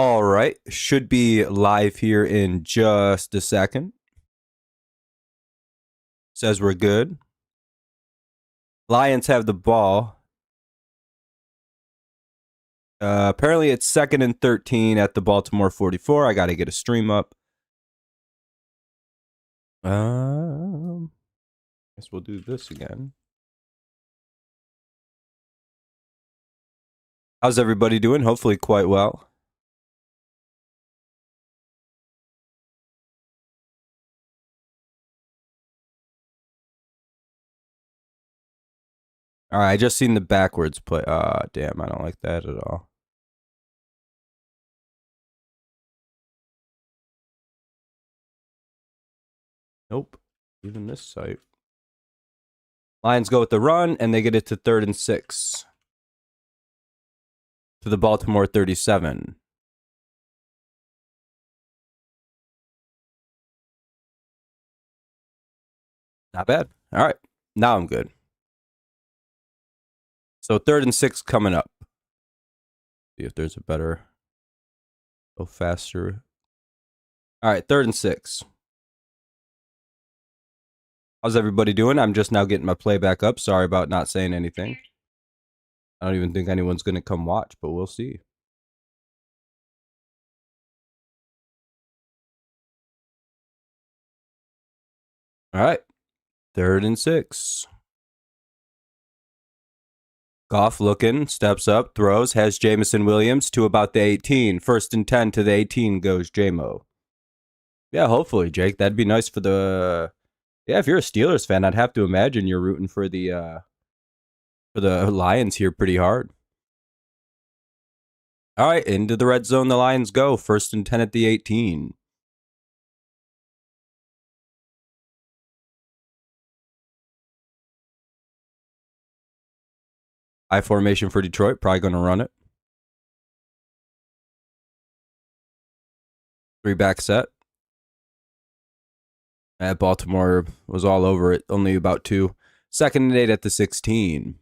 All right. Should be live here in just a second. Says we're good. Lions have the ball. Apparently it's 2nd and 13 at the Baltimore 44. I got to get a stream up. Guess we'll do this again. How's everybody doing? Hopefully quite well. All right, I just seen the backwards play. Damn, I don't like that at all. Nope. Even this site. Lions go with the run, and they get it to 3rd and 6. To the Baltimore 37. Not bad. All right. Now I'm good. So 3rd and 6 coming up. See if there's a better, go faster. All right, 3rd and 6. How's everybody doing? I'm just now getting my playback up. Sorry about not saying anything. I don't even think anyone's going to come watch, but we'll see. All right, 3rd and 6. Goff looking, steps up, throws, has Jameson Williams to about the 18. 1st and 10 to the 18 goes J-Mo. Yeah, hopefully, Jake. That'd be nice for the... Yeah, if you're a Steelers fan, I'd have to imagine you're rooting for the Lions here pretty hard. All right, into the red zone the Lions go. 1st and 10 at the 18. I formation for Detroit. Probably going to run it. 3-back set. At Baltimore was all over it. Only about 2. 2nd and 8 at the 16.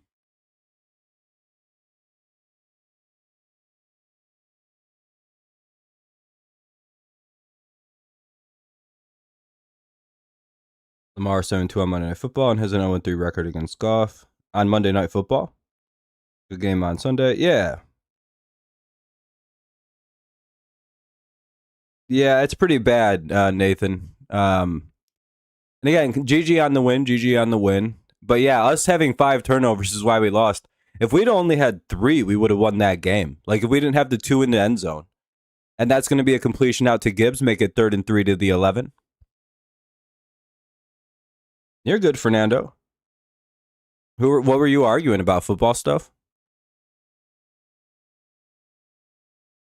Lamar 7-2 on Monday Night Football and has an 0-3 record against Goff on Monday Night Football. Good game on Sunday. Yeah. Yeah, it's pretty bad, Nathan. And again, GG on the win, GG on the win. But yeah, us having 5 turnovers is why we lost. If we'd only had 3, we would have won that game. Like if we didn't have the 2 in the end zone. And that's going to be a completion out to Gibbs, make it 3rd and 3 to the 11. You're good, Fernando. What were you arguing about? Football stuff?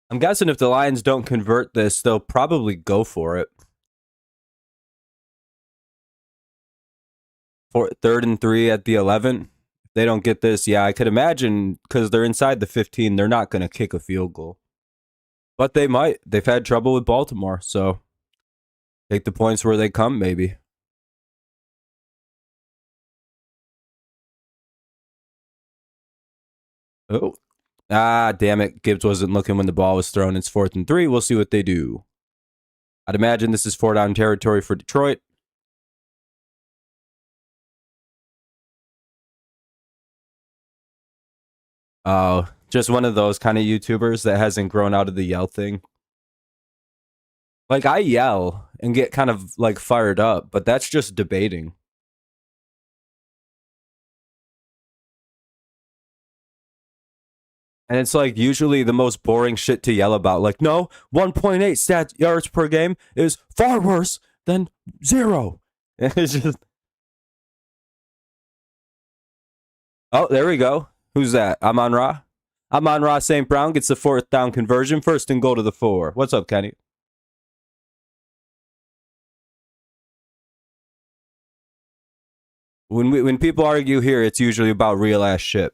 I'm guessing if the Lions don't convert this, they'll probably go for it. For 3rd and 3 at the 11. If they don't get this, yeah, I could imagine because they're inside the 15, they're not going to kick a field goal. But they might. They've had trouble with Baltimore, so take the points where they come, maybe. Oh. Damn it. Gibbs wasn't looking when the ball was thrown. It's 4th and 3. We'll see what they do. I'd imagine this is 4-down territory for Detroit. Oh, just one of those kind of YouTubers that hasn't grown out of the yell thing. Like, I yell and get kind of, like, fired up, but that's just debating. And it's, like, usually the most boring shit to yell about. Like, no, 1.8 stat yards per game is far worse than 0. It's just... Oh, there we go. Who's that? Amon-Ra? Amon-Ra St. Brown gets the 4th down conversion. 1st and goal to the 4. What's up, Kenny? When people argue here, it's usually about real ass shit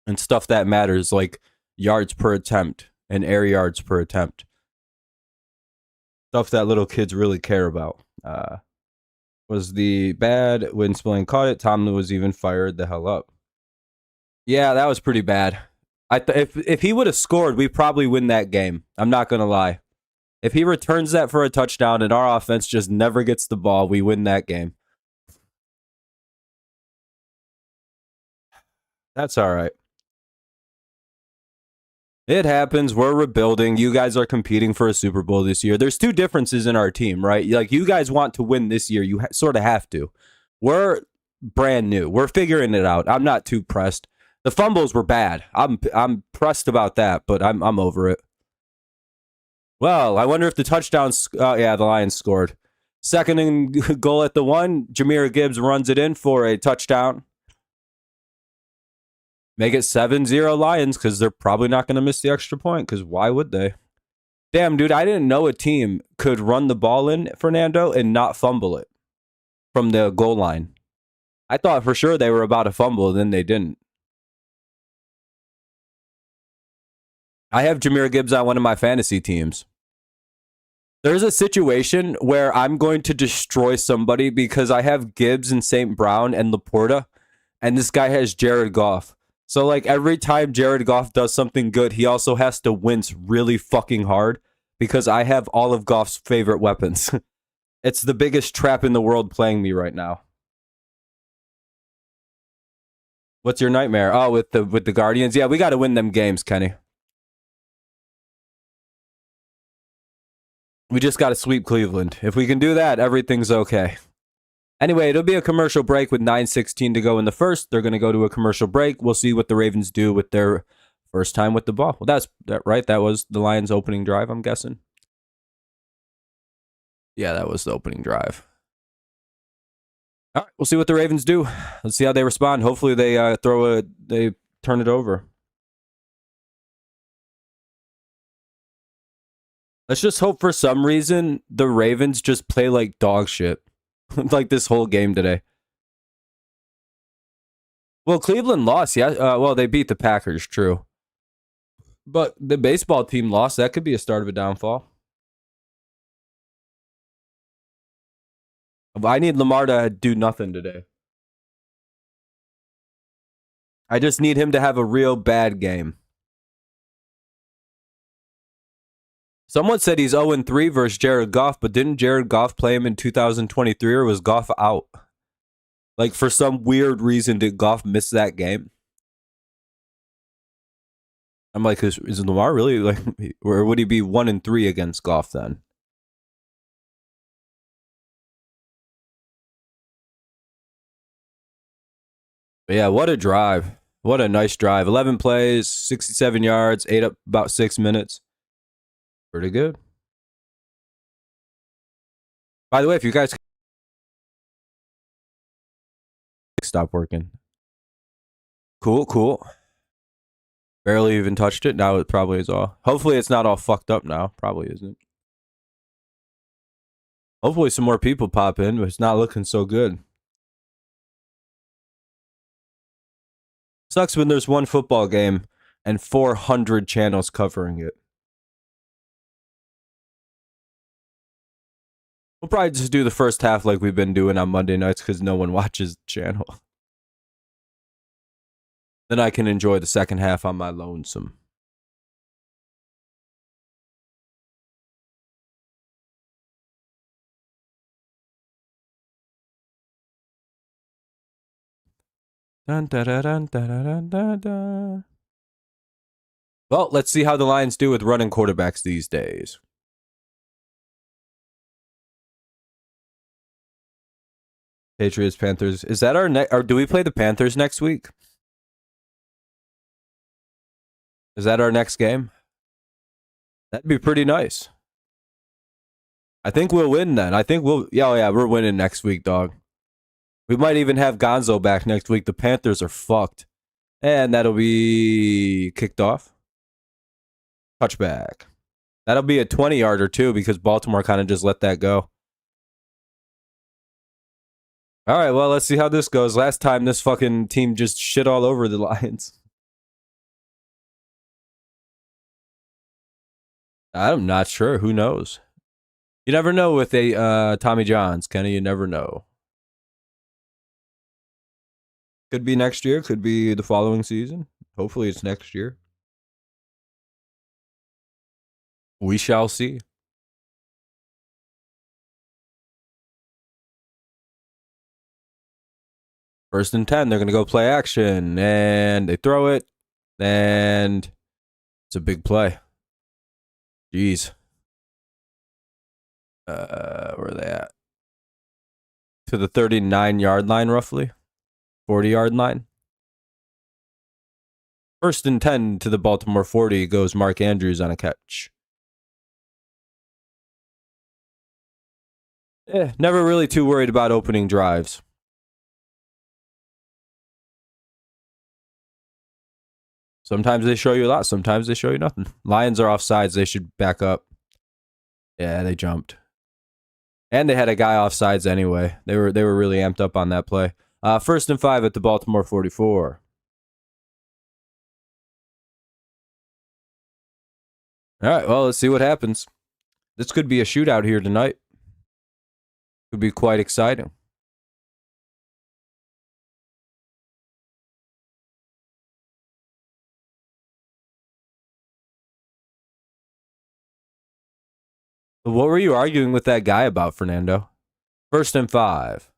and stuff that matters, like yards per attempt and air yards per attempt. Stuff that little kids really care about. Was the bad when Spillane caught it? Tomlin was even fired the hell up. Yeah, that was pretty bad. If he would have scored, we probably win that game. I'm not gonna lie. If he returns that for a touchdown and our offense just never gets the ball, we win that game. That's all right. It happens. We're rebuilding. You guys are competing for a Super Bowl this year. There's two differences in our team, right? Like, you guys want to win this year. You sort of have to. We're brand new. We're figuring it out. I'm not too pressed. The fumbles were bad. I'm pressed about that, but I'm over it. Well, I wonder if the touchdowns. Yeah, the Lions scored. Second and goal at the 1. Jahmyr Gibbs runs it in for a touchdown. Make it 7-0 Lions, because they're probably not going to miss the extra point, because why would they? Damn, dude, I didn't know a team could run the ball in, Fernando, and not fumble it from the goal line. I thought for sure they were about to fumble, and then they didn't. I have Jahmyr Gibbs on one of my fantasy teams. There's a situation where I'm going to destroy somebody because I have Gibbs and St. Brown and Laporta, and this guy has Jared Goff. So, like, every time Jared Goff does something good, he also has to wince really fucking hard because I have all of Goff's favorite weapons. It's the biggest trap in the world playing me right now. What's your nightmare? Oh, with the Guardians? Yeah, we got to win them games, Kenny. We just got to sweep Cleveland. If we can do that, everything's okay. Anyway, it'll be a commercial break with 9:16 to go in the first. They're going to go to a commercial break. We'll see what the Ravens do with their first time with the ball. Well, that's that right. That was the Lions' opening drive, I'm guessing. Yeah, that was the opening drive. All right, we'll see what the Ravens do. Let's see how they respond. Hopefully, they they turn it over. Let's just hope for some reason the Ravens just play like dog shit, like this whole game today. Well, Cleveland lost. Yeah. Well, they beat the Packers. True. But the baseball team lost. That could be a start of a downfall. I need Lamar to do nothing today. I just need him to have a real bad game. Someone said he's 0-3 versus Jared Goff, but didn't Jared Goff play him in 2023, or was Goff out? Like, for some weird reason, did Goff miss that game? I'm like, is Lamar really, like, or would he be 1-3 against Goff then? But yeah, what a drive. What a nice drive. 11 plays, 67 yards, ate up about 6 minutes. Pretty good. By the way, if you guys stop working. Cool. Barely even touched it. Now it probably is all. Hopefully it's not all fucked up now. Probably isn't. Hopefully some more people pop in, but it's not looking so good. Sucks when there's one football game and 400 channels covering it. We'll probably just do the first half like we've been doing on Monday nights because no one watches the channel. Then I can enjoy the second half on my lonesome. Dun, dun, dun, dun, dun, dun, dun. Well, let's see how the Lions do with running quarterbacks these days. Patriots, Panthers. Is that our next? Or do we play the Panthers next week? Is that our next game? That'd be pretty nice. I think we'll win then. I think we'll. Yeah, we're winning next week, dog. We might even have Gonzo back next week. The Panthers are fucked. And that'll be kicked off. Touchback. That'll be a 20-yarder too because Baltimore kind of just let that go. All right, well, let's see how this goes. Last time, this fucking team just shit all over the Lions. I'm not sure. Who knows? You never know with a Tommy Johns, Kenny. You never know. Could be next year. Could be the following season. Hopefully it's next year. We shall see. First and 10, they're going to go play action, and they throw it, and it's a big play. Jeez. Where are they at? To the 39-yard line, roughly. 40-yard line. First and 10 to the Baltimore 40 goes Mark Andrews on a catch. Never really too worried about opening drives. Sometimes they show you a lot. Sometimes they show you nothing. Lions are offsides. They should back up. Yeah, they jumped. And they had a guy offsides anyway. They were really amped up on that play. First and 5 at the Baltimore 44. All right, well, let's see what happens. This could be a shootout here tonight. Could be quite exciting. What were you arguing with that guy about, Fernando? First and 5.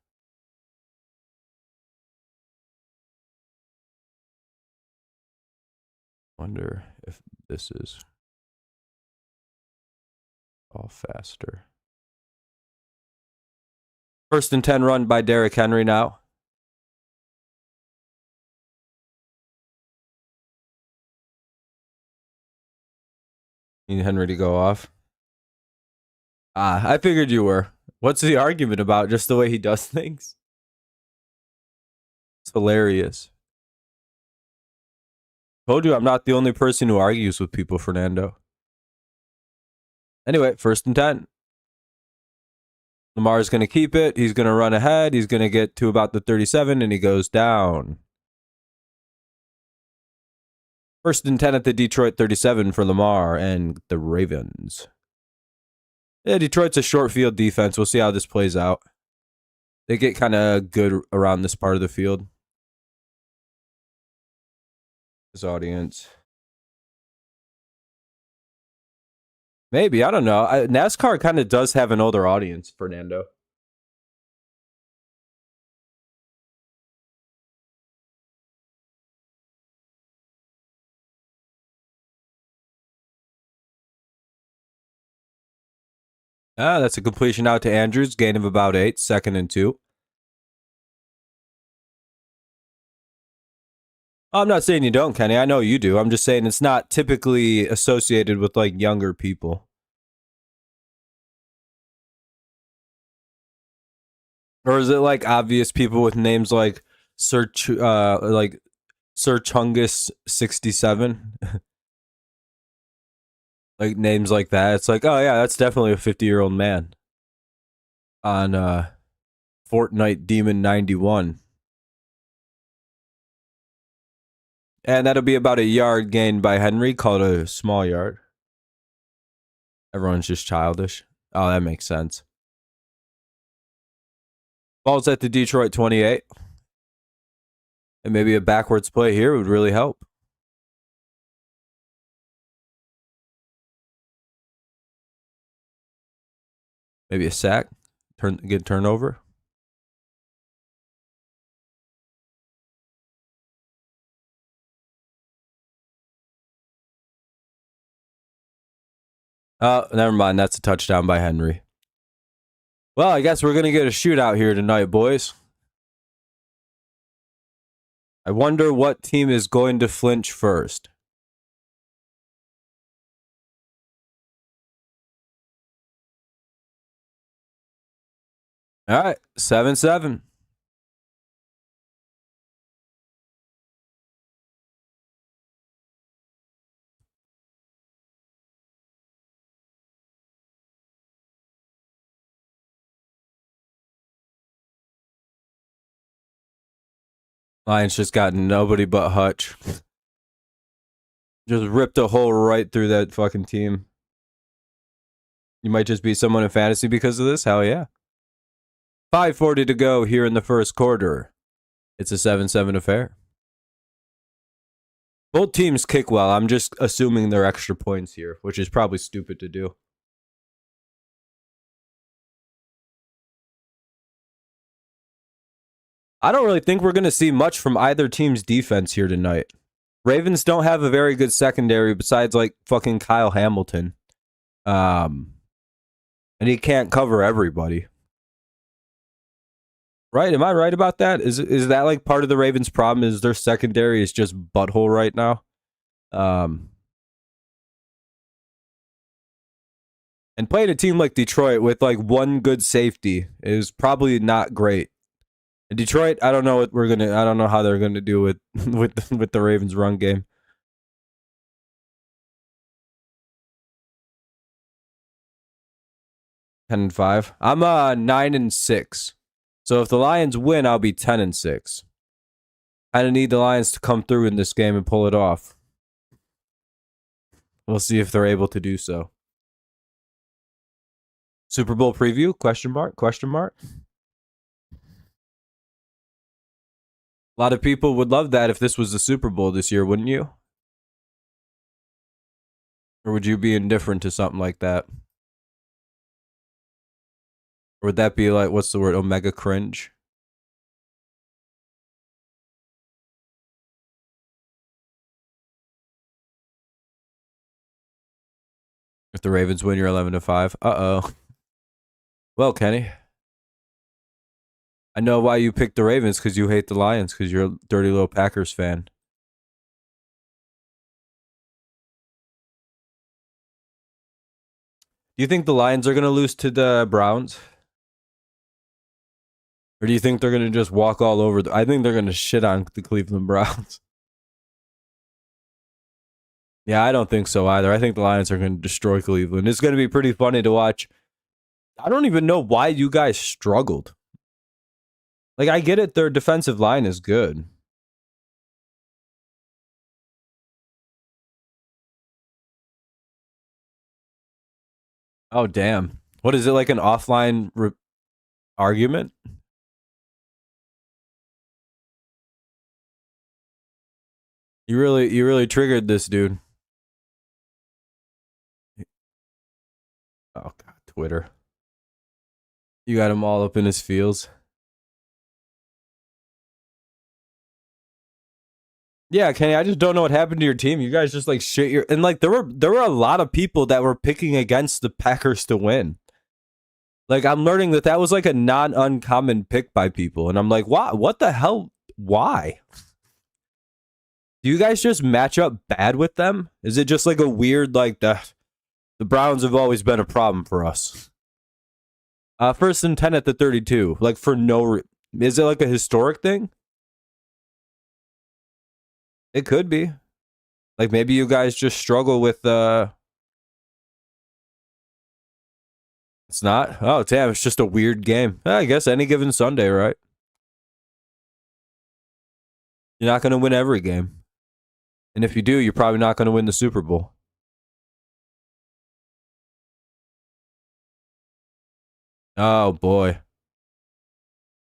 Wonder if this is all faster. First and 10 run by Derrick Henry now. Need Henry to go off. I figured you were. What's the argument about? Just the way he does things? It's hilarious. Told you I'm not the only person who argues with people, Fernando. Anyway, first and 10. Lamar's going to keep it. He's going to run ahead. He's going to get to about the 37, and he goes down. First and 10 at the Detroit 37 for Lamar and the Ravens. Yeah, Detroit's a short field defense. We'll see how this plays out. They get kind of good around this part of the field. This audience. Maybe, I don't know. NASCAR kind of does have an older audience, Fernando. That's a completion out to Andrews. Gain of about 8. Second and 2. I'm not saying you don't, Kenny. I know you do. I'm just saying it's not typically associated with like younger people. Or is it like obvious people with names like Sir Chungus 67? Like names like that. It's like, oh yeah, that's definitely a 50-year-old man. On Fortnite Demon 91. And that'll be about a yard gained by Henry, called a small yard. Everyone's just childish. Oh, that makes sense. Ball's at the Detroit 28. And maybe a backwards play here would really help. Maybe a sack. Get turnover. Oh, never mind. That's a touchdown by Henry. Well, I guess we're going to get a shootout here tonight, boys. I wonder what team is going to flinch first. All right, 7-7. Lions just got nobody but Hutch. Just ripped a hole right through that fucking team. You might just be someone in fantasy because of this? Hell yeah. 5:40 to go here in the first quarter. It's a 7-7 affair. Both teams kick well. I'm just assuming they're extra points here, which is probably stupid to do. I don't really think we're going to see much from either team's defense here tonight. Ravens don't have a very good secondary besides like fucking Kyle Hamilton. And he can't cover everybody. Right? Am I right about that? Is that like part of the Ravens' problem? Is their secondary is just butthole right now? And playing a team like Detroit with like one good safety is probably not great. And Detroit, I don't know what we're gonna. I don't know how they're gonna do with with the Ravens' run game. 10-5. I'm 9-6. So if the Lions win, I'll be 10-6. I need the Lions to come through in this game and pull it off. We'll see if they're able to do so. Super Bowl preview? Question mark? Question mark? A lot of people would love that if this was the Super Bowl this year, wouldn't you? Or would you be indifferent to something like that? Or would that be like, what's the word, omega cringe? If the Ravens win, you're 11-5. Uh-oh. Well, Kenny, I know why you picked the Ravens, because you hate the Lions, because you're a dirty little Packers fan. Do you think the Lions are going to lose to the Browns? Or do you think they're going to just walk all over? I think they're going to shit on the Cleveland Browns. Yeah, I don't think so either. I think the Lions are going to destroy Cleveland. It's going to be pretty funny to watch. I don't even know why you guys struggled. Like, I get it, their defensive line is good. Oh, damn. What is it, like an offline argument? You really triggered this dude. Oh god, Twitter. You got him all up in his feels. Yeah, Kenny, I just don't know what happened to your team. You guys just like shit your and like there were a lot of people that were picking against the Packers to win. Like I'm learning that was like a non uncommon pick by people, and I'm like, why? What the hell? Why? Do you guys just match up bad with them? Is it just like a weird like the Browns have always been a problem for us? 1st and 10 at the 32, like for no. Is it like a historic thing? It could be. Like maybe you guys just struggle with it's not. Oh damn, it's just a weird game. I guess any given Sunday, right? You're not going to win every game. And if you do, you're probably not going to win the Super Bowl. Oh boy.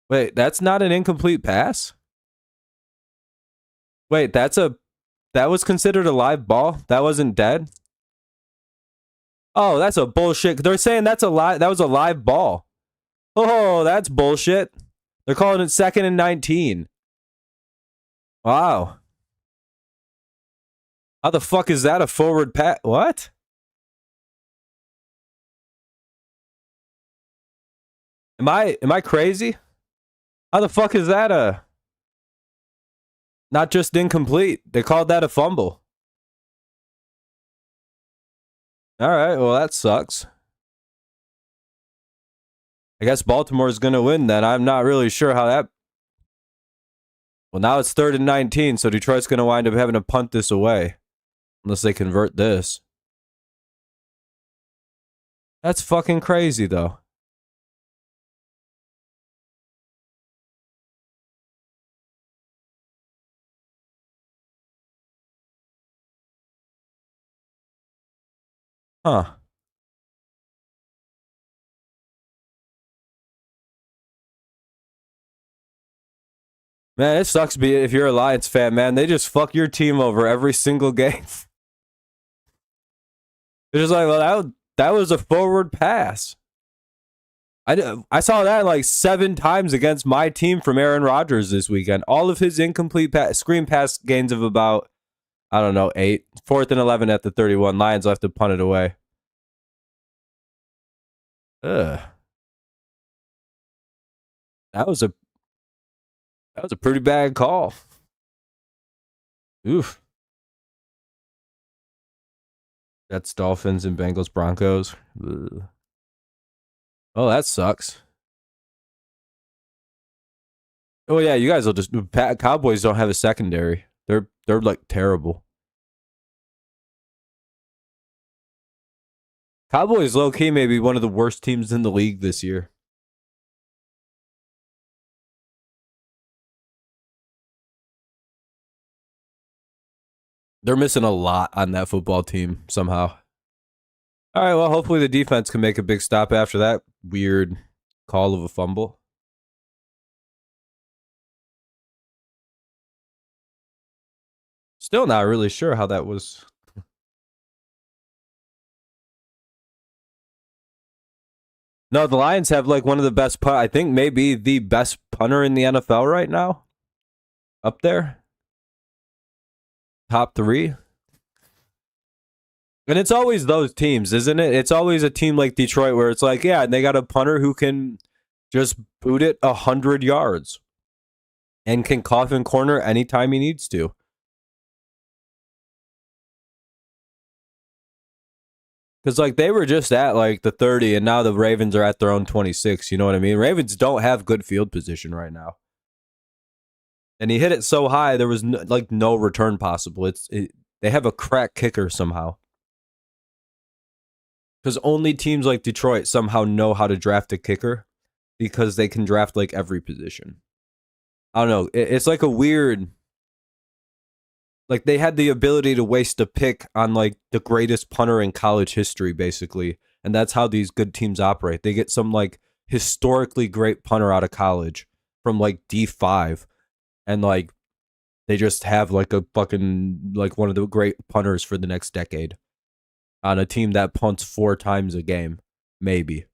Wait, that's not an incomplete pass? Wait, that was considered a live ball? That wasn't dead? Oh, that's a bullshit. They're saying that was a live ball. Oh, that's bullshit. They're calling it 2nd and 19. Wow. How the fuck is that a forward pass? What? Am I crazy? How the fuck is that not just incomplete? They called that a fumble. All right, well that sucks. I guess Baltimore's going to win then. I'm not really sure how that. Well, now it's 3rd and 19, so Detroit's going to wind up having to punt this away unless they convert this. That's fucking crazy though. Huh. Man, it sucks if you're a Lions fan, man. They just fuck your team over every single game. They're just like, well, that was a forward pass. I saw that like 7 times against my team from Aaron Rodgers this weekend. All of his incomplete screen pass gains of about, I don't know, 8. 4th and 11 at the 31. Lions left to punt it away. Ugh. That was a pretty bad call. Oof. That's Dolphins and Bengals Broncos. Ugh. Oh, that sucks. Oh yeah, you guys will just Cowboys don't have a secondary. They're like terrible. Cowboys low key may be one of the worst teams in the league this year. They're missing a lot on that football team somehow. All right, well, hopefully the defense can make a big stop after that weird call of a fumble. Still not really sure how that was. No, the Lions have like one of the best I think maybe the best punter in the NFL right now. Up there. Top 3. And it's always those teams, isn't it? It's always a team like Detroit where it's like, yeah, and they got a punter who can just boot it 100 yards and can coffin corner anytime he needs to. Because like they were just at like the 30 and now the Ravens are at their own 26. You know what I mean? Ravens don't have good field position right now. And he hit it so high, there was no return possible. They have a crack kicker somehow. Because only teams like Detroit somehow know how to draft a kicker because they can draft like every position. I don't know. It's like a weird. Like they had the ability to waste a pick on like the greatest punter in college history, basically. And that's how these good teams operate. They get some like historically great punter out of college from like D5. And like they just have like a fucking like one of the great punters for the next decade on a team that punts 4 times a game, maybe.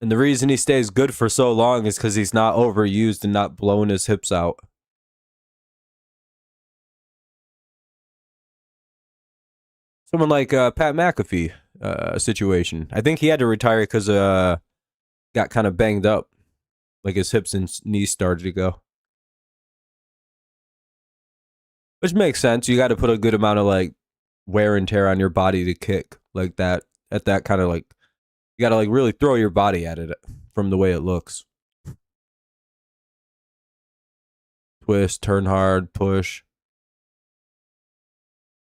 And the reason he stays good for so long is because he's not overused and not blowing his hips out. Someone like Pat McAfee situation. I think he had to retire because got kind of banged up. Like his hips and knees started to go. Which makes sense. You got to put a good amount of like wear and tear on your body to kick like that. At that kind of like, you got to like really throw your body at it from the way it looks. Twist, turn hard, push.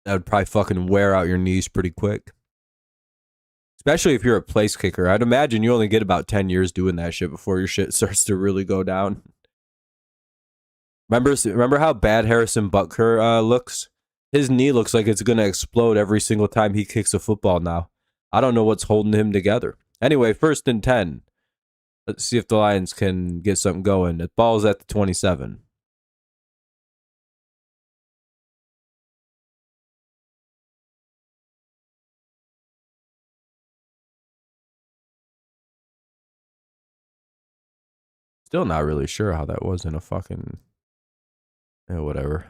That would probably fucking wear out your knees pretty quick. Especially if you're a place kicker. I'd imagine you only get about 10 years doing that shit before your shit starts to really go down. Remember how bad Harrison Butker looks? His knee looks like it's going to explode every single time he kicks a football now. I don't know what's holding him together. Anyway, 1st and 10. Let's see if the Lions can get something going. The ball's at the 27. Still not really sure how that wasn't a fucking... whatever.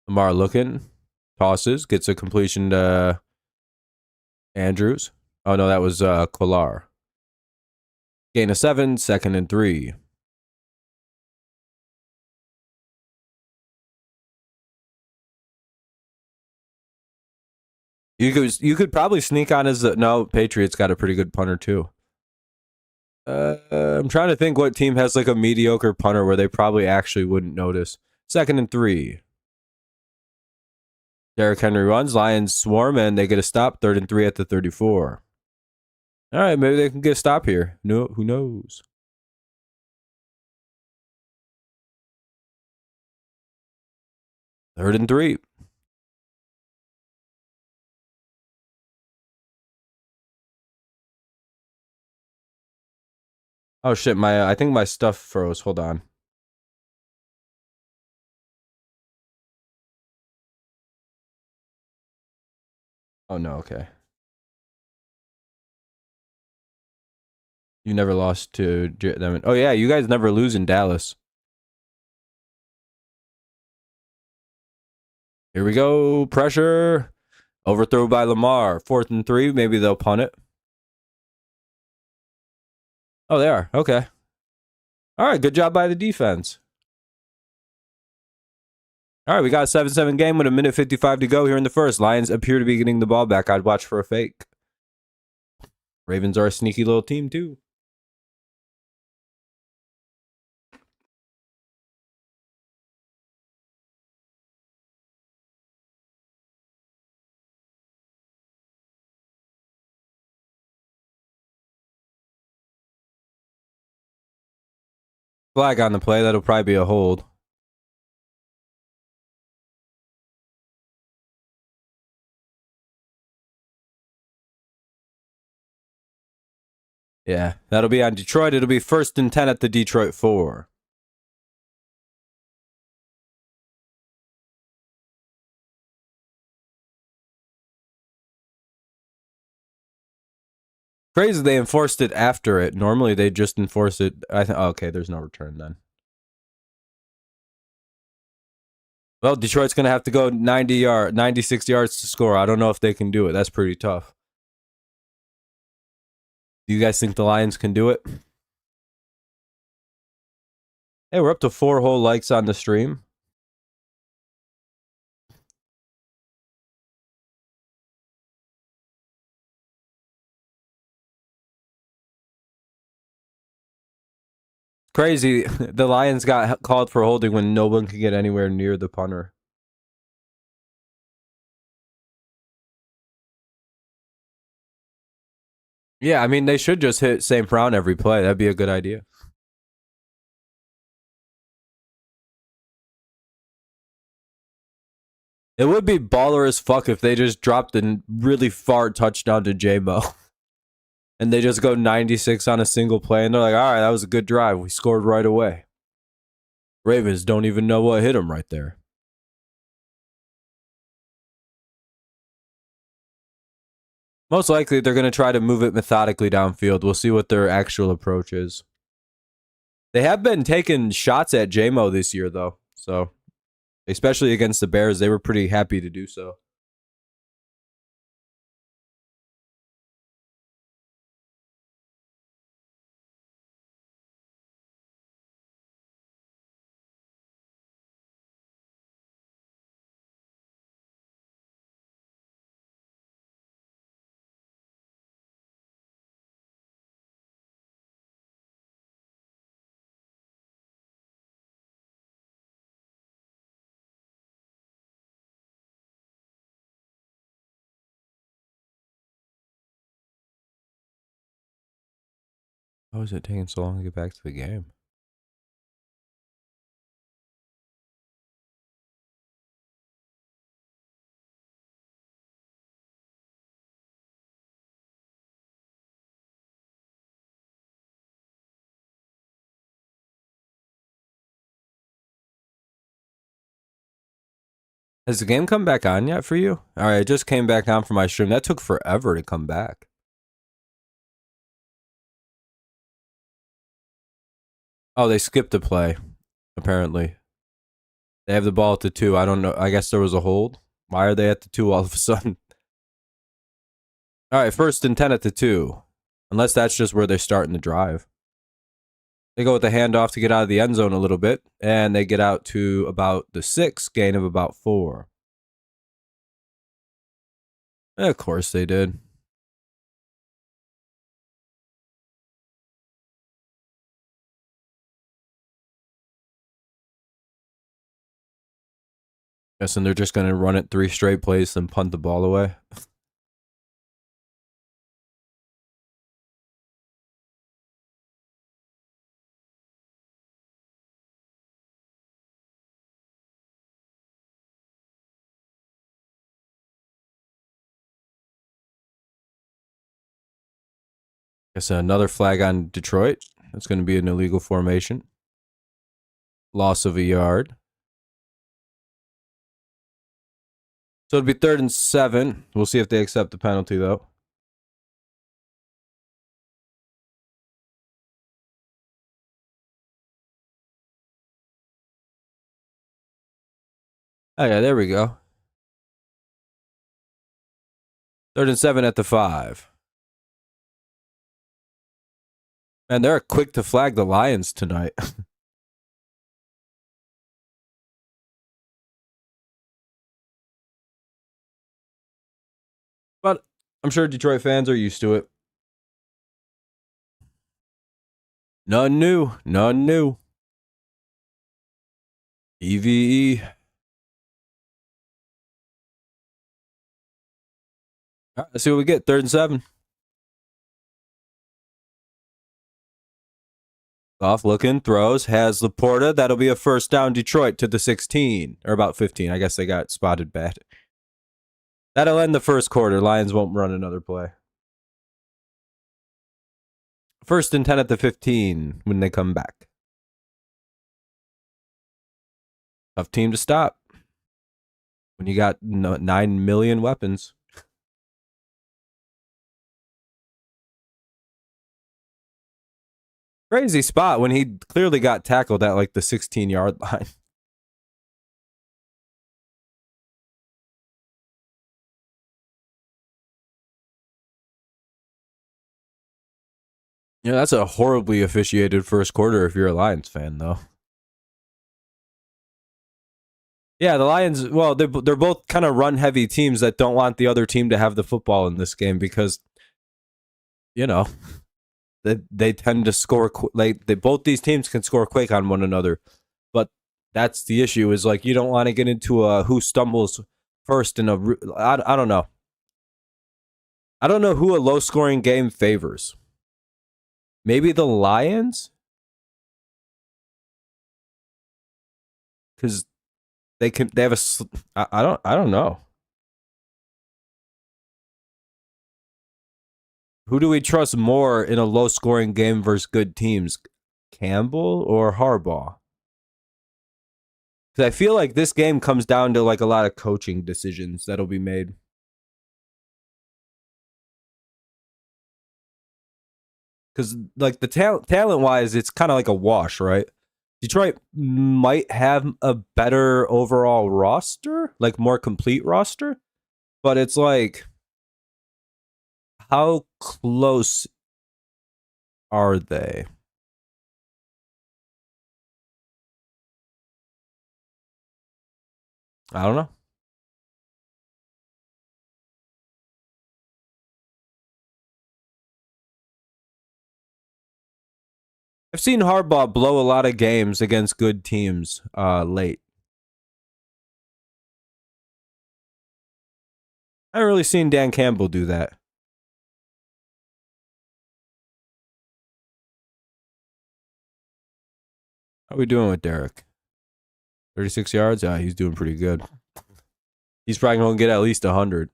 Lamar looking. Tosses. Gets a completion to Andrews. Oh, no, that was Kolar. Gain of 7. 2nd and 3. You could probably sneak on as no, Patriots got a pretty good punter too. I'm trying to think what team has like a mediocre punter where they probably actually wouldn't notice. 2nd and 3. Derrick Henry runs, Lions swarm, and they get a stop. 3rd and 3 at the 34. All right, maybe they can get a stop here. No, who knows? Third and 3. Oh shit, I think my stuff froze. Hold on. Oh no, okay. You never lost to them. Oh yeah, you guys never lose in Dallas. Here we go. Pressure. Overthrow by Lamar. 4th and 3. Maybe they'll punt it. Oh, they are. Okay. All right. Good job by the defense. All right. We got a 7-7 game with a minute 55 to go here in the first. Lions appear to be getting the ball back. I'd watch for a fake. Ravens are a sneaky little team, too. Flag on the play. That'll probably be a hold. Yeah, that'll be on Detroit. It'll be 1st and 10 at the Detroit 4. Crazy they enforced it after it. Normally they just enforce it. Okay, there's no return then. Well, Detroit's going to have to go 96 yards to score. I don't know if they can do it. That's pretty tough. Do you guys think the Lions can do it? Hey, we're up to 4 whole likes on the stream. Crazy. The Lions got called for holding when no one could get anywhere near the punter. Yeah, I mean, they should just hit St. Brown every play. That'd be a good idea. It would be baller as fuck if they just dropped a really far touchdown to J-Mo. And they just go 96 on a single play, and they're like, all right, that was a good drive. We scored right away. Ravens don't even know what hit them right there. Most likely, they're going to try to move it methodically downfield. We'll see what their actual approach is. They have been taking shots at J-Mo this year, though. So, especially against the Bears, they were pretty happy to do so. How is it taking so long to get back to the game? Has the game come back on yet for you? All right, it just came back on for my stream. That took forever to come back. Oh, they skipped a play, apparently. They have the ball at the 2. I don't know. I guess there was a hold. Why are they at the 2 all of a sudden? All right, 1st and 10 at the 2. Unless that's just where they're starting the drive. They go with the handoff to get out of the end zone a little bit, and they get out to about the 6, gain of about 4. Of course they did. Guessing they're just going to run it 3 straight plays and punt the ball away. Guess another flag on Detroit. It's going to be an illegal formation. Loss of a yard. So it'll be 3rd and 7. We'll see if they accept the penalty, though. Oh, yeah, there we go. 3rd and 7 at the 5. Man, they're quick to flag the Lions tonight. But I'm sure Detroit fans are used to it. None new. None new. EVE. All right, let's see what we get. 3rd and 7. Off looking, throws, has Laporta. That'll be a first down, Detroit to the 16, or about 15. I guess they got spotted bad. That'll end the first quarter. Lions won't run another play. 1st and 10 at the 15 when they come back. Tough team to stop when you got 9 million weapons. Crazy spot when he clearly got tackled at like the 16-yard line. Yeah, that's a horribly officiated first quarter if you're a Lions fan, though. Yeah, the Lions, well, they're both kind of run-heavy teams that don't want the other team to have the football in this game because, you know, they tend to score. Both these teams can score quick on one another, but that's the issue. Is like you don't want to get into a who stumbles first in a. I don't know. I don't know who a low-scoring game favors. Maybe the Lions, because they have a. I don't know. Who do we trust more in a low-scoring game versus good teams, Campbell or Harbaugh? Because I feel like this game comes down to like a lot of coaching decisions that'll be made. Because like the talent-wise, it's kind of like a wash, right? Detroit might have a better overall roster, like more complete roster, but it's like, how close are they? I don't know. I've seen Harbaugh blow a lot of games against good teams late. I haven't really seen Dan Campbell do that. How are we doing with Derek? 36 yards? Yeah, he's doing pretty good. He's probably going to get at least 100.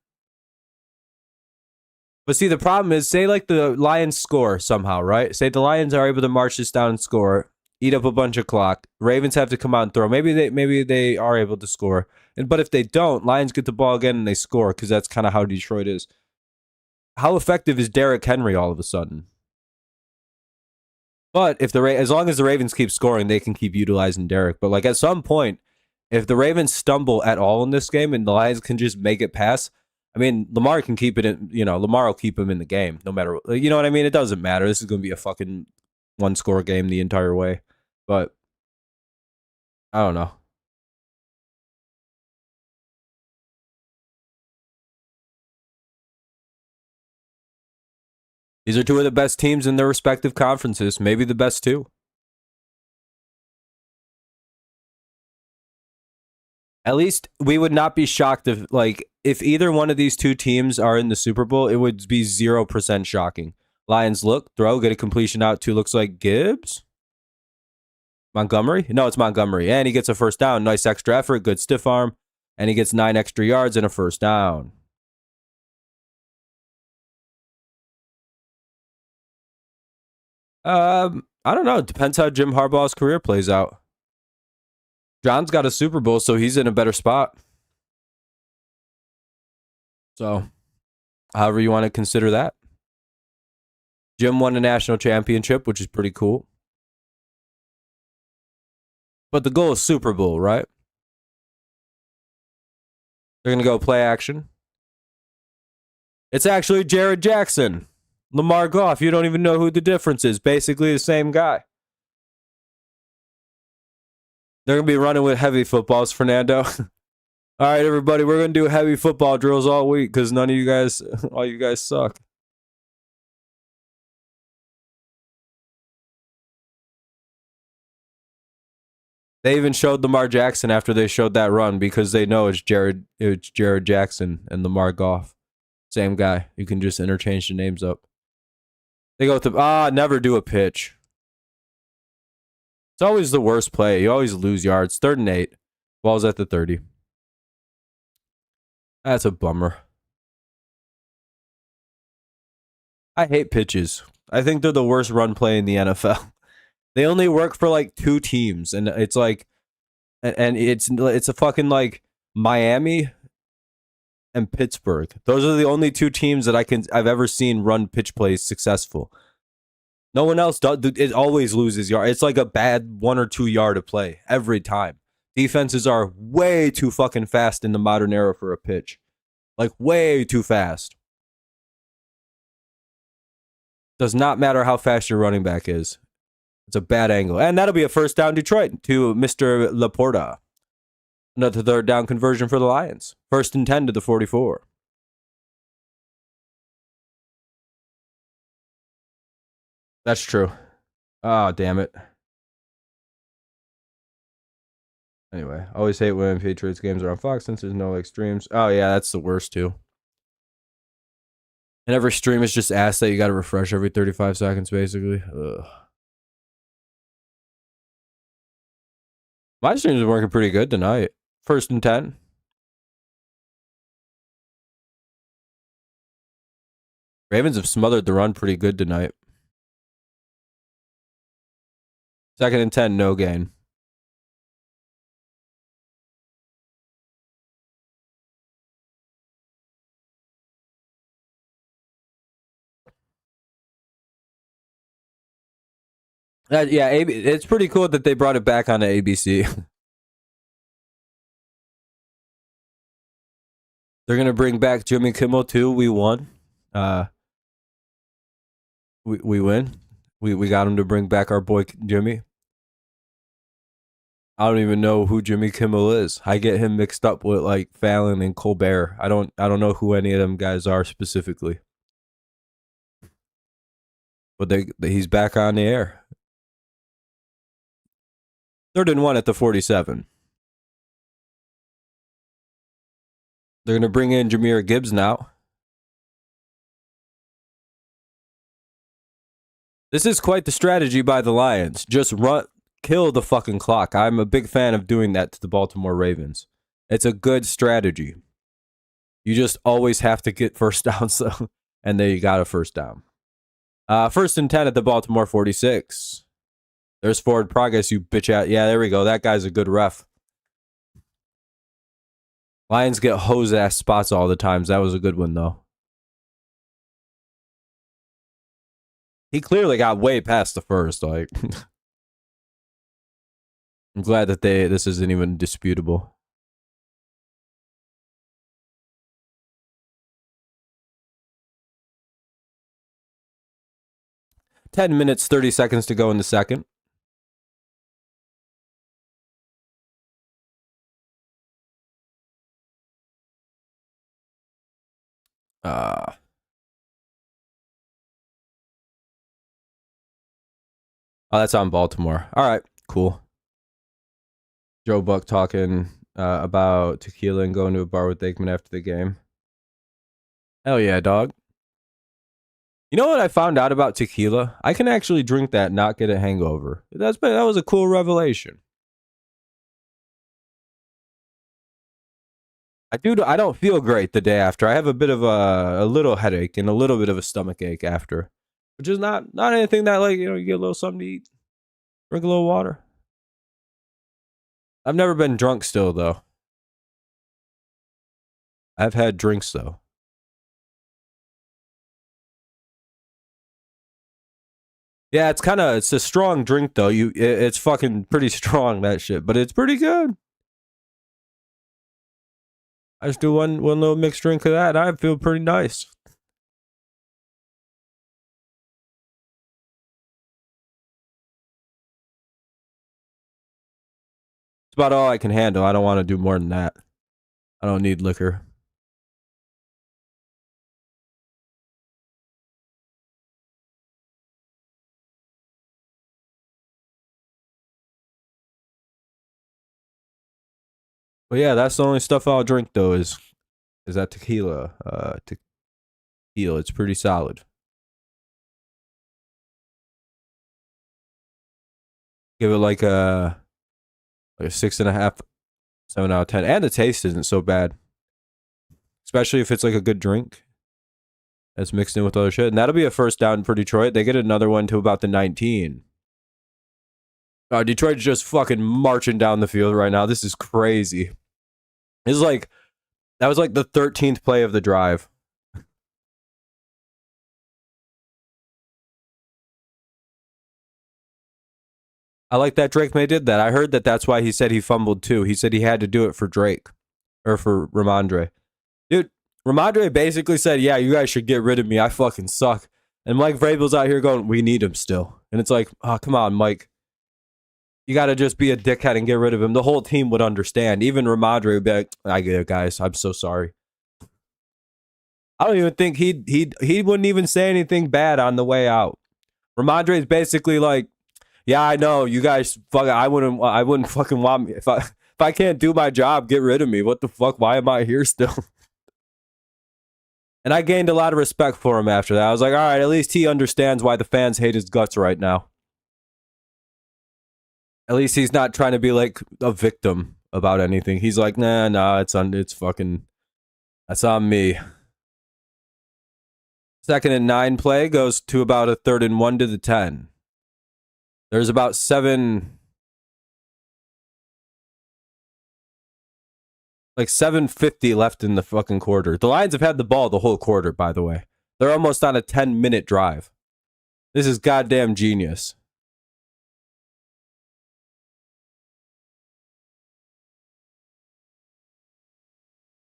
But see, the problem is, say like the Lions score somehow, right? Say the Lions are able to march this down and score, eat up a bunch of clock. Ravens have to come out and throw. Maybe they are able to score. But if they don't, Lions get the ball again and they score because that's kind of how Detroit is. How effective is Derrick Henry all of a sudden? But if as long as the Ravens keep scoring, they can keep utilizing Derrick. But like at some point, if the Ravens stumble at all in this game and the Lions can just make it pass, I mean, Lamar can keep it in, Lamar will keep him in the game no matter, you know what I mean? It doesn't matter. This is going to be a fucking one-score game the entire way. But I don't know. These are two of the best teams in their respective conferences, maybe the best two. At least we would not be shocked if either one of these two teams are in the Super Bowl, it would be 0% shocking. Lions look, throw, get a completion out to looks like Gibbs. Montgomery? No, it's Montgomery. And he gets a first down. Nice extra effort, good stiff arm. And he gets 9 extra yards and a first down. I don't know. It depends how Jim Harbaugh's career plays out. John's got a Super Bowl, so he's in a better spot. So, however you want to consider that. Jim won a national championship, which is pretty cool. But the goal is Super Bowl, right? They're going to go play action. It's actually Jared Jackson. Lamar Goff, you don't even know who the difference is. Basically the same guy. They're going to be running with heavy footballs, Fernando. All right, everybody, we're going to do heavy football drills all week because none of you guys, all you guys suck. They even showed Lamar Jackson after they showed that run because they know it's Jared Jackson and Lamar Goff. Same guy. You can just interchange the names up. They go to never do a pitch. It's always the worst play. You always lose yards. 3rd and 8. Ball's at the 30. That's a bummer. I hate pitches. I think they're the worst run play in the NFL. They only work for like 2 teams, and it's like, and it's a fucking like Miami and Pittsburgh. Those are the only 2 teams that I've ever seen run pitch plays successful. No one else does. It always loses yard. It's like a bad 1 or 2 yard of play every time. Defenses are way too fucking fast in the modern era for a pitch. Like way too fast. Does not matter how fast your running back is. It's a bad angle. And that'll be a first down Detroit to Mr. Laporta. Another 3rd down conversion for the Lions. 1st and 10 to the 44. That's true. Oh, damn it. Anyway, I always hate when Patriots games are on Fox since there's no like streams. Oh, yeah, that's the worst, too. And every stream is just asked that you got to refresh every 35 seconds, basically. Ugh. My streams are working pretty good tonight. 1st and 10. Ravens have smothered the run pretty good tonight. 2nd and 10, no gain. Yeah, it's pretty cool that they brought it back on ABC. They're gonna bring back Jimmy Kimmel too. We won. We win. We got him to bring back our boy Jimmy. I don't even know who Jimmy Kimmel is. I get him mixed up with like Fallon and Colbert. I don't know who any of them guys are specifically. But he's back on the air. 3rd and 1 at the 47. They're going to bring in Jahmyr Gibbs now. This is quite the strategy by the Lions. Just kill the fucking clock. I'm a big fan of doing that to the Baltimore Ravens. It's a good strategy. You just always have to get first down, and there you got a first down. 1st and 10 at the Baltimore 46. There's forward progress, you bitch out. Yeah, there we go. That guy's a good ref. Lions get hose-ass spots all the times. That was a good one, though. He clearly got way past the first. Like, I'm glad that this isn't even disputable. $10 minutes, 30 seconds to go in the second. Oh, that's on Baltimore. All right, cool. Joe Buck talking about tequila and going to a bar with Aikman after the game. Hell yeah, dog. You know what I found out about tequila? I can actually drink that and not get a hangover. That was a cool revelation. I don't feel great the day after. I have a bit of a little headache and a little bit of a stomach ache after. which is not anything that like you get a little something to eat, drink a little water. I've never been drunk still though. I've had drinks though. Yeah, it's a strong drink though. It's fucking pretty strong that shit, but it's pretty good. I just do one little mixed drink of that, and I feel pretty nice. It's about all I can handle. I don't want to do more than that. I don't need liquor. But yeah, that's the only stuff I'll drink though is that tequila. Tequila. It's pretty solid. Give it like a 6.5, 7 out of 10, and the taste isn't so bad, especially if it's like a good drink that's mixed in with other shit. And that'll be a first down for Detroit. They get another one to about the 19. Detroit's just fucking marching down the field right now. This is crazy. This is like that was like the 13th play of the drive. I like that Drake May did that. I heard that that's why he said he fumbled too. He said he had to do it for Drake or for Ramondre. Dude, Ramondre basically said, yeah, you guys should get rid of me. I fucking suck. And Mike Vrabel's out here going, we need him still. And it's like, oh, come on, Mike. You got to just be a dickhead and get rid of him. The whole team would understand. Even Ramondre would be like, I get it, guys. I'm so sorry. I don't even think he wouldn't even say anything bad on the way out. Ramondre is basically like, yeah, I know you guys. Fuck, I wouldn't fucking want me if I can't do my job. Get rid of me. What the fuck? Why am I here still? And I gained a lot of respect for him after that. I was like, all right, at least he understands why the fans hate his guts right now. At least he's not trying to be like a victim about anything. He's like, nah, it's fucking, that's on me. 2nd and 9 play goes to about a 3rd and 1 to the 10. There's about 7:50 left in the fucking quarter. The Lions have had the ball the whole quarter, by the way. They're almost on a 10-minute drive. This is goddamn genius.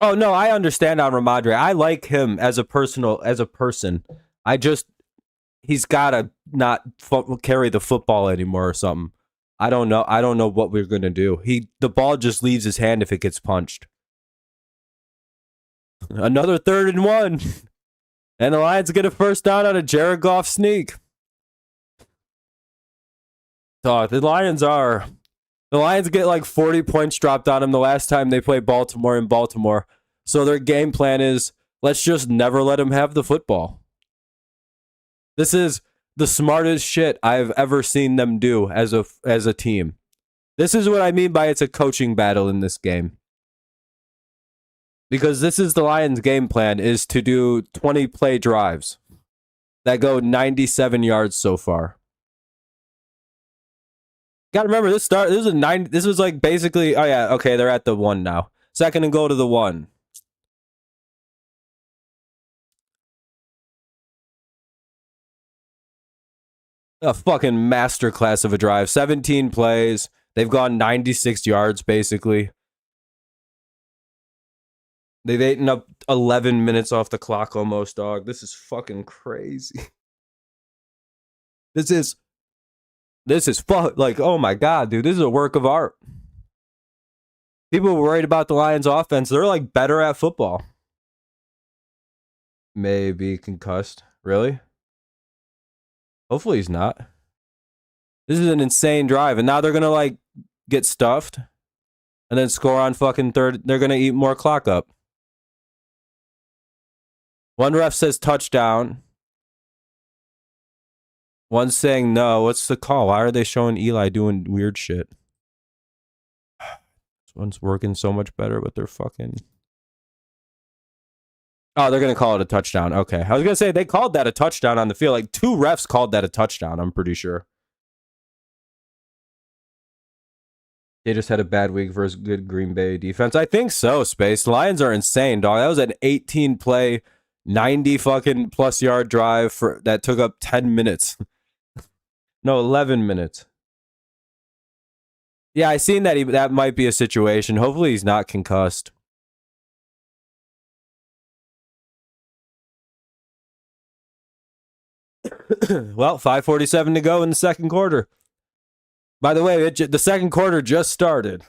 Oh no, I understand on Ramondre. I like him as a person. I just he's gotta not carry the football anymore or something. I don't know what we're gonna do. The ball just leaves his hand if it gets punched. Another 3rd and 1, and the Lions get a first down on a Jared Goff sneak. So the Lions get like 40 points dropped on them the last time they played Baltimore in Baltimore. So their game plan is let's just never let them have the football. This is the smartest shit I've ever seen them do as a team. This is what I mean by it's a coaching battle in this game. Because this is the Lions' game plan is to do 20 play drives that go 97 yards so far. Gotta remember this was like basically, oh yeah, okay, they're at the 1 now. 2nd and go to the 1. A fucking masterclass of a drive. 17 plays. They've gone 96 yards basically. They've eaten up 11 minutes off the clock almost, dog. This is fucking crazy. This is like, oh my God, dude, this is a work of art. People were worried about the Lions offense. They're like better at football. Maybe concussed. Really? Hopefully he's not. This is an insane drive. And now they're going to like get stuffed and then score on fucking 3rd. They're going to eat more clock up. One ref says touchdown. One's saying no. What's the call? Why are they showing Eli doing weird shit? This one's working so much better with their fucking... Oh, they're gonna call it a touchdown. Okay, I was gonna say they called that a touchdown on the field. Like 2 refs called that a touchdown. I'm pretty sure. They just had a bad week versus good Green Bay defense. I think so, Space. Lions are insane, dog. That was an 18 play, 90 fucking plus yard drive for that took up 10 minutes. No, 11 minutes. Yeah, I seen that that might be a situation. Hopefully he's not concussed. Well, 5:47 to go in the second quarter. By the way, the second quarter just started.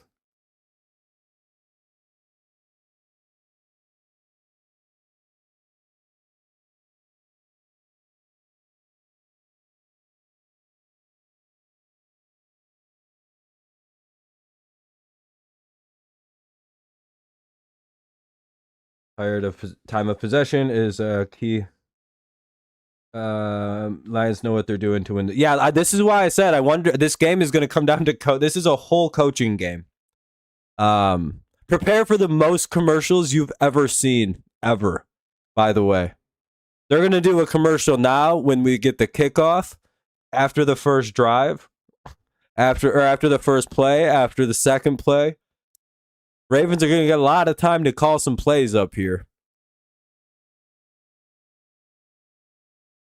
Tired of time of possession is a key. Lions know what they're doing to win. Yeah, this is why I said I wonder. This game is going to come down to this is a whole coaching game. Prepare for the most commercials you've ever seen ever. By the way, they're going to do a commercial now when we get the kickoff after the first drive, after the first play, after the second play. Ravens are going to get a lot of time to call some plays up here.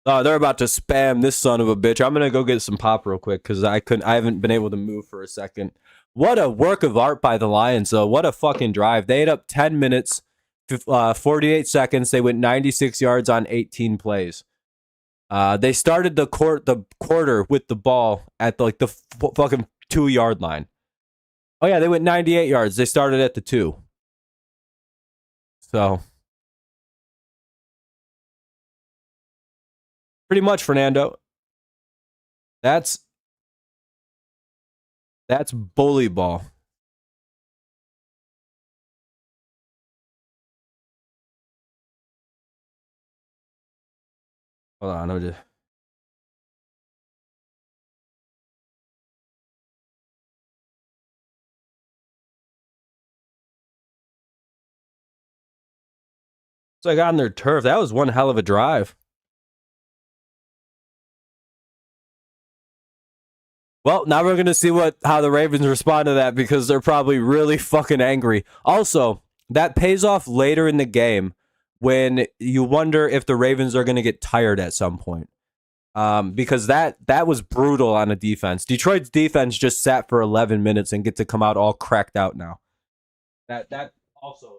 Oh, they're about to spam this son of a bitch. I'm gonna go get some pop real quick because I haven't been able to move for a second. What a work of art by the Lions, though. What a fucking drive. They ate up 10 minutes, 48 seconds. They went 96 yards on 18 plays. They started the quarter with the ball at the fucking 2-yard line. Oh yeah, they went 98 yards. They started at the 2. So pretty much, Fernando. That's bully ball. Hold on, I'm just. So I got on their turf. That was one hell of a drive. Well, now we're gonna see how the Ravens respond to that because they're probably really fucking angry. Also, that pays off later in the game when you wonder if the Ravens are gonna get tired at some point. Because that was brutal on a defense. Detroit's defense just sat for 11 minutes and get to come out all cracked out now. That also.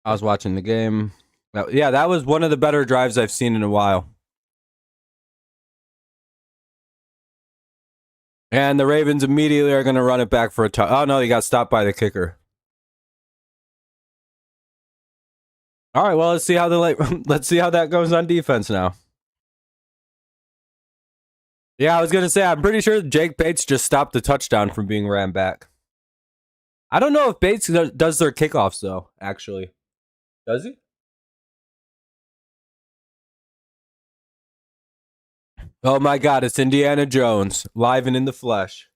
I was watching the game. Yeah, that was one of the better drives I've seen in a while. And the Ravens immediately are going to run it back for a touch. Oh no, he got stopped by the kicker. All right, well let's see how let's see how that goes on defense now. Yeah, I was going to say I'm pretty sure Jake Bates just stopped the touchdown from being ran back. I don't know if Bates does their kickoffs though. Actually, does he? Oh my God, it's Indiana Jones live and in the flesh.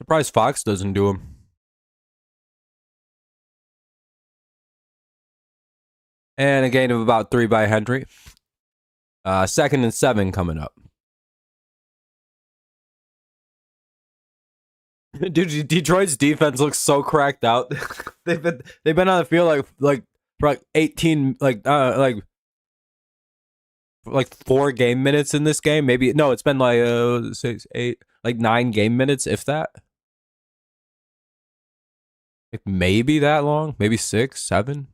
Surprised Fox doesn't do him. And a gain of about 3 by Henry. Second and 7 coming up. Dude, Detroit's defense looks so cracked out. they've been on the field for like 18 like 4 game minutes in this game. Maybe no, it's been like 6, 8, like 9 game minutes, if that. Like maybe that long, maybe 6, 7.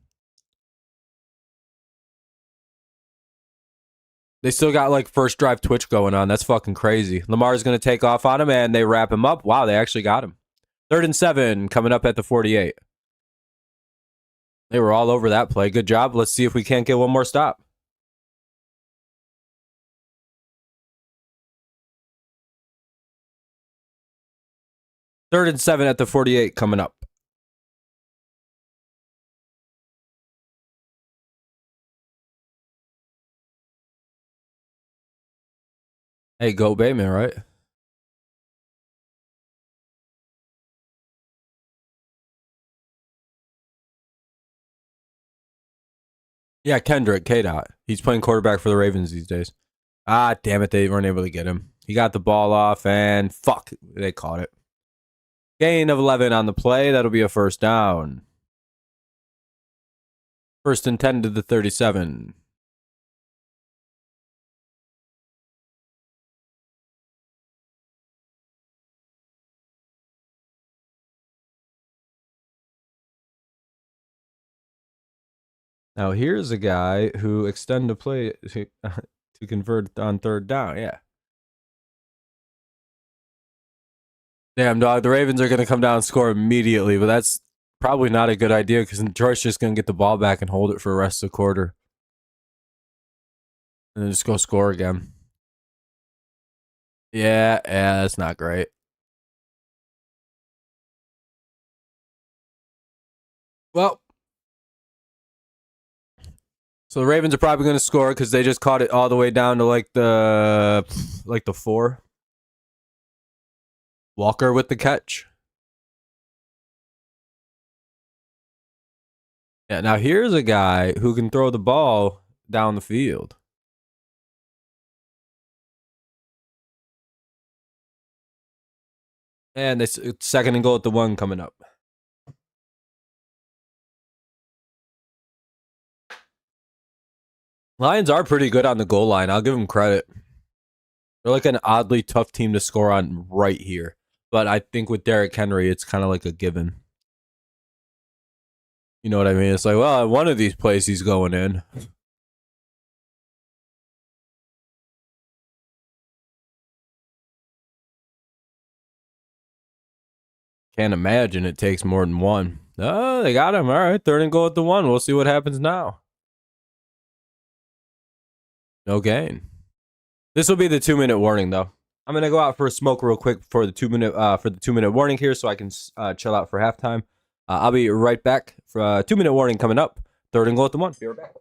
They still got like first drive twitch going on. That's fucking crazy. Lamar's gonna take off on him, and they wrap him up. Wow, they actually got him. 3rd and 7 coming up at the 48. They were all over that play. Good job. Let's see if we can't get one more stop. Third and 7 at the 48 coming up. Hey, go Bateman, right? Yeah, Kendrick, K-Dot. He's playing quarterback for the Ravens these days. Ah, damn it. They weren't able to get him. He got the ball off, and fuck, they caught it. Gain of 11 on the play. That'll be a first down. 1st and 10 to the 37. Now, here's a guy who extended a play to convert on 3rd down. Yeah. Damn, dog. The Ravens are going to come down and score immediately, but that's probably not a good idea because Detroit's just going to get the ball back and hold it for the rest of the quarter. And then just go score again. Yeah, that's not great. Well, so the Ravens are probably going to score because they just caught it all the way down to like the 4. Walker with the catch. Yeah, now here's a guy who can throw the ball down the field. And it's 2nd and goal at the 1 coming up. Lions are pretty good on the goal line. I'll give them credit. They're like an oddly tough team to score on right here. But I think with Derrick Henry, it's kind of like a given. You know what I mean? It's like, well, one of these plays he's going in. Can't imagine it takes more than one. Oh, they got him. All right, 3rd and goal at the 1. We'll see what happens now. No gain. This will be the 2-minute warning, though. I'm gonna go out for a smoke real quick for the 2-minute warning here, so I can chill out for halftime. I'll be right back for a 2-minute warning coming up. 3rd and goal at the 1. Be right back.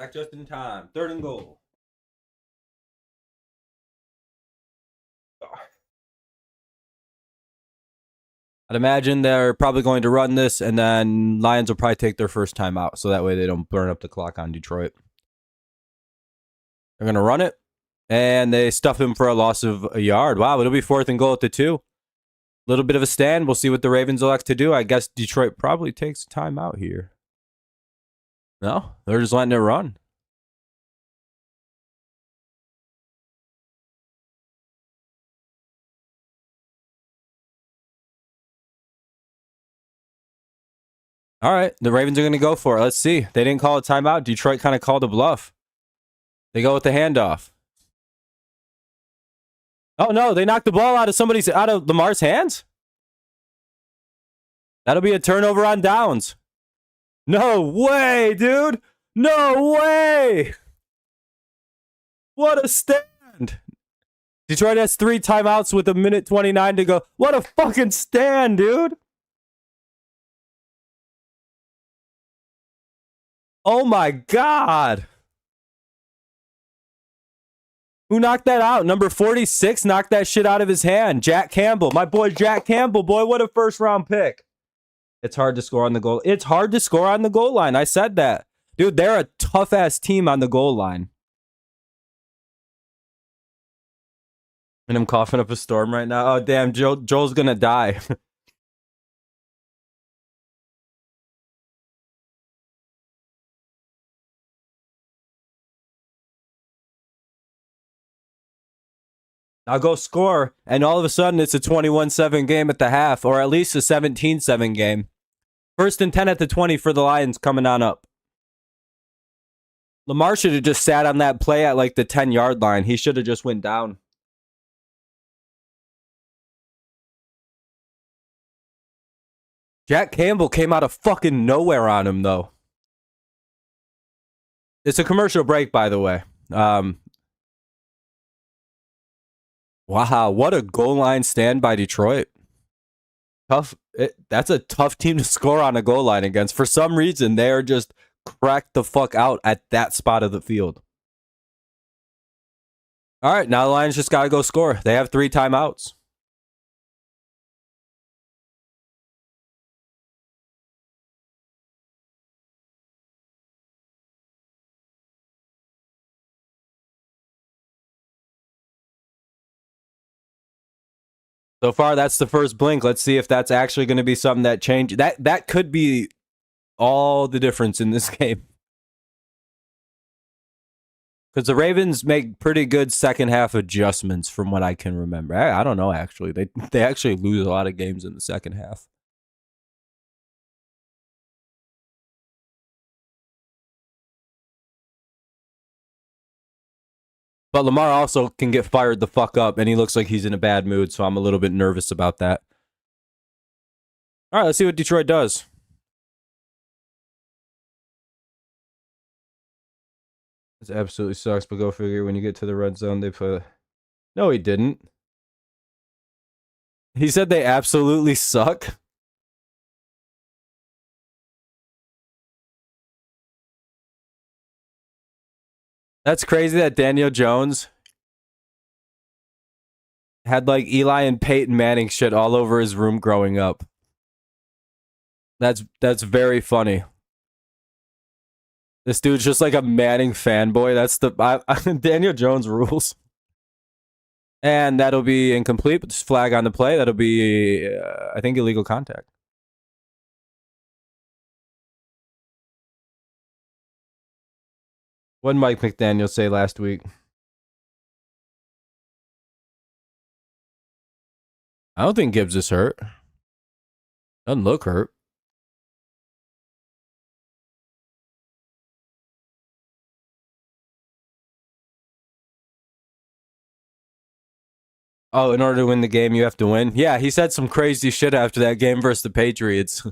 Back just in time. 3rd and goal. I'd imagine they're probably going to run this, and then Lions will probably take their first time out, so that way they don't burn up the clock on Detroit. They're going to run it, and they stuff him for a loss of a yard. Wow, it'll be 4th and goal at the 2. Little bit of a stand. We'll see what the Ravens elect to do. I guess Detroit probably takes a time out here. No, they're just letting it run. All right, the Ravens are going to go for it. Let's see. They didn't call a timeout. Detroit kind of called a bluff. They go with the handoff. Oh no, they knocked the ball out of Lamar's hands. That'll be a turnover on downs. No way, dude. No way. What a stand. Detroit has 3 timeouts with 1:29 to go. What a fucking stand, dude. Oh my God. Who knocked that out? Number 46 knocked that shit out of his hand. Jack Campbell. My boy Jack Campbell. Boy, what a first round pick. It's hard to score on the goal. It's hard to score on the goal line. I said that. Dude, they're a tough ass team on the goal line. And I'm coughing up a storm right now. Oh damn, Joel's gonna die. I'll go score, and all of a sudden it's a 21-7 game at the half, or at least a 17-7 game. 1st and 10 at the 20 for the Lions coming on up. Lamar should have just sat on that play at like the 10-yard line. He should have just went down. Jack Campbell came out of fucking nowhere on him, though. It's a commercial break, by the way. Wow, what a goal line stand by Detroit. Tough. That's a tough team to score on a goal line against. For some reason, they are just cracked the fuck out at that spot of the field. All right, now the Lions just got to go score. They have 3 timeouts. So far, that's the first blink. Let's see if that's actually going to be something that changes. That could be all the difference in this game. Because the Ravens make pretty good second half adjustments from what I can remember. I don't know, actually. They actually lose a lot of games in the second half. But Lamar also can get fired the fuck up, and he looks like he's in a bad mood, so I'm a little bit nervous about that. All right, let's see what Detroit does. This absolutely sucks, but go figure. When you get to the red zone, they put... No, he didn't. He said they absolutely suck. That's crazy that Daniel Jones had like Eli and Peyton Manning shit all over his room growing up. That's very funny. This dude's just like a Manning fanboy. That's the Daniel Jones rules. And that'll be incomplete, but this flag on the play. That'll be, I think, illegal contact. What did Mike McDaniel say last week? I don't think Gibbs is hurt. Doesn't look hurt. Oh, in order to win the game, you have to win? Yeah, he said some crazy shit after that game versus the Patriots.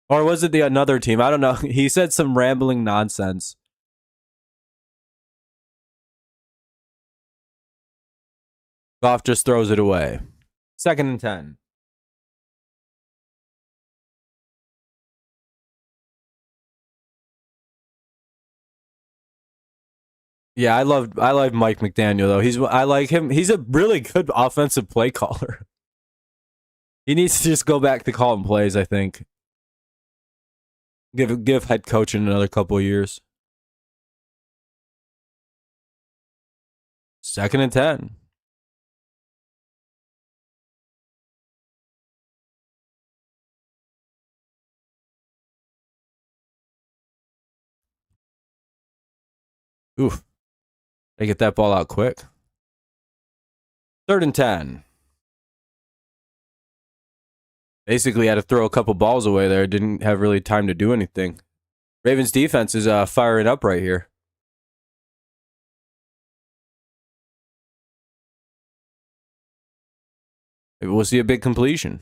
Or was it the another team? I don't know. He said some rambling nonsense. Goff just throws it away. 2nd and 10. Yeah, I like Mike McDaniel though. I like him. He's a really good offensive play caller. He needs to just go back to calling plays, I think. Give head coaching another couple of years. 2nd and 10. Oof. They get that ball out quick. 3rd and 10. Basically had to throw a couple balls away there. Didn't have really time to do anything. Ravens defense is firing up right here. Maybe we'll see a big completion.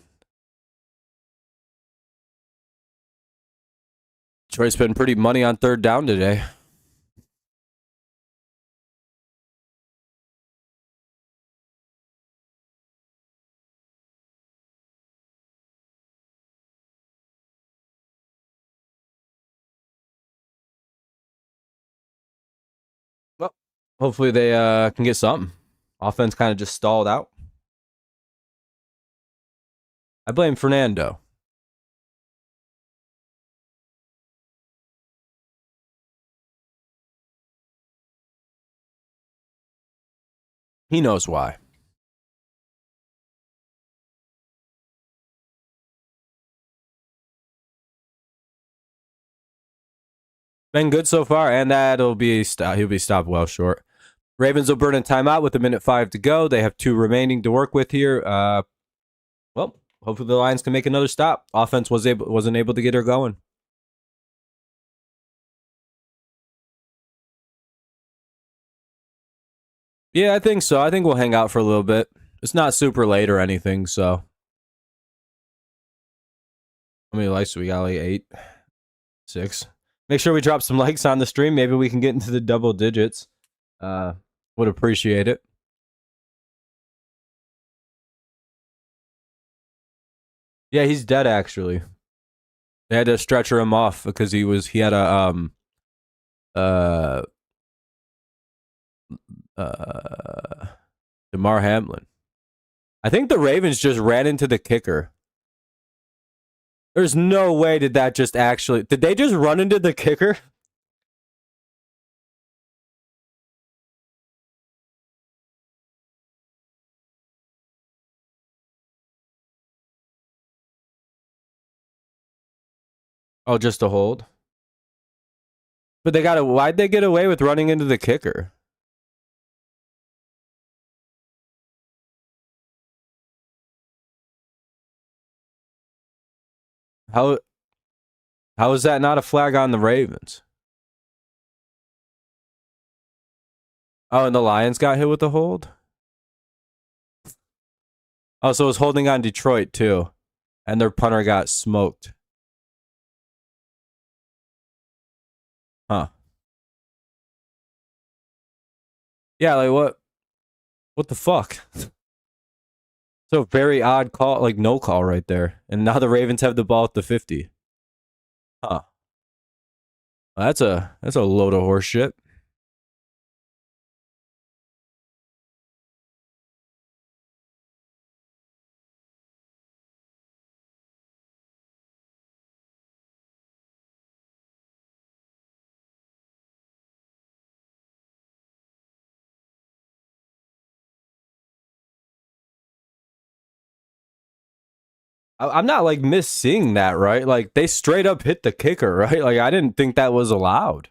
Detroit spent pretty money on 3rd down today. Well, hopefully they can get something. Offense kind of just stalled out. I blame Fernando. He knows why. Been good so far, and he'll be stopped well short. Ravens will burn a timeout with 1:05 to go. They have 2 remaining to work with here. Well, hopefully the Lions can make another stop. Offense wasn't able to get her going. Yeah, I think so. I think we'll hang out for a little bit. It's not super late or anything, so. How many likes do we got? Like 8, 6. Make sure we drop some likes on the stream. Maybe we can get into the double digits. Would appreciate it. Yeah, he's dead actually. They had to stretcher him off because he had a Lamar Hamlin. I think the Ravens just ran into the kicker. There's no way did they just run into the kicker? Oh, just a hold. But why'd they get away with running into the kicker? How is that not a flag on the Ravens? Oh, and the Lions got hit with the hold? Oh, so it was holding on Detroit too. And their punter got smoked. Huh. Yeah, like what? What the fuck? So very odd call, like no call right there. And now the Ravens have the ball at the 50. Huh. Well, that's a load of horse shit. I'm not like missing that, right? Like they straight up hit the kicker, right? Like I didn't think that was allowed.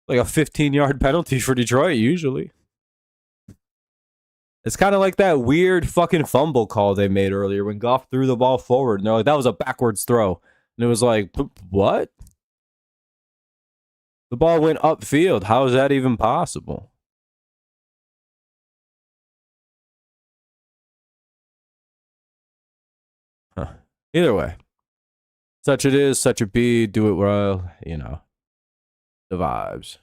Like a 15-yard penalty for Detroit usually. It's kind of like that weird fucking fumble call they made earlier when Goff threw the ball forward. And they're like, that was a backwards throw. And it was like, what? The ball went upfield. How is that even possible? Huh. Either way, such it is, such it be. Do it well, the vibes.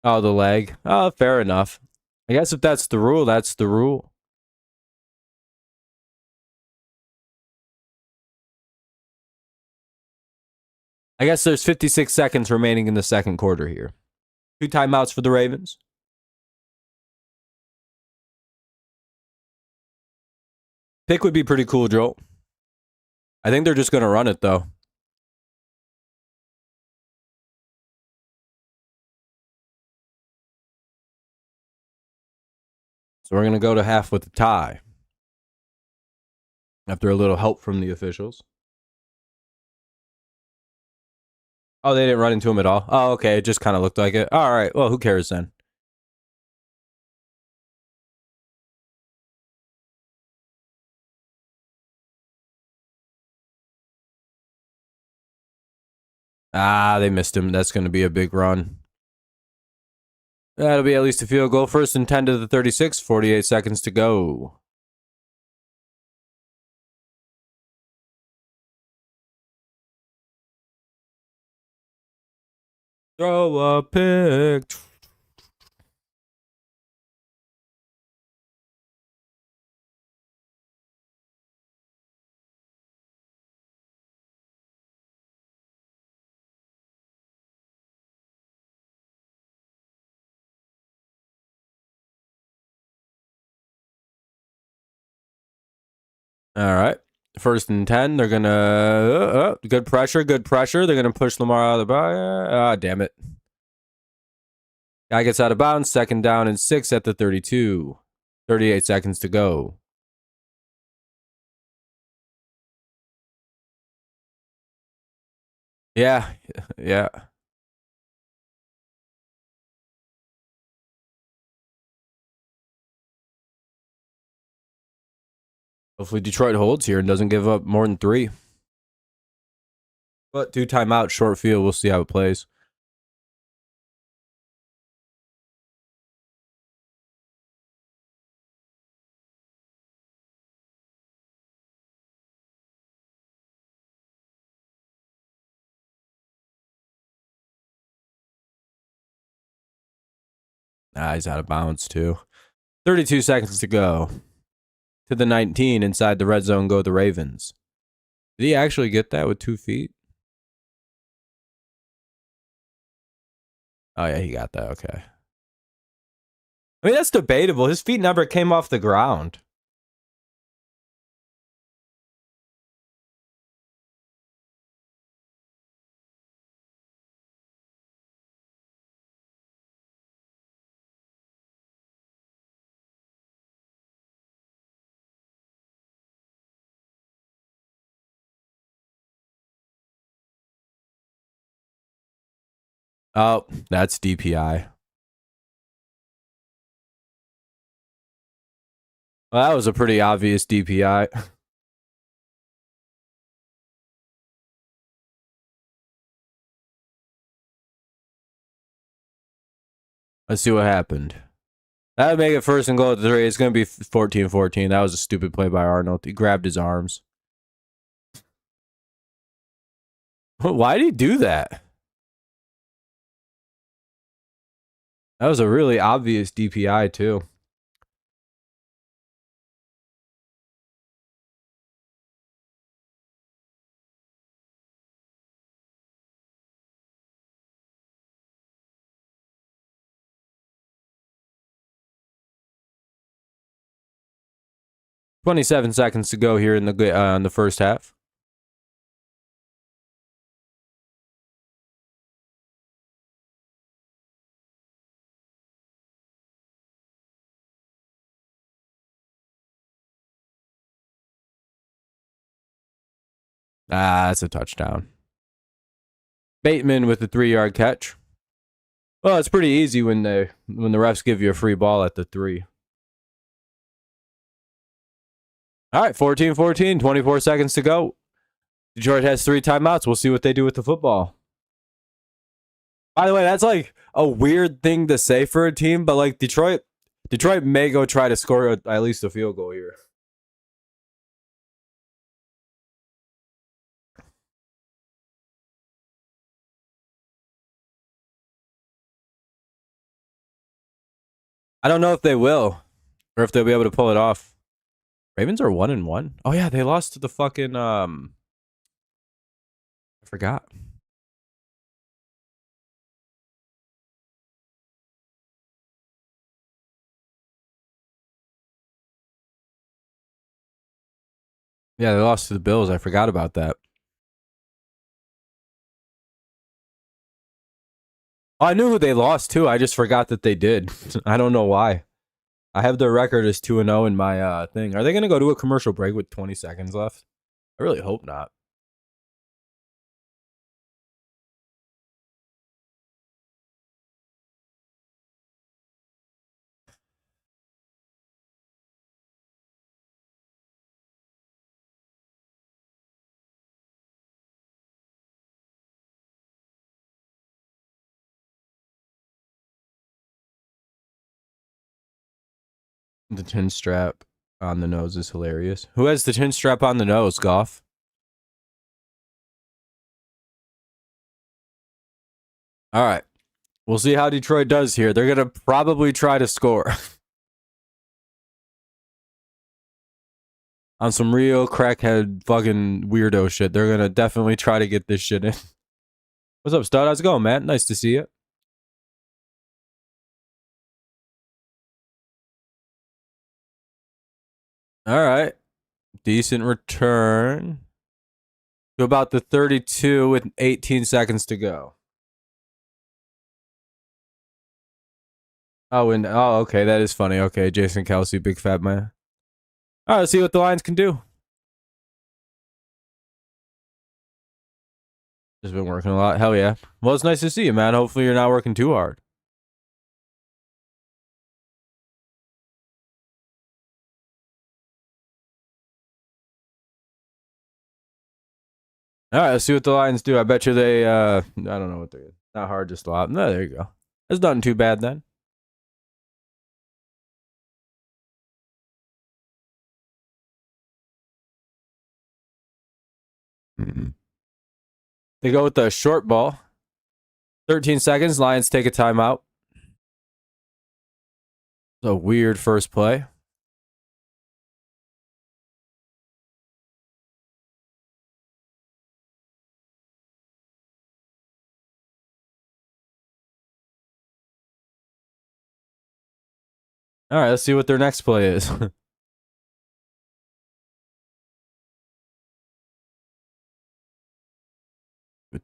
Oh, the leg. Oh, fair enough. I guess if that's the rule, that's the rule. I guess there's 56 seconds remaining in the second quarter here. 2 timeouts for the Ravens. Pick would be pretty cool, Joel. I think they're just going to run it, though. So we're going to go to half with a tie. After a little help from the officials. Oh, they didn't run into him at all? Oh, okay. It just kind of looked like it. All right. Well, who cares then? Ah, they missed him. That's going to be a big run. That'll be at least a field goal. 1st and 10 to the 36. 48 seconds to go. Throw a pick. All right. 1st and 10. They're going to... good pressure. Good pressure. They're going to push Lamar out of the box. Ah, damn it. Guy gets out of bounds. 2nd down and 6 at the 32. 38 seconds to go. Yeah. Yeah. Hopefully Detroit holds here and doesn't give up more than 3. But 2 timeouts, short field. We'll see how it plays. Ah, he's out of bounds too. 32 seconds to go. To the 19, inside the red zone go the Ravens. Did he actually get that with 2 feet? Oh, yeah, he got that. Okay. I mean, that's debatable. His feet never came off the ground. Oh, that's DPI. Well, that was a pretty obvious DPI. Let's see what happened. That would make it 1st and goal at the 3. It's going to be 14-14. That was a stupid play by Arnold. He grabbed his arms. Why did he do that? That was a really obvious DPI, too. .27 seconds to go here in the first half. Ah, that's a touchdown. Bateman with the 3-yard catch. Well, it's pretty easy when the refs give you a free ball at the 3. All right, 14-14, 24 seconds to go. Detroit has 3 timeouts. We'll see what they do with the football. By the way, that's like a weird thing to say for a team, but like Detroit may go try to score at least a field goal here. I don't know if they will, or if they'll be able to pull it off. Ravens are 1-1. Oh yeah, they lost to the fucking I forgot. Yeah, they lost to the Bills. I forgot about that. Oh, I knew who they lost to. I just forgot that they did. I don't know why. I have their record as 2-0 in my thing. Are they going to go to a commercial break with 20 seconds left? I really hope not. The chin strap on the nose is hilarious. Who has the chin strap on the nose, Goff? All right. We'll see how Detroit does here. They're going to probably try to score on some real crackhead fucking weirdo shit. They're going to definitely try to get this shit in. What's up, stud? How's it going, man? Nice to see you. All right. Decent return to about the 32 with 18 seconds to go. Oh, and oh, okay, that is funny. Okay, Jason Kelsey, big fat man. All right, let's see what the Lions can do. Just been working a lot. Hell yeah. Well, it's nice to see you, man. Hopefully, you're not working too hard. All right, let's see what the Lions do. I bet you they. I don't know what they're. Not hard, just a lot. No, there you go. That's nothing too bad then. Mm-hmm. They go with the short ball. 13 seconds. Lions take a timeout. A weird first play. All right, let's see what their next play is.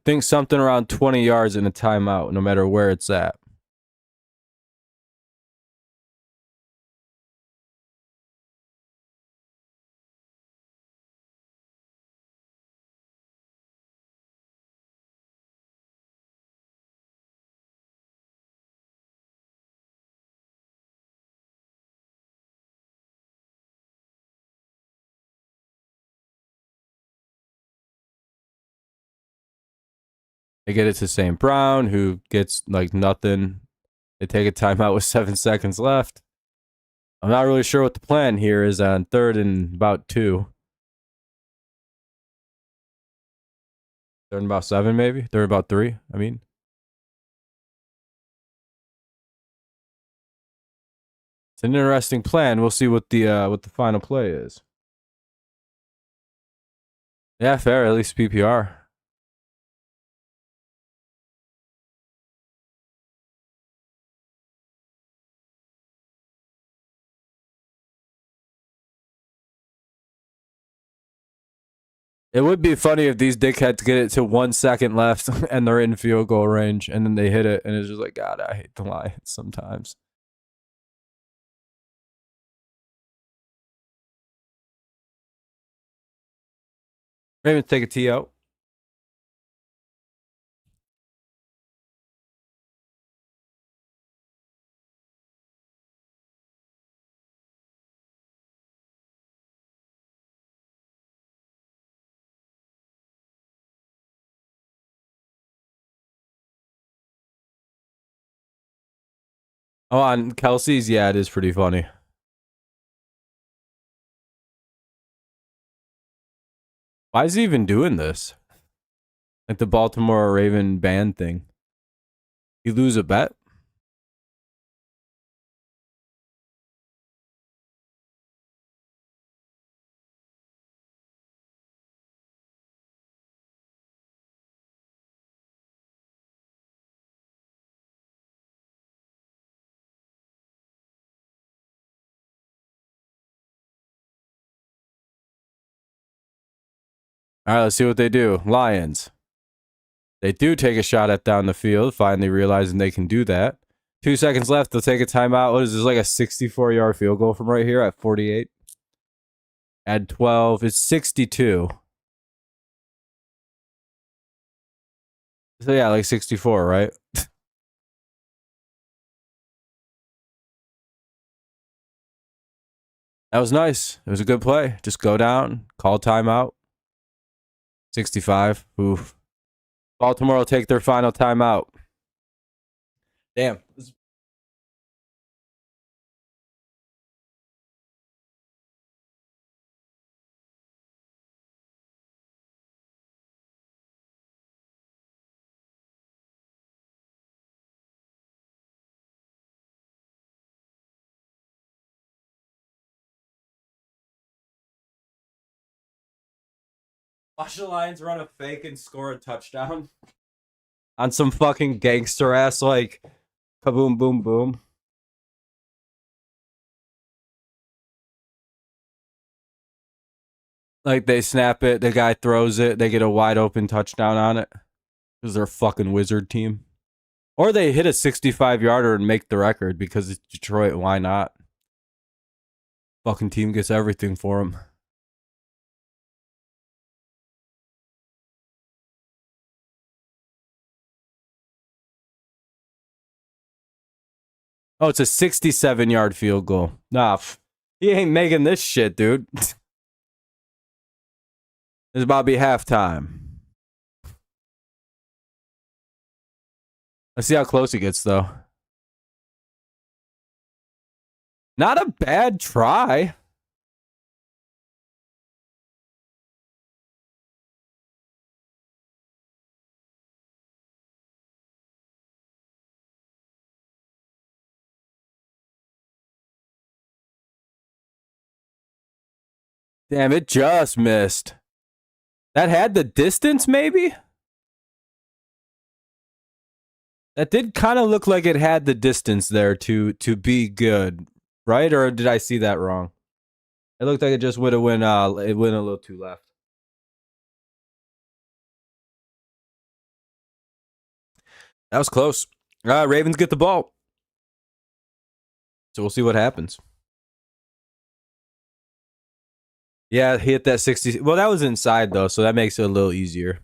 Think something around 20 yards in a timeout, no matter where it's at. They get it to St. Brown, who gets like nothing. They take a timeout with 7 seconds left. I'm not really sure what the plan here is on third and about two. Third and about seven, maybe. Third and about three. I mean, it's an interesting plan. We'll see what the final play is. Yeah, fair. At least PPR. It would be funny if these dickheads get it to 1 second left and they're in field goal range and then they hit it and it's just like, God, I hate the Lions sometimes. Maybe take a T out. Oh, on Kelsey's, yeah, it is pretty funny. Why is he even doing this? Like the Baltimore Raven band thing. You lose a bet? All right, let's see what they do. Lions. They do take a shot at down the field, finally realizing they can do that. 2 seconds left. They'll take a timeout. What is this, like a 64-yard field goal from right here at 48? Add 12. It's 62. So yeah, like 64, right? That was nice. It was a good play. Just go down, call timeout. 65. Oof. Baltimore will take their final timeout. Damn. Watch the Lions run a fake and score a touchdown on some fucking gangster ass, like, kaboom, boom, boom. Like, they snap it, the guy throws it, they get a wide open touchdown on it. Because they're a fucking wizard team. Or they hit a 65-yarder and make the record because it's Detroit. Why not? Fucking team gets everything for them. Oh, it's a 67-yard field goal. Nah, he ain't making this shit, dude. It's about to be halftime. Let's see how close he gets, though. Not a bad try. Damn, it just missed. That had the distance, maybe? That did kind of look like it had the distance there to be good, right? Or did I see that wrong? It looked like it just would have went it went a little too left. That was close. Ravens get the ball. So we'll see what happens. Yeah, he hit that 60. Well, that was inside, though, so that makes it a little easier.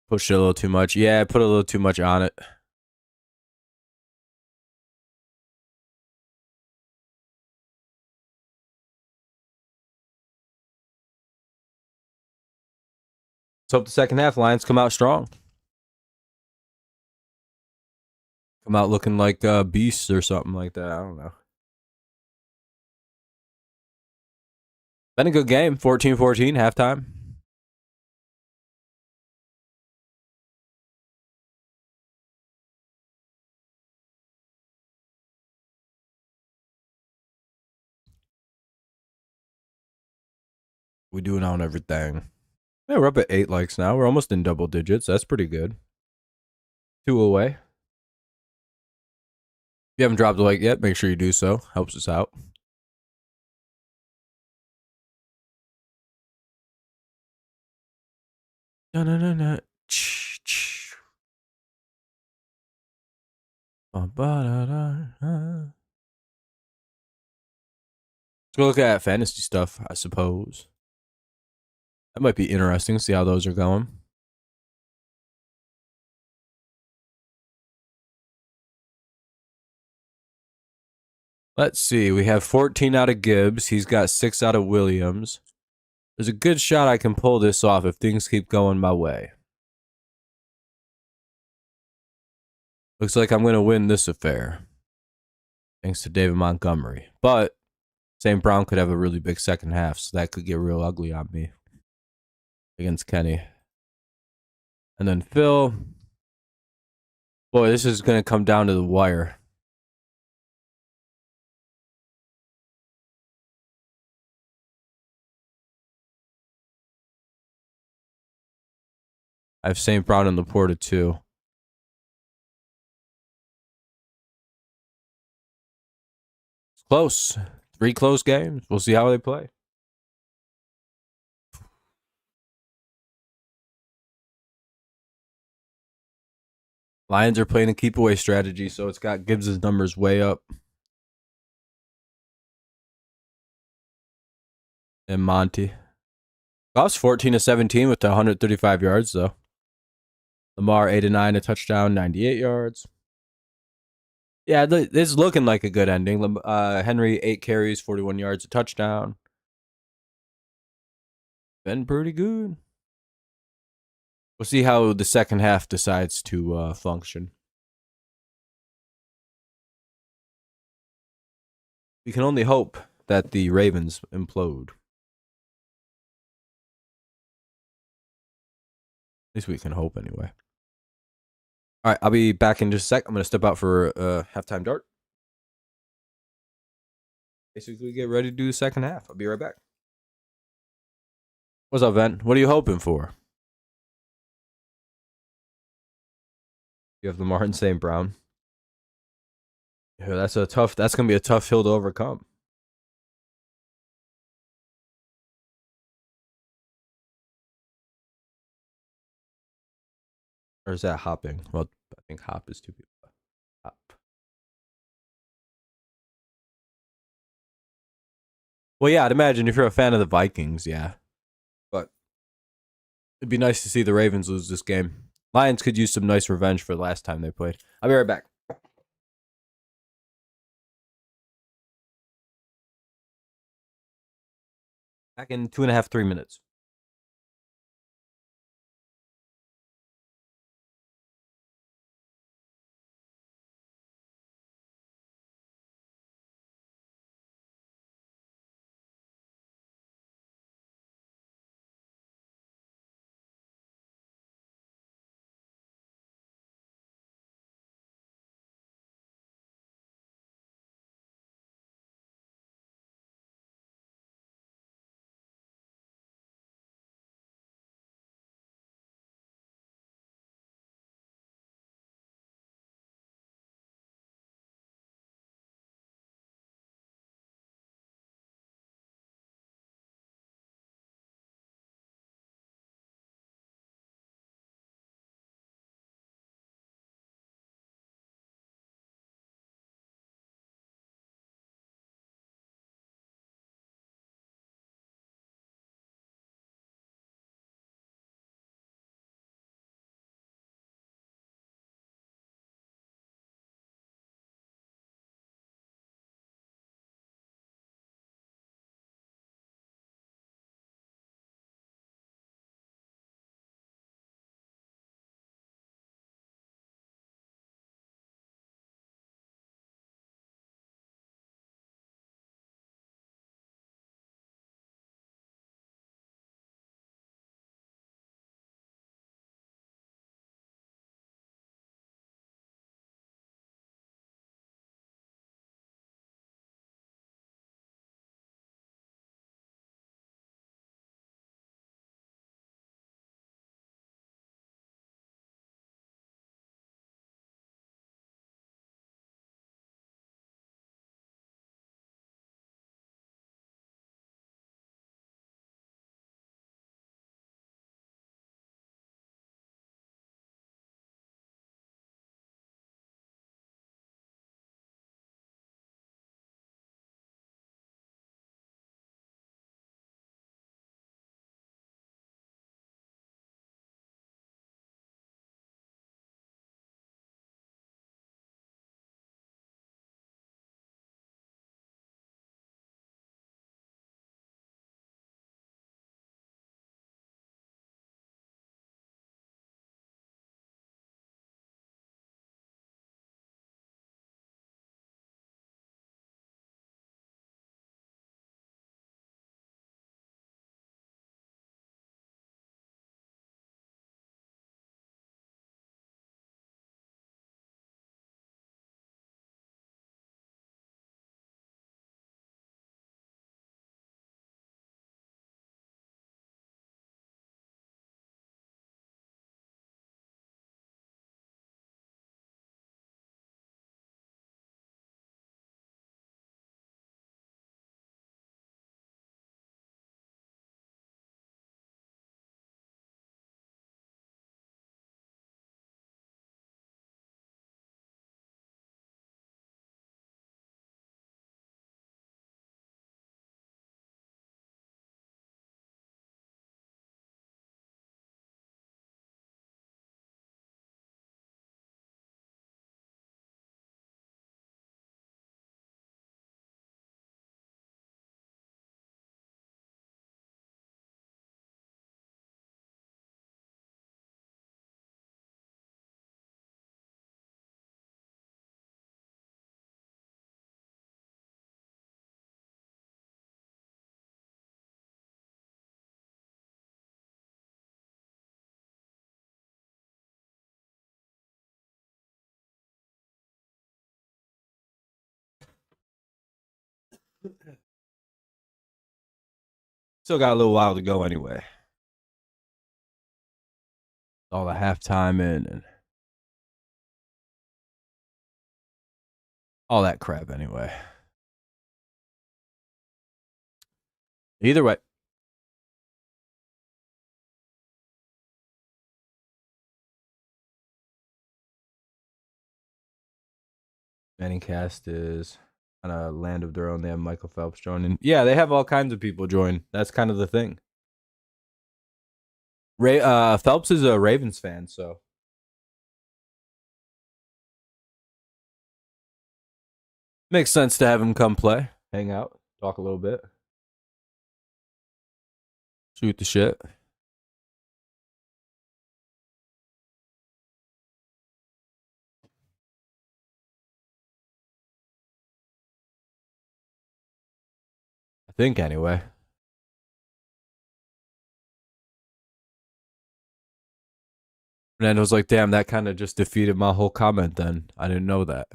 Pushed it a little too much. Yeah, I put a little too much on it. Let's hope the second half Lions come out strong. Come out looking like beasts or something like that. I don't know. Been a good game. 14-14, halftime. We doing on everything. Yeah, we're up at 8 likes now. We're almost in double digits. That's pretty good. 2 away. If you haven't dropped a like yet, make sure you do so. Helps us out. Na-na-na-na. Let's go look at fantasy stuff, I suppose. That might be interesting. See how those are going. Let's see. We have 14 out of Gibbs. He's got 6 out of Williams. There's a good shot I can pull this off if things keep going my way. Looks like I'm going to win this affair. Thanks to David Montgomery. But St. Brown could have a really big second half, so that could get real ugly on me against Kenny. And then Phil. Boy, this is going to come down to the wire. I have St. Brown and Laporta too. Close. 3 close games. We'll see how they play. Lions are playing a keep away strategy, so it's got Gibbs' numbers way up. And Monty. Goff's 14 to 17 with 135 yards, though. Lamar 8 to 9, a touchdown, 98 yards. Yeah, it's looking like a good ending. Henry 8 carries, 41 yards, a touchdown. Been pretty good. We'll see how the second half decides to function. We can only hope that the Ravens implode. At least we can hope anyway. All right, I'll be back in just a sec. I'm going to step out for a halftime dart. Basically, get ready to do the second half. I'll be right back. What's up, Vent? What are you hoping for? You have Lamar and St. Brown. Yeah, that's going to be a tough hill to overcome. Or is that hopping? Well, I think hop is 2 people. Hop. Well, yeah, I'd imagine if you're a fan of the Vikings, yeah. But it'd be nice to see the Ravens lose this game. Lions could use some nice revenge for the last time they played. I'll be right back. Back in 2.5, 3 minutes. Still got a little while to go anyway. All the halftime in and all that crap anyway. Either way. Manning cast is on a land of their own. They have Michael Phelps joining. Yeah, they have all kinds of people join. That's kind of the thing. Phelps is a Ravens fan, so makes sense to have him come play, hang out, talk a little bit, shoot the shit. I think anyway. And then I was like, damn, that kind of just defeated my whole comment then. I didn't know that.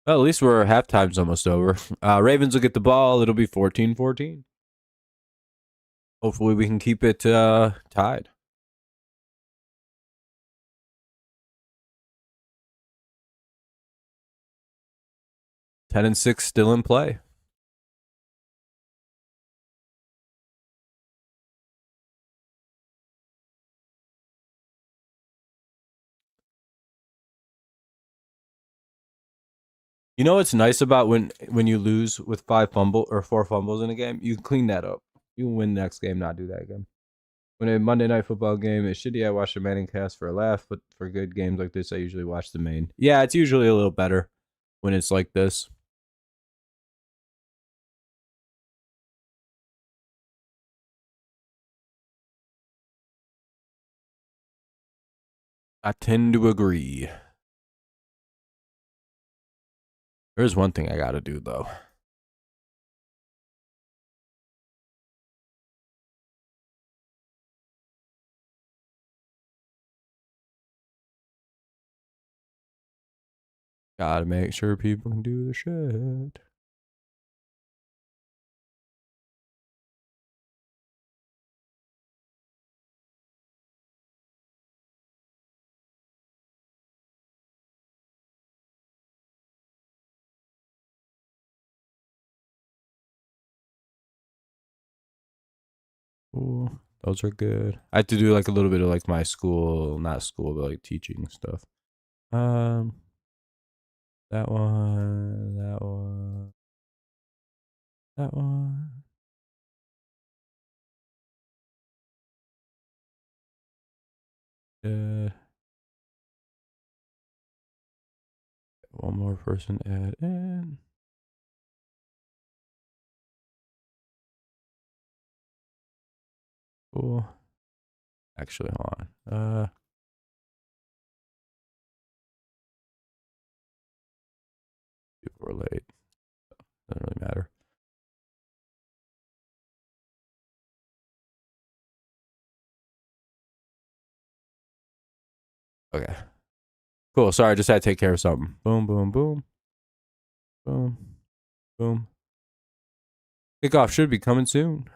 Well, at least we're halftime's almost over. Ravens will get the ball. It'll be 14-14. Hopefully we can keep it tied. 10-6 still in play. You know what's nice about when you lose with 4 fumbles in a game? You can clean that up. You can win the next game, not do that again. When a Monday night football game is shitty, I watch the Manning cast for a laugh, but for good games like this, I usually watch the main. Yeah, it's usually a little better when it's like this. I tend to agree. There's one thing I gotta do though. Gotta make sure people can do the shit. Ooh, those are good. I have to do like a little bit of like my school, not school, but like teaching stuff. Um, that one, that one, that one. Uh, one more person add in. Cool. Actually, hold on. People are late. Doesn't really matter. Okay. Cool. Sorry, I just had to take care of something. Boom, boom, boom. Boom. Boom. Kickoff should be coming soon.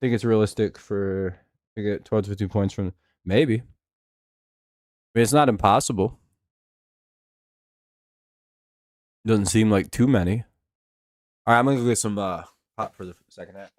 Think it's realistic to get 12 to 15 points from maybe. I mean, it's not impossible. Doesn't seem like too many. All right, I'm gonna go get some pop for the second half.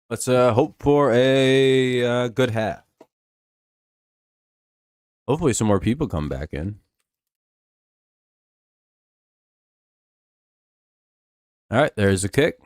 Let's hope for a good half. Hopefully some more people come back in. All right, there's a kick.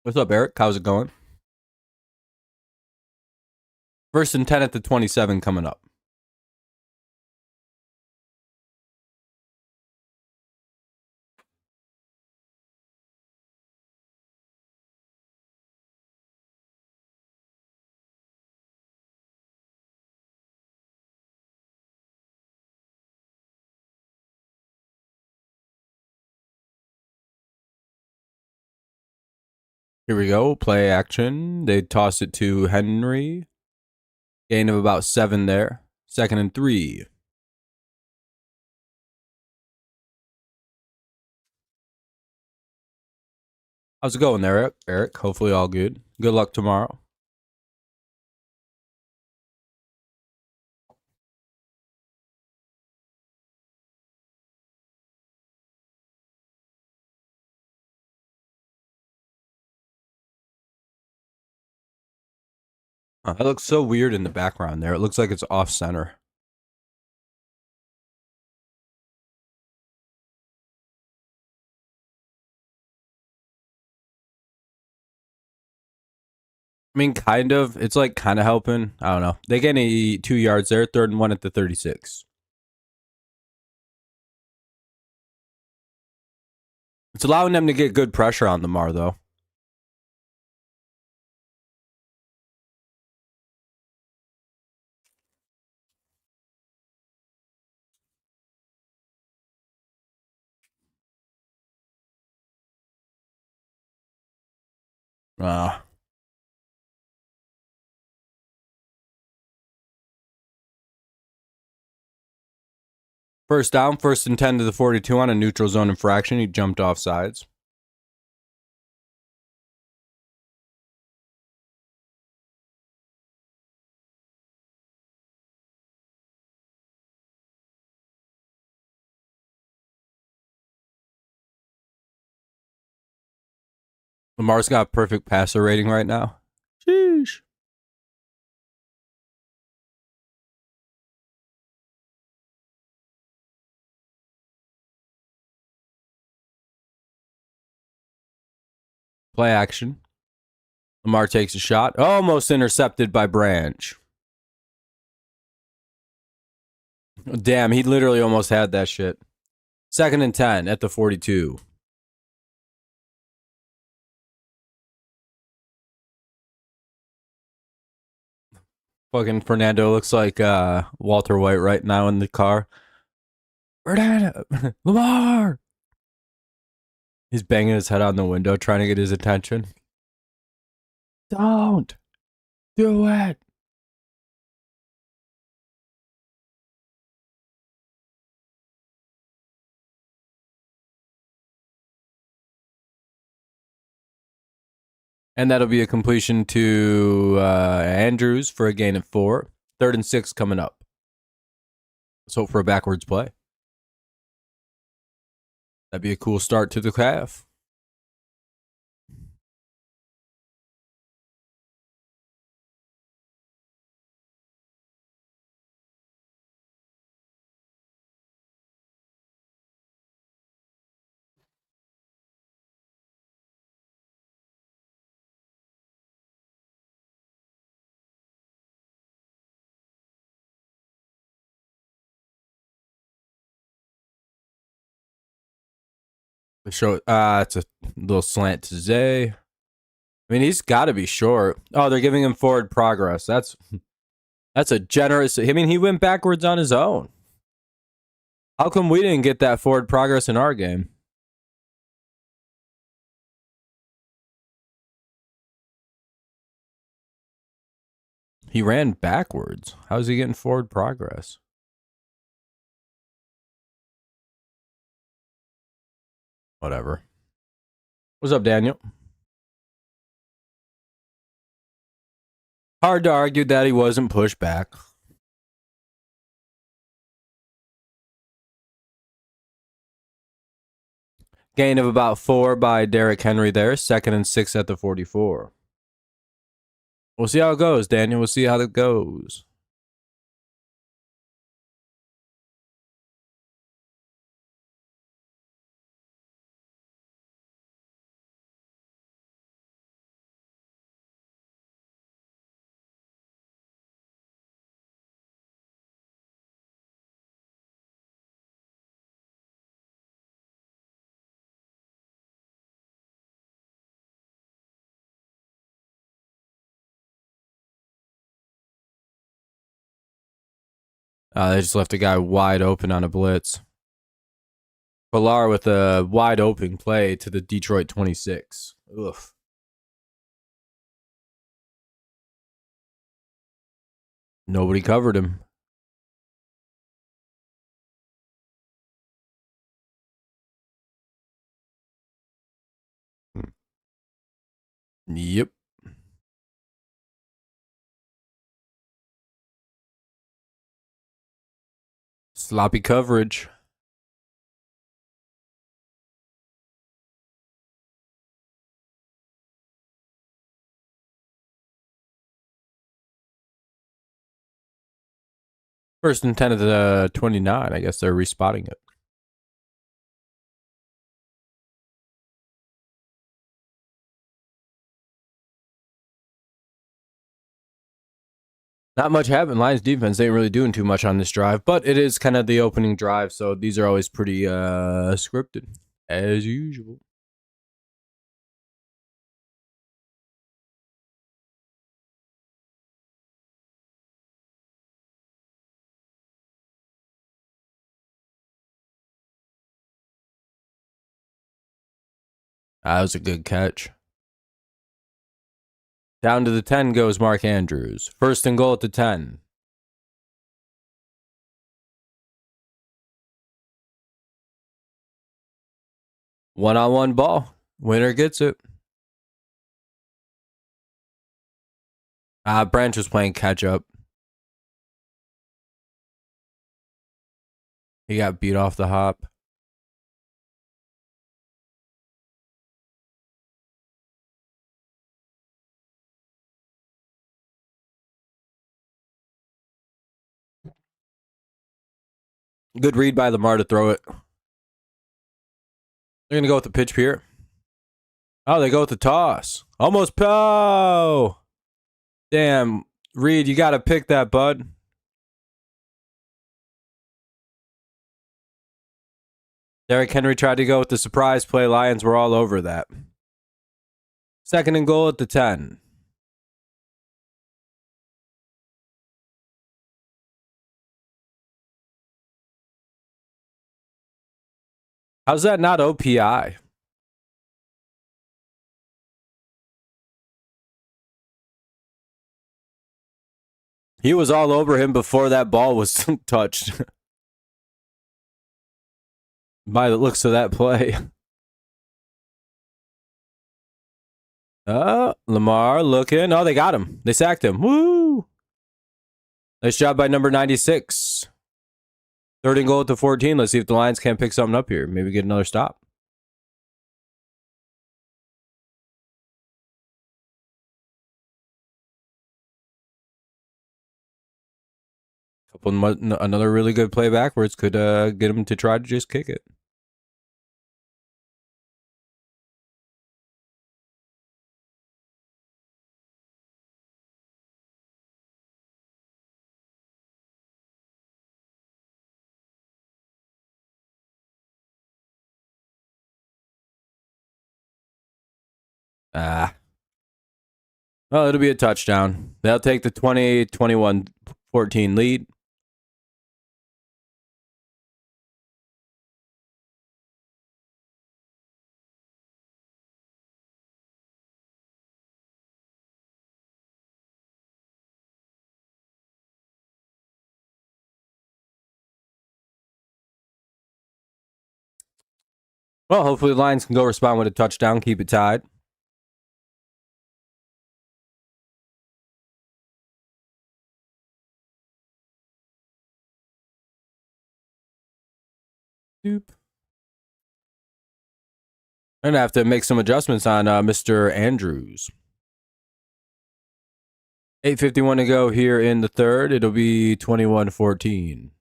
What's up, Eric? How's it going? First and 10 at the 27 coming up. Here we go. Play action. They toss it to Henry. Gain of about 7 there. 2nd and 3. How's it going there, Eric? Eric, hopefully all good. Good luck tomorrow. It looks so weird in the background there. It looks like it's off center. I mean, kind of. It's like kind of helping. I don't know. They gain 2 yards there. 3rd and 1 at the 36. It's allowing them to get good pressure on Lamar, though. First down, 1st and 10 to the 42 on a neutral zone infraction. He jumped off sides. Lamar's got perfect passer rating right now. Sheesh. Play action. Lamar takes a shot. Almost intercepted by Branch. Damn, he literally almost had that shit. 2nd and 10 at the 42. Fucking Fernando looks like Walter White right now in the car. Fernando! Lamar! He's banging his head on the window trying to get his attention. Don't do it. And that'll be a completion to Andrews for a gain of 4. 3rd and 6 coming up. Let's hope for a backwards play. That'd be a cool start to the half. The show, it's a little slant to Zay. I mean, he's got to be short. Oh, they're giving him forward progress. That's a generous. I mean, he went backwards on his own. How come we didn't get that forward progress in our game? He ran backwards. How's he getting forward progress? Whatever. What's up, Daniel? Hard to argue that he wasn't pushed back. Gain of about 4 by Derrick Henry there. 2nd and 6 at the 44. We'll see how it goes, Daniel. We'll see how it goes. They just left a guy wide open on a blitz. Lamar with a wide open play to the Detroit 26. Ugh. Nobody covered him. Yep. Sloppy coverage. First and 10 of the 29. I guess they're respotting it. Not much happened. Lions defense ain't really doing too much on this drive, but it is kind of the opening drive, so these are always pretty scripted, as usual. That was a good catch. Down to the 10 goes Mark Andrews. 1st and goal at the 10. One-on-one ball. Winner gets it. Branch was playing catch-up. He got beat off the hop. Good read by Lamar to throw it. They're going to go with the pitch here. Oh, they go with the toss. Almost. Oh! Damn. Reed, you got to pick that, bud. Derrick Henry tried to go with the surprise play. Lions were all over that. 2nd and goal at the 10. How's that not OPI? He was all over him before that ball was touched. By the looks of that play. Lamar looking. Oh, they got him. They sacked him. Woo! Nice job by number 96. 3rd and goal at the 14. Let's see if the Lions can't pick something up here. Maybe get another stop. Another really good play backwards could get him to try to just kick it. Well, it'll be a touchdown. They'll take the 20-21-14 lead. Well, hopefully the Lions can go respond with a touchdown, keep it tied. Doop. I'm gonna have to make some adjustments on Mr. Andrews. 8:51 to go here in the third. It'll be 21-14.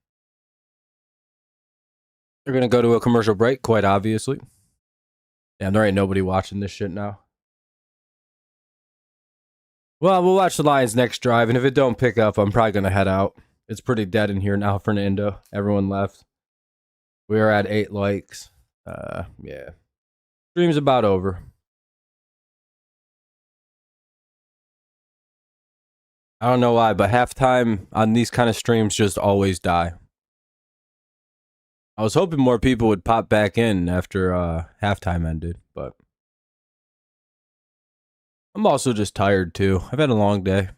They're gonna go to a commercial break, quite obviously. Damn, there ain't nobody watching this shit now. Well, we'll watch the Lions' next drive, and if it don't pick up, I'm probably gonna head out. It's pretty dead in here now, Fernando. Everyone left. We are at 8 likes. Yeah. Stream's about over. I don't know why, but halftime on these kind of streams just always die. I was hoping more people would pop back in after halftime ended, but I'm also just tired too. I've had a long day.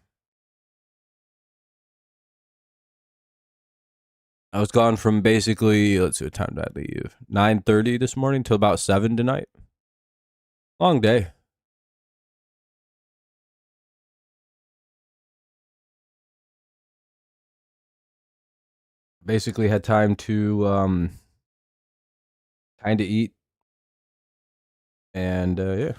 I was gone from basically, let's see what time did I leave? 9:30 this morning till about 7 tonight. Long day. Basically had time to kind of eat. And yeah.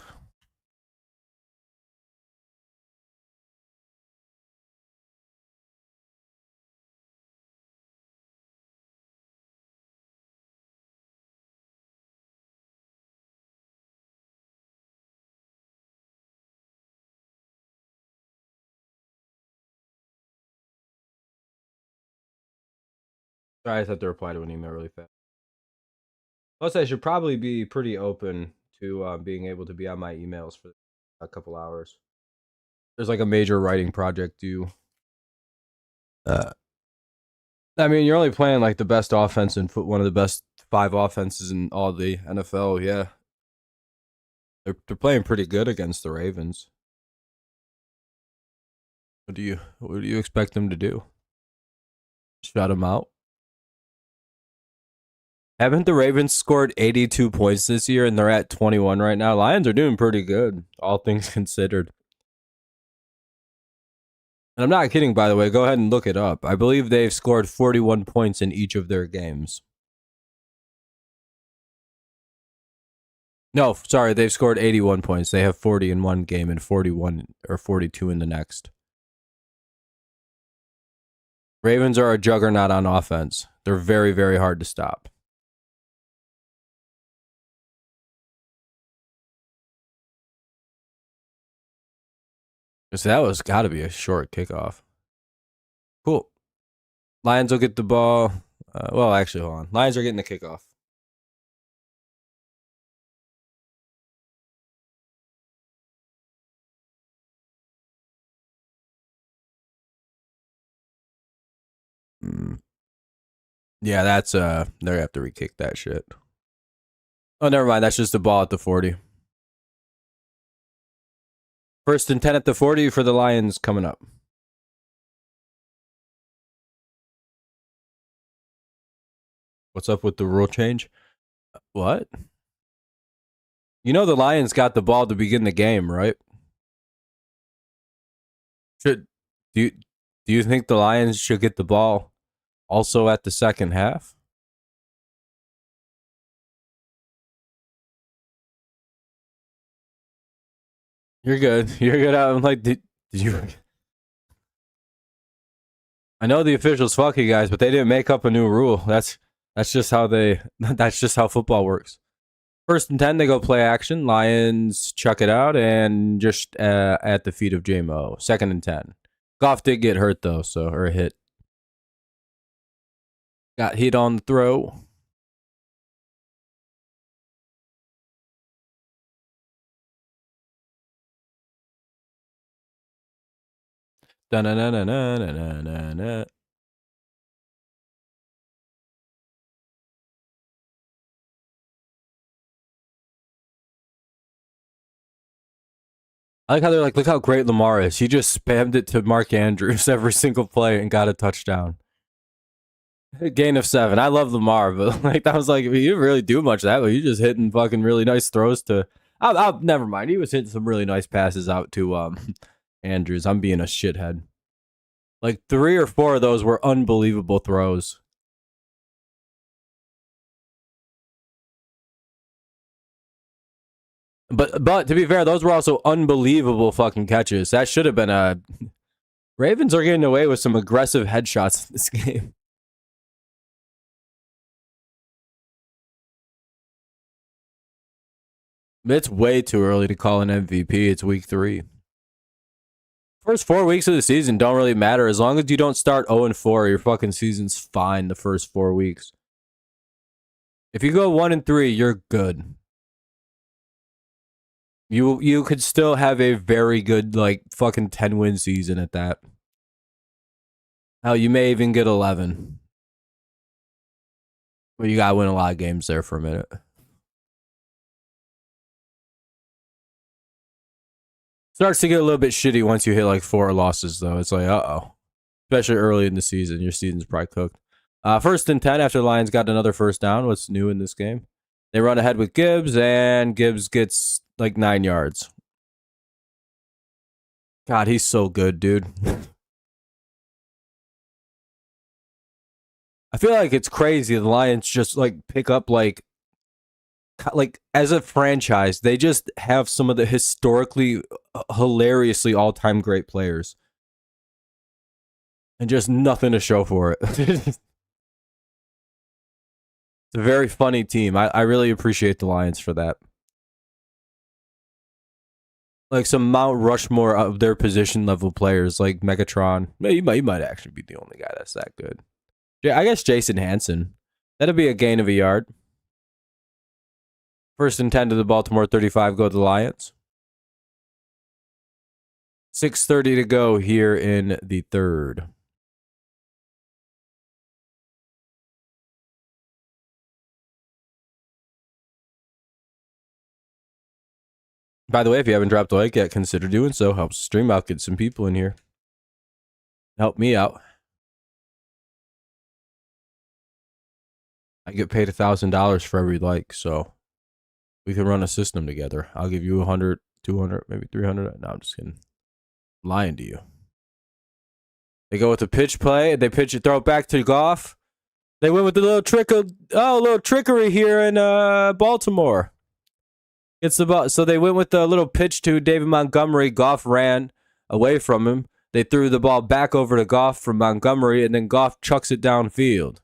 I just have to reply to an email really fast. Plus, I should probably be pretty open to being able to be on my emails for a couple hours. There's like a major writing project due. I mean, you're only playing like the best offense in one of the best 5 offenses in all the NFL. Yeah, they're playing pretty good against the Ravens. What do you expect them to do? Shut them out? Haven't the Ravens scored 82 points this year and they're at 21 right now? Lions are doing pretty good, all things considered. And I'm not kidding, by the way. Go ahead and look it up. I believe they've scored 41 points in each of their games. No, sorry, they've scored 81 points. They have 40 in one game and 41 or 42 in the next. Ravens are a juggernaut on offense. They're very, very hard to stop. So that was got to be a short kickoff. Cool. Lions will get the ball. Well, actually, hold on. Lions are getting the kickoff. Yeah, that's they have to re-kick that shit. Oh, never mind. That's just the ball at the 40. First and 10 at the 40 for the Lions coming up. What's up with the rule change? What? You know the Lions got the ball to begin the game, right? Do you think the Lions should get the ball also at the second half? You're good. You're good. I'm like, did you? I know the officials fuck you guys, but they didn't make up a new rule. That's just how that's just how football works. First and 10, they go play action. Lions chuck it out and just at the feet of J-Mo. Second and 10. Goff did get hurt though, or hit. Got hit on the throw. Da-na-na-na-na-na-na-na. I like how they're like, look how great Lamar is. He just spammed it to Mark Andrews every single play and got a touchdown. Gain of 7. I love Lamar, but like that was like, you didn't really do much of that, but you just hitting fucking really nice throws to. I'll never mind. He was hitting some really nice passes out to Andrews. I'm being a shithead. Like 3 or 4 of those were unbelievable throws. But to be fair, those were also unbelievable fucking catches. That should have been a. Ravens are getting away with some aggressive headshots in this game. It's way too early to call an MVP. It's week 3. First 4 weeks of the season don't really matter. As long as you don't start 0-4, your fucking season's fine the first 4 weeks. If you go 1-3, you're good. You could still have a very good, like, fucking 10-win season at that. Hell, you may even get 11. But you gotta win a lot of games there for a minute. Starts to get a little bit shitty once you hit like 4 losses, though. It's like, uh-oh. Especially early in the season. Your season's probably cooked. 1st and 10 after the Lions got another first down. What's new in this game? They run ahead with Gibbs, and Gibbs gets like 9 yards. God, he's so good, dude. I feel like it's crazy. The Lions just like pick up like as a franchise, they just have some of the historically, hilariously all-time great players, and just nothing to show for it. It's a very funny team. I really appreciate the Lions for that. Like some Mount Rushmore of their position level players, like Megatron. You might actually be the only guy that's that good. Yeah, I guess Jason Hansen. That'd be a gain of a yard. 1st and 10 to the Baltimore 35. Go to the Lions. 6:30 to go here in the 3rd. By the way, if you haven't dropped a like yet, consider doing so. Helps the stream out, get some people in here. Help me out. I get paid $1,000 for every like, so we can run a system together. I'll give you 100, 200, maybe 300. No, I'm just kidding. I'm lying to you. They go with the pitch play. They pitch it, throw it back to Goff. They went with the little little trickery here in Baltimore. It's the ball. So they went with the little pitch to David Montgomery. Goff ran away from him. They threw the ball back over to Goff from Montgomery, and then Goff chucks it downfield.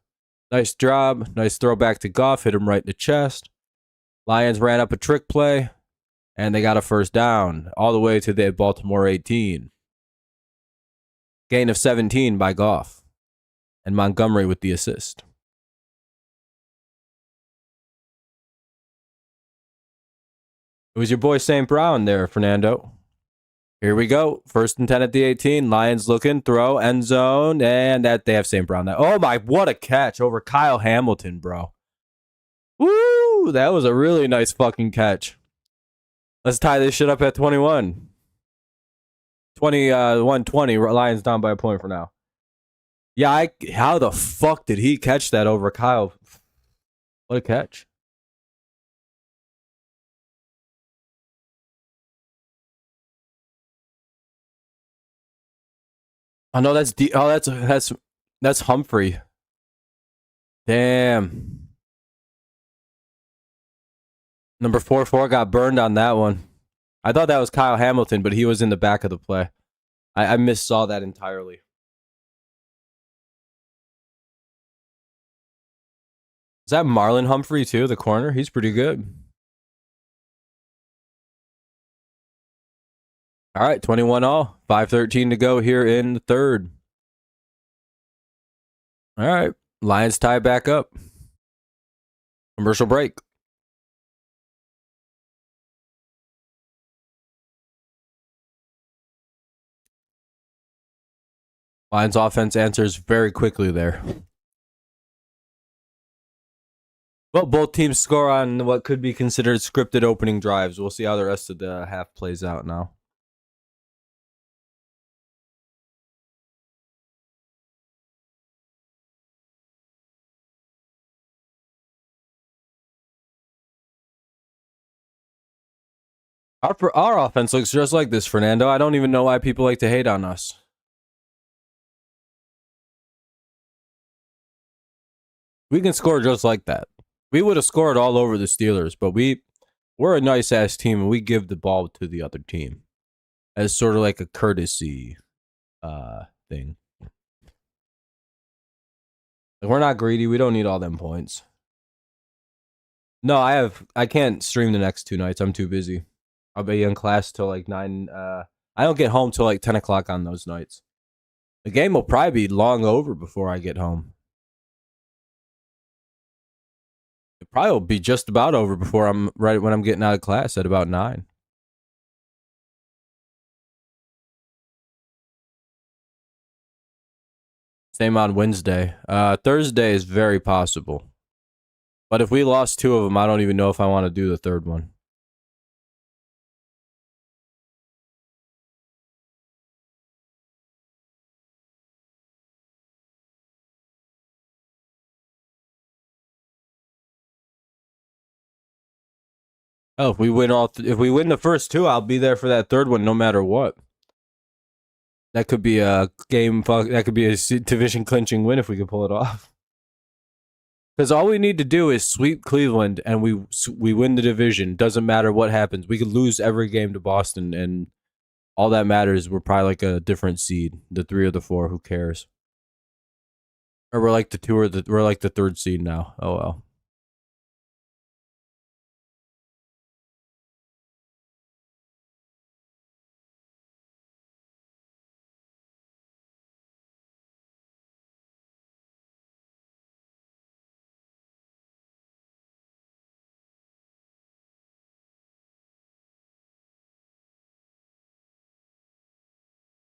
Nice job. Nice throw back to Goff. Hit him right in the chest. Lions ran up a trick play, and they got a first down all the way to the Baltimore 18. Gain of 17 by Goff. And Montgomery with the assist. It was your boy St. Brown there, Fernando. Here we go. 1st and 10 at the 18. Lions looking, throw, end zone, and that they have St. Brown. Oh my, what a catch over Kyle Hamilton, bro. Woo! That was a really nice fucking catch. Let's tie this shit up at 21. 120. Lions down by a point for now. Yeah, how the fuck did he catch that over Kyle? What a catch. Oh no, that's Humphrey. Damn. Number 4-4 got burned on that one. I thought that was Kyle Hamilton, but he was in the back of the play. I missaw that entirely. Is that Marlon Humphrey too, the corner? He's pretty good. All right, 21-all. 5:13 to go here in the 3rd. All right, Lions tie back up. Commercial break. Lions offense answers very quickly there. Well, both teams score on what could be considered scripted opening drives. We'll see how the rest of the half plays out now. Our offense looks just like this, Fernando. I don't even know why people like to hate on us. We can score just like that. We would have scored all over the Steelers, but we We're a nice ass team, and we give the ball to the other team as sort of like a courtesy thing. Like, we're not greedy. We don't need all them points. No, I can't stream the next 2 nights. I'm too busy. I'll be in class till like 9. I don't get home till like 10 o'clock on those nights. The game will probably be long over before I get home. It probably will be just about over before I'm right when I'm getting out of class at about 9. Same on Wednesday. Thursday is very possible. But if we lost 2 of them, I don't even know if I want to do the third one. Oh, if we win if we win the first 2, I'll be there for that third one no matter what. That could be a game. That could be a division clinching win if we could pull it off. Because all we need to do is sweep Cleveland and we win the division. Doesn't matter what happens. We could lose every game to Boston, and all that matters, we're probably like a different seed, the 3 or the 4. Who cares? Or we're like the 2 or we're like the 3rd seed now. Oh well.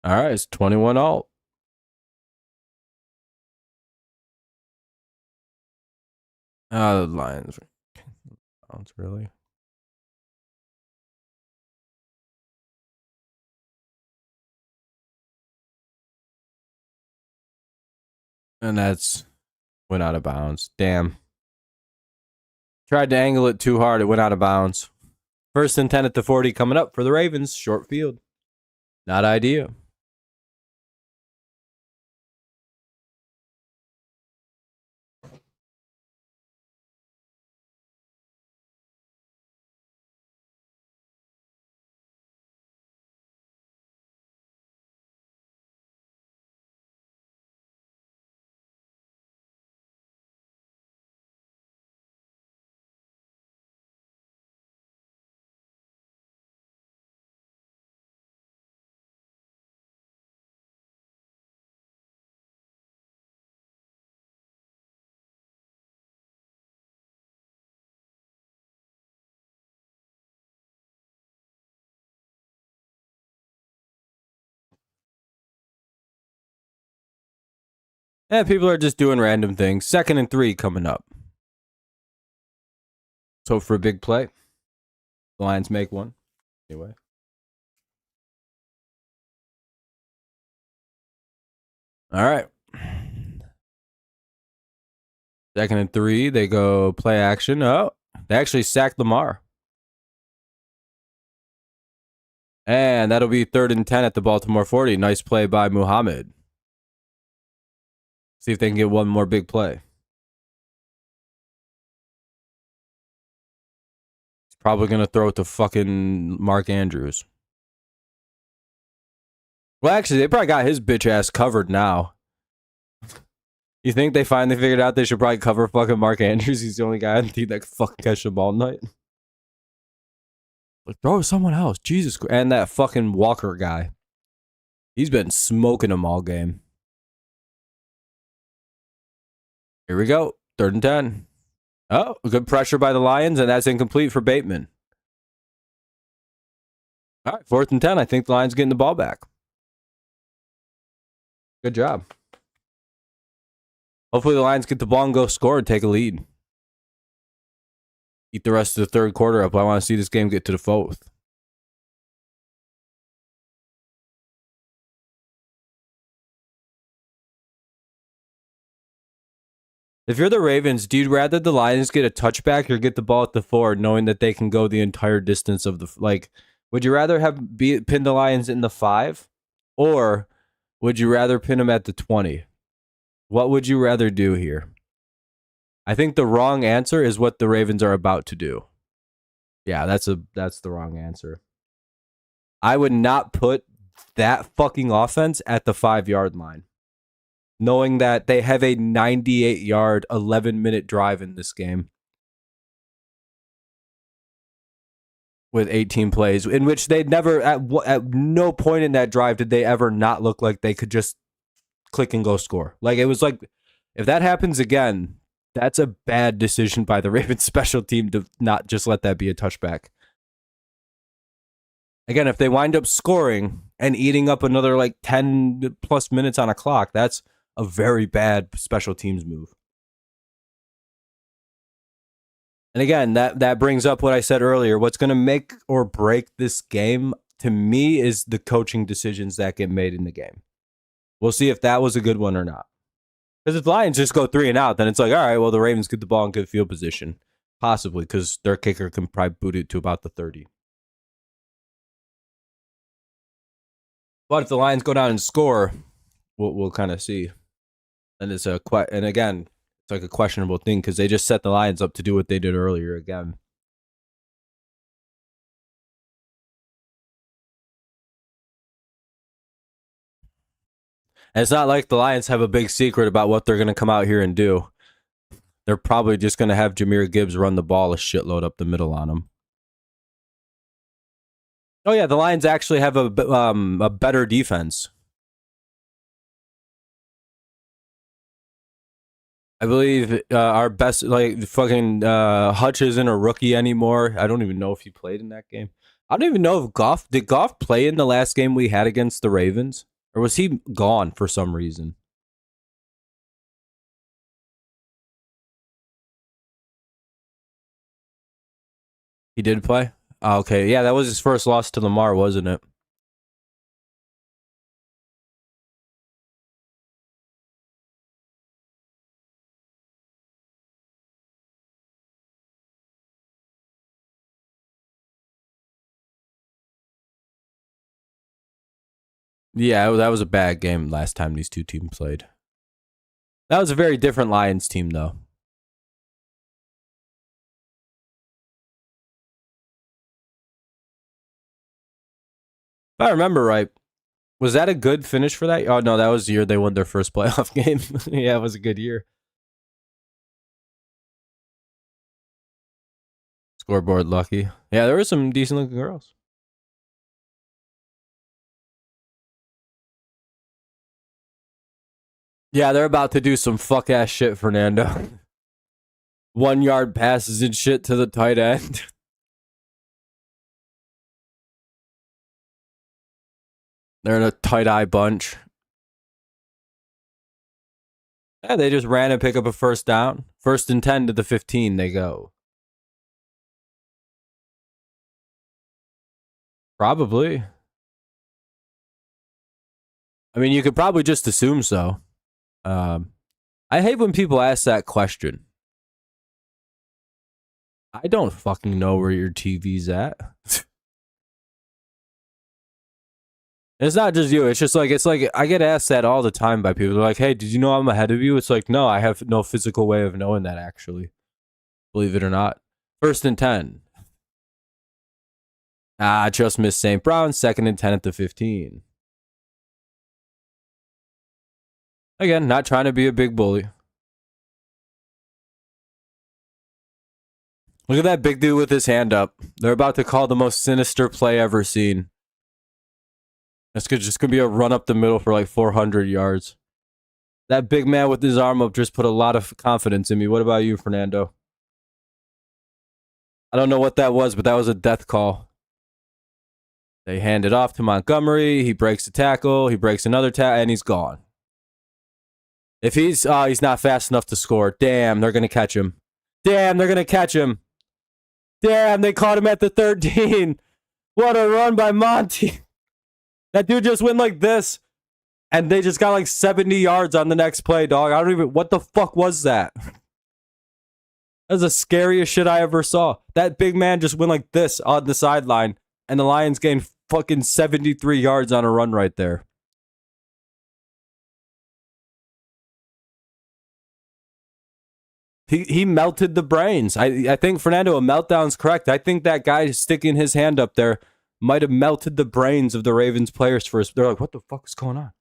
All right, it's 21 all. The Lions. Really? And that's went out of bounds. Damn. Tried to angle it too hard. It went out of bounds. 1st and 10 at the 40 coming up for the Ravens. Short field. Not ideal. Yeah, people are just doing random things. 2nd and 3 coming up. So for a big play, the Lions make one. Anyway. All right. 2nd and 3, they go play action. Oh, they actually sacked Lamar. And that'll be 3rd and 10 at the Baltimore 40. Nice play by Muhammad. See if they can get one more big play. He's probably going to throw it to fucking Mark Andrews. Well, actually, they probably got his bitch ass covered now. You think they finally figured out they should probably cover fucking Mark Andrews? He's the only guy on the team that can fucking catch the ball tonight. Like, throw someone else. Jesus Christ. And that fucking Walker guy. He's been smoking them all game. Here we go. 3rd and 10. Oh, good pressure by the Lions, and that's incomplete for Bateman. All right, 4th and 10. I think the Lions getting the ball back. Good job. Hopefully the Lions get the ball and go score and take a lead. Eat the rest of the 3rd quarter up. I want to see this game get to the 4th. If you're the Ravens, do you rather the Lions get a touchback or get the ball at the 4, knowing that they can go the entire distance of the like? Would you rather have pin the Lions in the 5, or would you rather pin them at the 20? What would you rather do here? I think the wrong answer is what the Ravens are about to do. Yeah, that's the wrong answer. I would not put that fucking offense at the 5 yard line, knowing that they have a 98-yard, 11-minute drive in this game with 18 plays, in which they never, at no point in that drive did they ever not look like they could just click and go score. Like, it was like, if that happens again, that's a bad decision by the Ravens special team to not just let that be a touchback. Again, if they wind up scoring and eating up another like 10 plus minutes on a clock, that's a very bad special teams move. And again, that brings up what I said earlier. What's going to make or break this game to me is the coaching decisions that get made in the game. We'll see if that was a good one or not. Because if the Lions just go 3 and out, then it's like, all right, well, the Ravens get the ball in good field position. Possibly, because their kicker can probably boot it to about the 30. But if the Lions go down and score, we'll kind of see. And it's and again, it's like a questionable thing because they just set the Lions up to do what they did earlier again. And it's not like the Lions have a big secret about what they're going to come out here and do. They're probably just going to have Jahmyr Gibbs run the ball a shitload up the middle on them. Oh yeah, the Lions actually have a better defense. I believe our best, like, fucking Hutch isn't a rookie anymore. I don't even know if he played in that game. I don't even know if did Goff play in the last game we had against the Ravens, or was he gone for some reason? He did play. Oh, okay, yeah, that was his first loss to Lamar, wasn't it? Yeah, that was a bad game last time these two teams played. That was a very different Lions team, though. If I remember right, was that a good finish for that? Oh, no, that was the year they won their first playoff game. Yeah, it was a good year. Scoreboard lucky. Yeah, there were some decent looking girls. Yeah, they're about to do some fuck ass shit, Fernando. 1 yard passes and shit to the tight end. They're in a tight eye bunch. Yeah, they just ran and pick up a first down. 1st and 10 to the 15, they go. Probably. I mean, you could probably just assume so. I hate when people ask that question. I don't fucking know where your TV's at. It's not just you. It's like I get asked that all the time by people. They're like, "Hey, did you know I'm ahead of you?" It's like, no, I have no physical way of knowing that. Actually, believe it or not. 1st and 10. Just missed St. Brown. 2nd and 10 at the 15. Again, not trying to be a big bully. Look at that big dude with his hand up. They're about to call the most sinister play ever seen. It's just going to be a run up the middle for like 400 yards. That big man with his arm up just put a lot of confidence in me. What about you, Fernando? I don't know what that was, but that was a death call. They hand it off to Montgomery. He breaks a tackle. He breaks another tackle, and he's gone. If he's not fast enough to score. Damn, they're going to catch him. Damn, they're going to catch him. Damn, they caught him at the 13. What a run by Monty. That dude just went like this, and they just got like 70 yards on the next play, dog. I don't even... What the fuck was that? That's the scariest shit I ever saw. That big man just went like this on the sideline, and the Lions gained fucking 73 yards on a run right there. He melted the brains. I think Fernando, a meltdown's correct. I think that guy sticking his hand up there might have melted the brains of the Ravens players first. They're like, what the fuck is going on?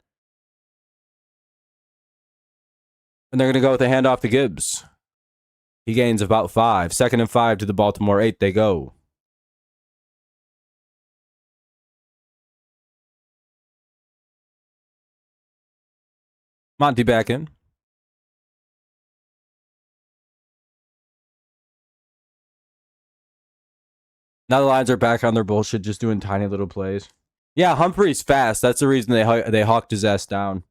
And they're going to go with a handoff to Gibbs. He gains about 5. 2nd and 5 to the Baltimore 8. They go. Monty back in. Now the Lions are back on their bullshit, just doing tiny little plays. Yeah, Humphrey's fast. That's the reason they hawked his ass down.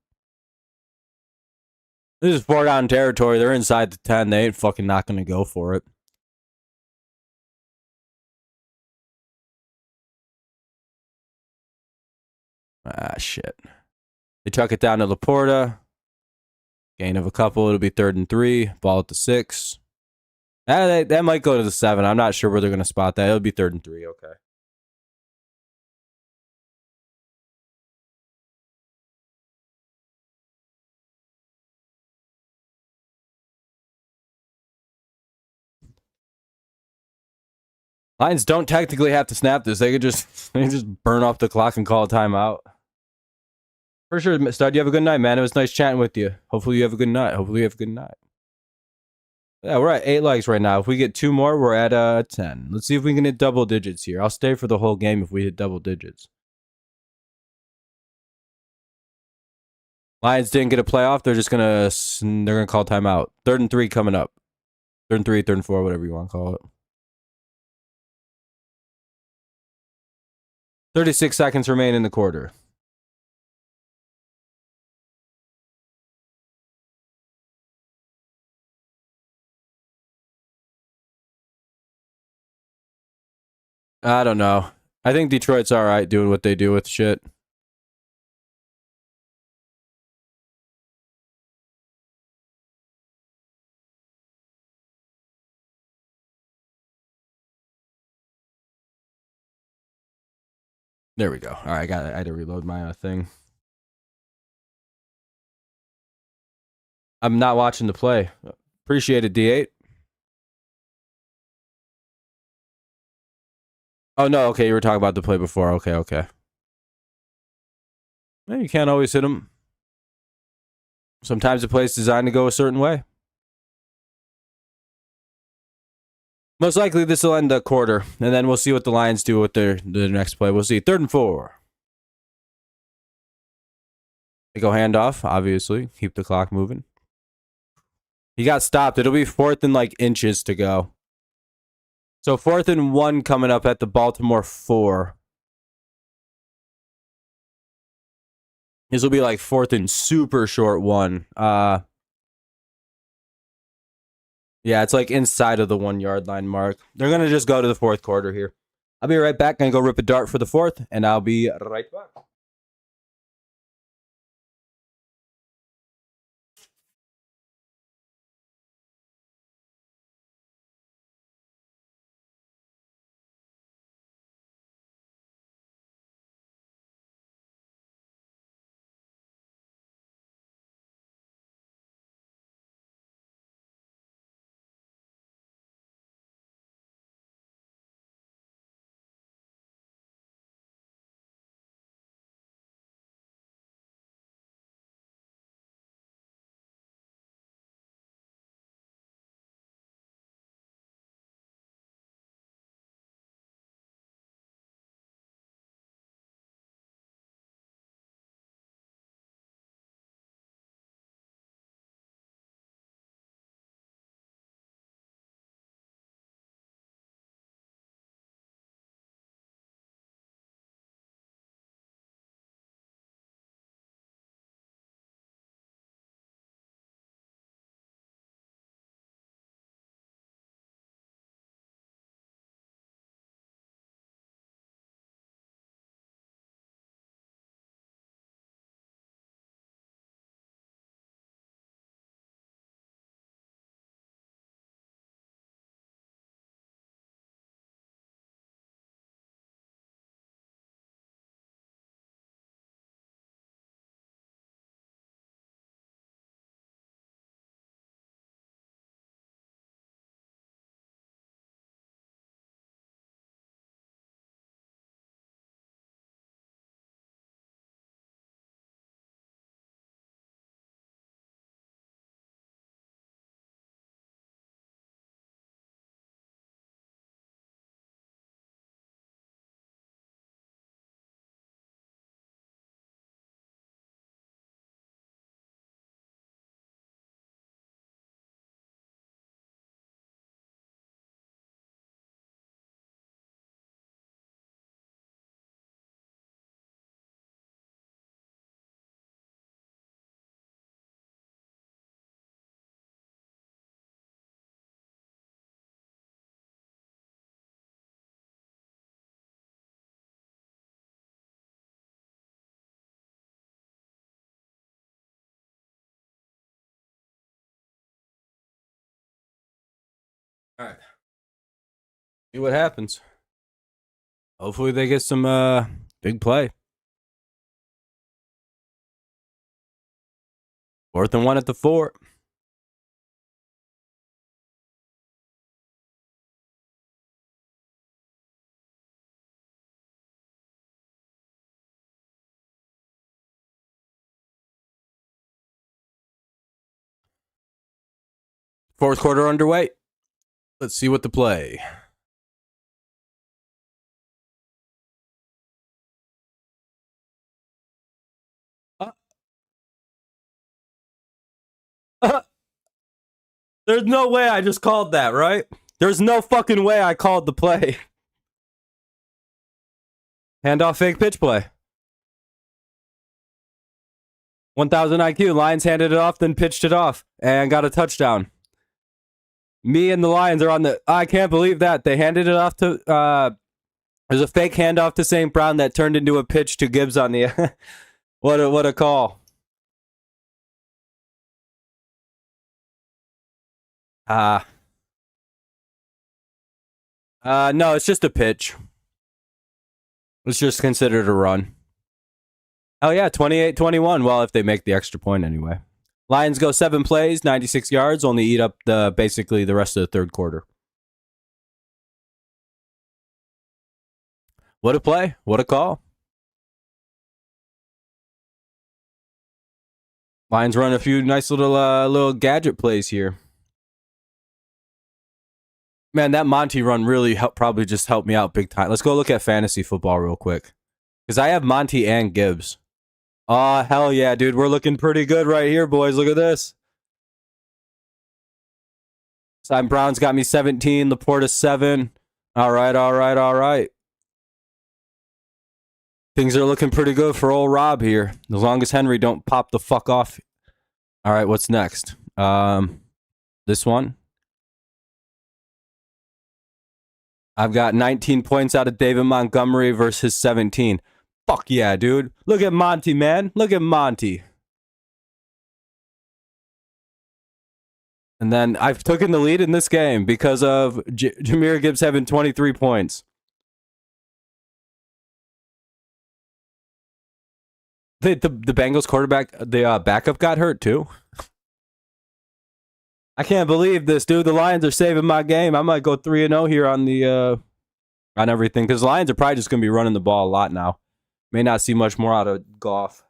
This is 4-down territory. They're inside the 10. They ain't fucking not going to go for it. Ah, shit. They chuck it down to Laporta. Gain of a couple. It'll be 3rd and 3. Ball at the 6. That might go to the 7. I'm not sure where they're going to spot that. It'll be 3rd and 3. Okay. Lions don't technically have to snap this. They could just burn off the clock and call a timeout. For sure, Stud, you have a good night, man. It was nice chatting with you. Hopefully you have a good night. Yeah, we're at 8 likes right now. If we get 2 more, we're at 10. Let's see if we can hit double digits here. I'll stay for the whole game if we hit double digits. Lions didn't get a playoff. They're gonna call timeout. 3rd and 3 coming up. 3rd and 3, 3rd and 4, whatever you want to call it. 36 seconds remain in the quarter. I don't know. I think Detroit's all right doing what they do with shit. There we go. All right, I had to reload my thing. I'm not watching the play. Appreciate it, D8. Oh, no. Okay, you were talking about the play before. Okay. Well, you can't always hit them. Sometimes the play's designed to go a certain way. Most likely this will end the quarter, and then we'll see what the Lions do with their next play. We'll see. 3rd and 4. They go handoff, obviously. Keep the clock moving. He got stopped. It'll be 4th and like inches to go. So 4th and 1 coming up at the Baltimore 4. This will be like 4th and super short 1. Yeah, it's like inside of the 1 yard line mark. They're going to just go to the 4th quarter here. I'll be right back. Going to go rip a dart for the 4th, and I'll be right back. All right. See what happens. Hopefully they get some big play. 4th-and-1 at the 4. Fourth quarter underway. Let's see what the play. There's no way I just called that, right? There's no fucking way I called the play. Handoff fake pitch play. 1,000 IQ. Lions handed it off, then pitched it off and got a touchdown. Me and the Lions are on the... I can't believe that. They handed it off to... there's a fake handoff to St. Brown that turned into a pitch to Gibbs on the... what a call. No, it's just a pitch. It's just considered a run. Oh, yeah, 28-21. Well, if they make the extra point anyway. Lions go 7 plays, 96 yards, only eat up basically the rest of the third quarter. What a play. What a call. Lions run a few nice little gadget plays here. Man, that Monty run really probably just helped me out big time. Let's go look at fantasy football real quick. Because I have Monty and Gibbs. Oh, hell yeah, dude. We're looking pretty good right here, boys. Look at this. St. Brown's got me 17. Laporta 7. All right. Things are looking pretty good for old Rob here. As long as Henry don't pop the fuck off. All right, what's next? This one. I've got 19 points out of David Montgomery versus 17. Fuck yeah, dude. Look at Monty, man. Look at Monty. And then I've taken the lead in this game because of Jahmyr Gibbs having 23 points. The Bengals quarterback, the backup got hurt too. I can't believe this, dude. The Lions are saving my game. I might go 3-0 here on the on everything because the Lions are probably just going to be running the ball a lot now. May not see much more out of Goff.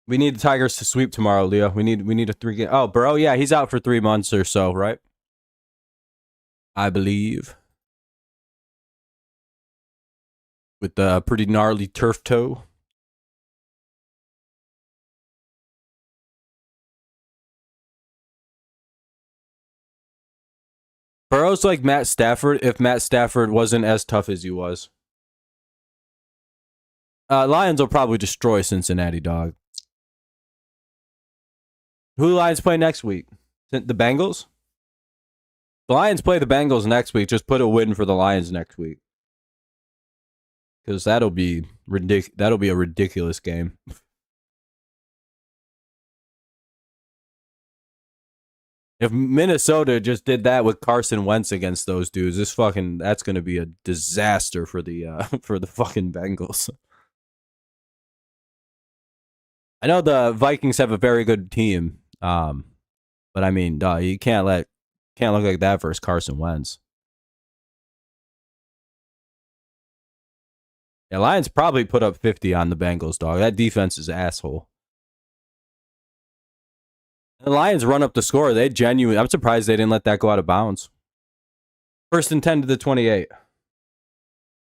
We need the Tigers to sweep tomorrow, Leo. We need a 3-game. Oh, Burrow, yeah, he's out for 3 months or so, right? I believe. With the pretty gnarly turf toe. Burrow's like Matt Stafford if Matt Stafford wasn't as tough as he was. Lions will probably destroy Cincinnati, dog. Who the Lions play next week? The Bengals? The Lions play the Bengals next week. Just put a win for the Lions next week. Because that'll be a ridiculous game. If Minnesota just did that with Carson Wentz against those dudes, that's gonna be a disaster for the fucking Bengals. I know the Vikings have a very good team, but I mean, you can't look like that versus Carson Wentz. Yeah, Lions probably put up 50 on the Bengals, dog. That defense is asshole. The Lions run up the score. I'm surprised they didn't let that go out of bounds. 1st and 10 to the 28.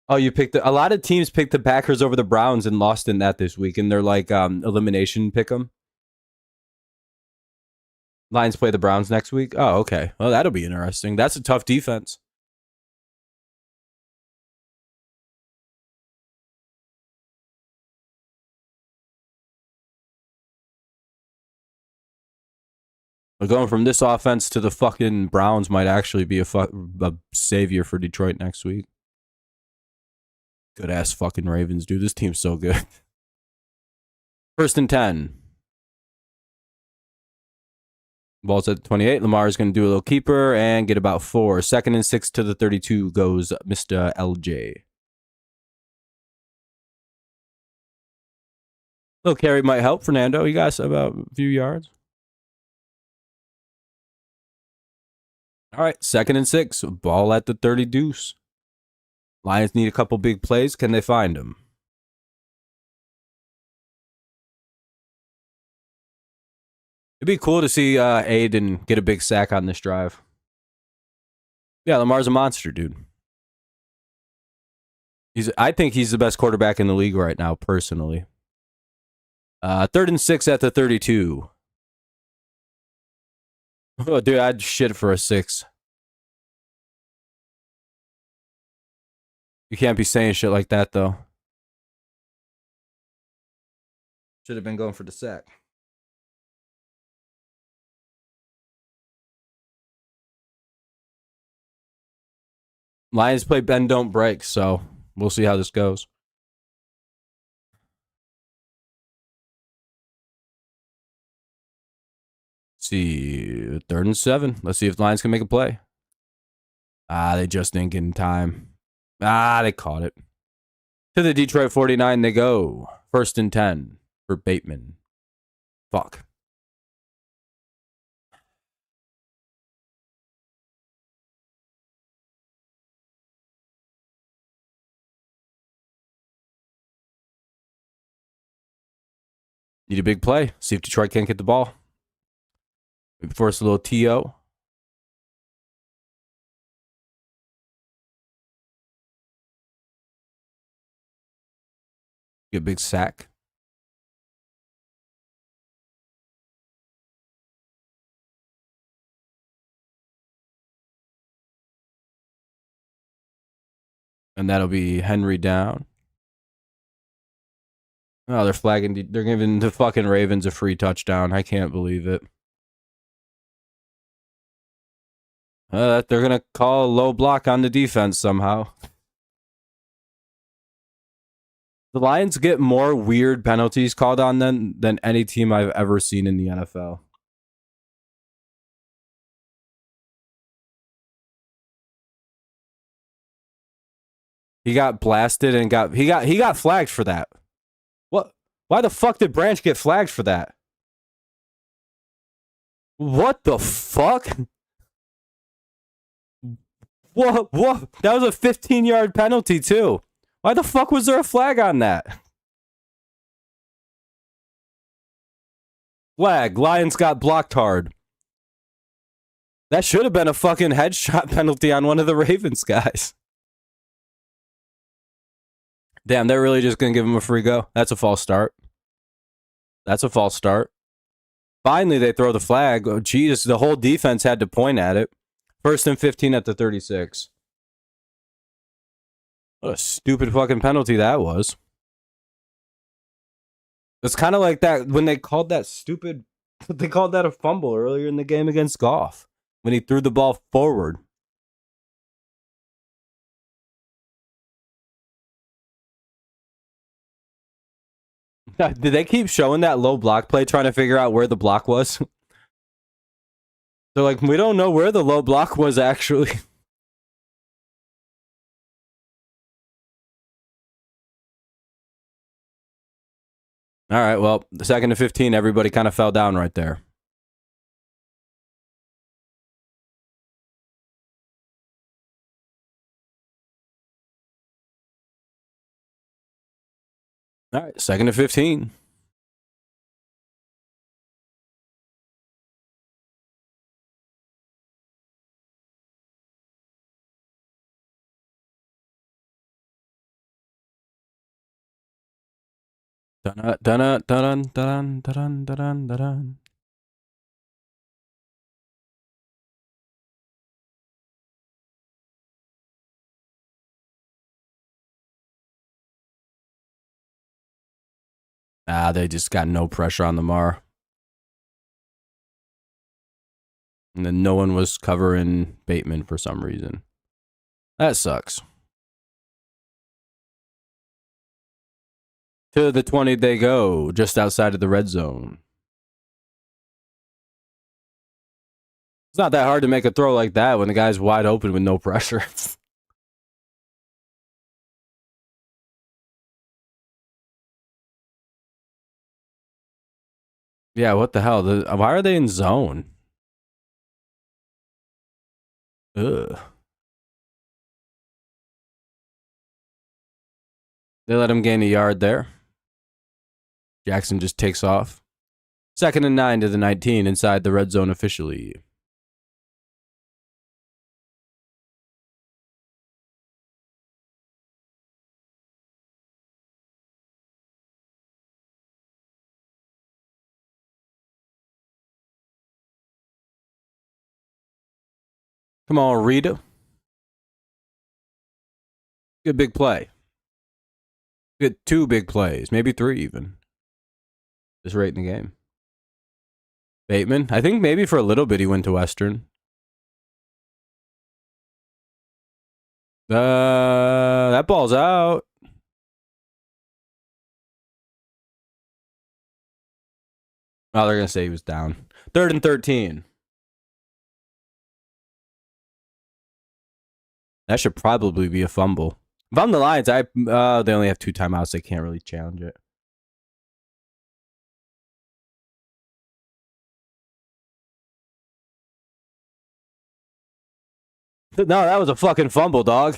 Oh, a lot of teams picked the Packers over the Browns and lost in that this week, and they're like elimination pick 'em. Lions play the Browns next week. Oh, okay. Well, that'll be interesting. That's a tough defense. But going from this offense to the fucking Browns might actually be a savior for Detroit next week. Good ass fucking Ravens, dude. This team's so good. First and 10. Ball's at 28. Lamar is going to do a little keeper and get about 4. Second and 6 to the 32 goes Mr. LJ. Little carry might help. Fernando, you got about a few yards. All right, second and 6. Ball at the 30 deuce. Lions need a couple big plays. Can they find them? It'd be cool to see Aiden get a big sack on this drive. Yeah, Lamar's a monster, dude. I think he's the best quarterback in the league right now, personally. Third and 6 at the 32. Oh, dude, I'd shit for a 6. You can't be saying shit like that, though. Should have been going for the sack. Lions play bend, don't break, so we'll see how this goes. Let's see, third and 7. Let's see if the Lions can make a play. They just didn't get in time. They caught it. To the Detroit 49 they go. First and 10 for Bateman. Fuck. Need a big play. See if Detroit can't get the ball. Maybe force a little TO. Get a big sack. And that'll be Henry down. Oh, they're flagging. They're giving the fucking Ravens a free touchdown. I can't believe it. They're going to call a low block on the defense somehow. The Lions get more weird penalties called on them than any team I've ever seen in the NFL. He got blasted and he got flagged for that. What? Why the fuck did Branch get flagged for that? What the fuck? What? That was a 15-yard penalty too. Why the fuck was there a flag on that? Flag. Lions got blocked hard. That should have been a fucking headshot penalty on one of the Ravens guys. Damn, they're really just going to give him a free go. That's a false start. That's a false start. Finally, they throw the flag. Oh, Jesus, the whole defense had to point at it. First and 15 at the 36. What a stupid fucking penalty that was. It's kind of like that when they called that stupid... They called that a fumble earlier in the game against Goff. When he threw the ball forward. Did they keep showing that low block play trying to figure out where the block was? They're like, we don't know where the low block was actually. All right, well, the second to 15, everybody kind of fell down right there. All right, second to 15. Dun dun dun dun dun dun dun. They just got no pressure on Lamar. And then no one was covering Bateman for some reason. That sucks. To the 20 they go, just outside of the red zone. It's not that hard to make a throw like that when the guy's wide open with no pressure. Yeah, what the hell? Why are they in zone? Ugh. They let him gain a yard there. Jackson just takes off. 2nd and 9 to the 19 inside the red zone officially. Come on, Rita. Good big play. Good 2 big plays, maybe 3 even. Just right in the game. Bateman, I think maybe for a little bit he went to Western. That ball's out. Oh, they're gonna say he was down. 3rd and 13. That should probably be a fumble. If I'm the Lions, they only have 2 timeouts. They can't really challenge it. No, that was a fucking fumble, dog.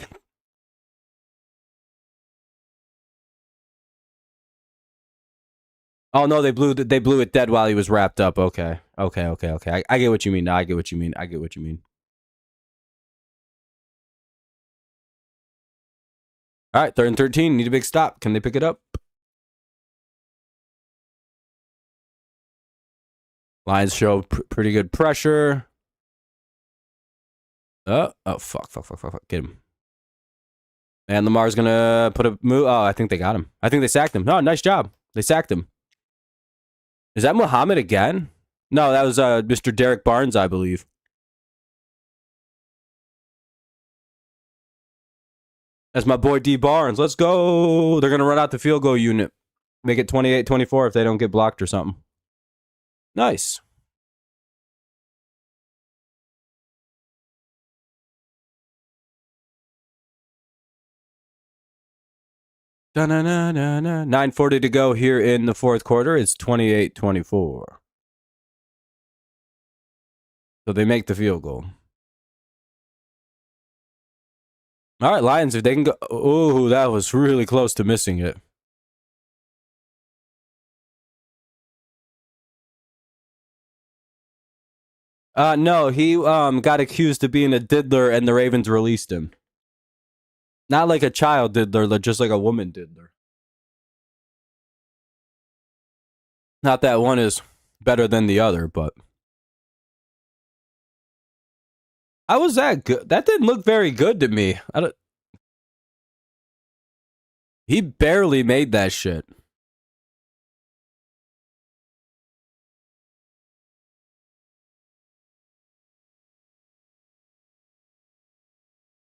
Oh no, they blew it dead while he was wrapped up. Okay. I get what you mean. I get what you mean. All right, 3rd and 13. Need a big stop. Can they pick it up? Lions show pretty good pressure. Oh, fuck. Get him. And Lamar's gonna put a move. Oh, I think they got him. I think they sacked him. Oh, nice job. They sacked him. Is that Muhammad again? No, that was Mr. Derek Barnes, I believe. That's my boy D Barnes. Let's go. They're gonna run out the field goal unit. Make it 28-24 if they don't get blocked or something. Nice. Da-na-na-na-na. 9:40 to go here in the 4th quarter. It's 28-24. So they make the field goal. All right, Lions, if they can go. Oh, that was really close to missing it. No, he got accused of being a diddler, and the Ravens released him. Not like a child diddler, just like a woman diddler. Not that one is better than the other, but how was that good? That didn't look very good to me. He barely made that shit.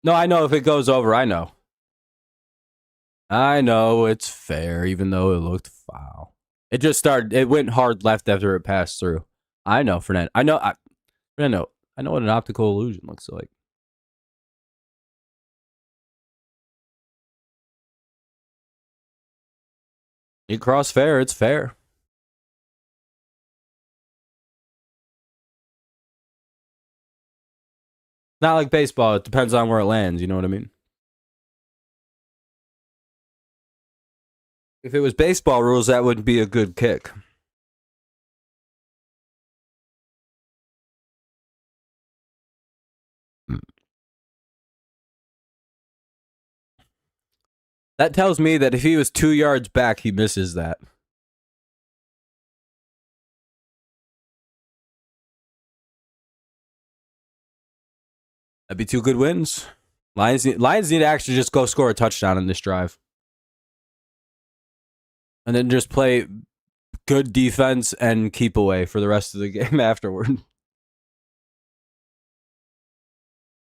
No, I know if it goes over, I know. I know it's fair, even though it looked foul. It just started. It went hard left after it passed through. I know, Fernando. I know what an optical illusion looks like. You cross fair, it's fair. Not like baseball. It depends on where it lands. You know what I mean? If it was baseball rules, that wouldn't be a good kick. That tells me that if he was 2 yards back, he misses that. That'd be 2 good wins. Lions need to actually just go score a touchdown in this drive. And then just play good defense and keep away for the rest of the game afterward.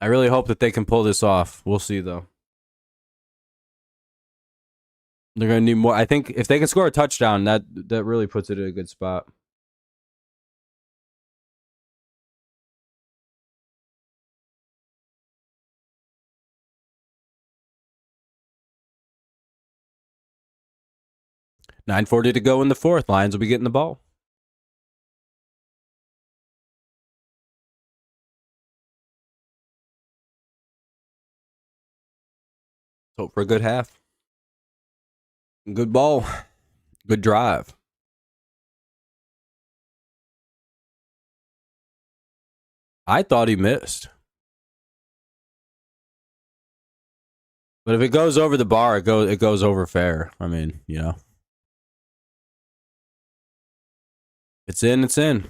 I really hope that they can pull this off. We'll see, though. They're gonna need more. I think if they can score a touchdown, that really puts it in a good spot. $9:40 to go in the fourth. Lions will be getting the ball. Hope for a good half. Good ball. Good drive. I thought he missed. But if it goes over the bar, it goes over fair. I mean, you know. It's in, it's in.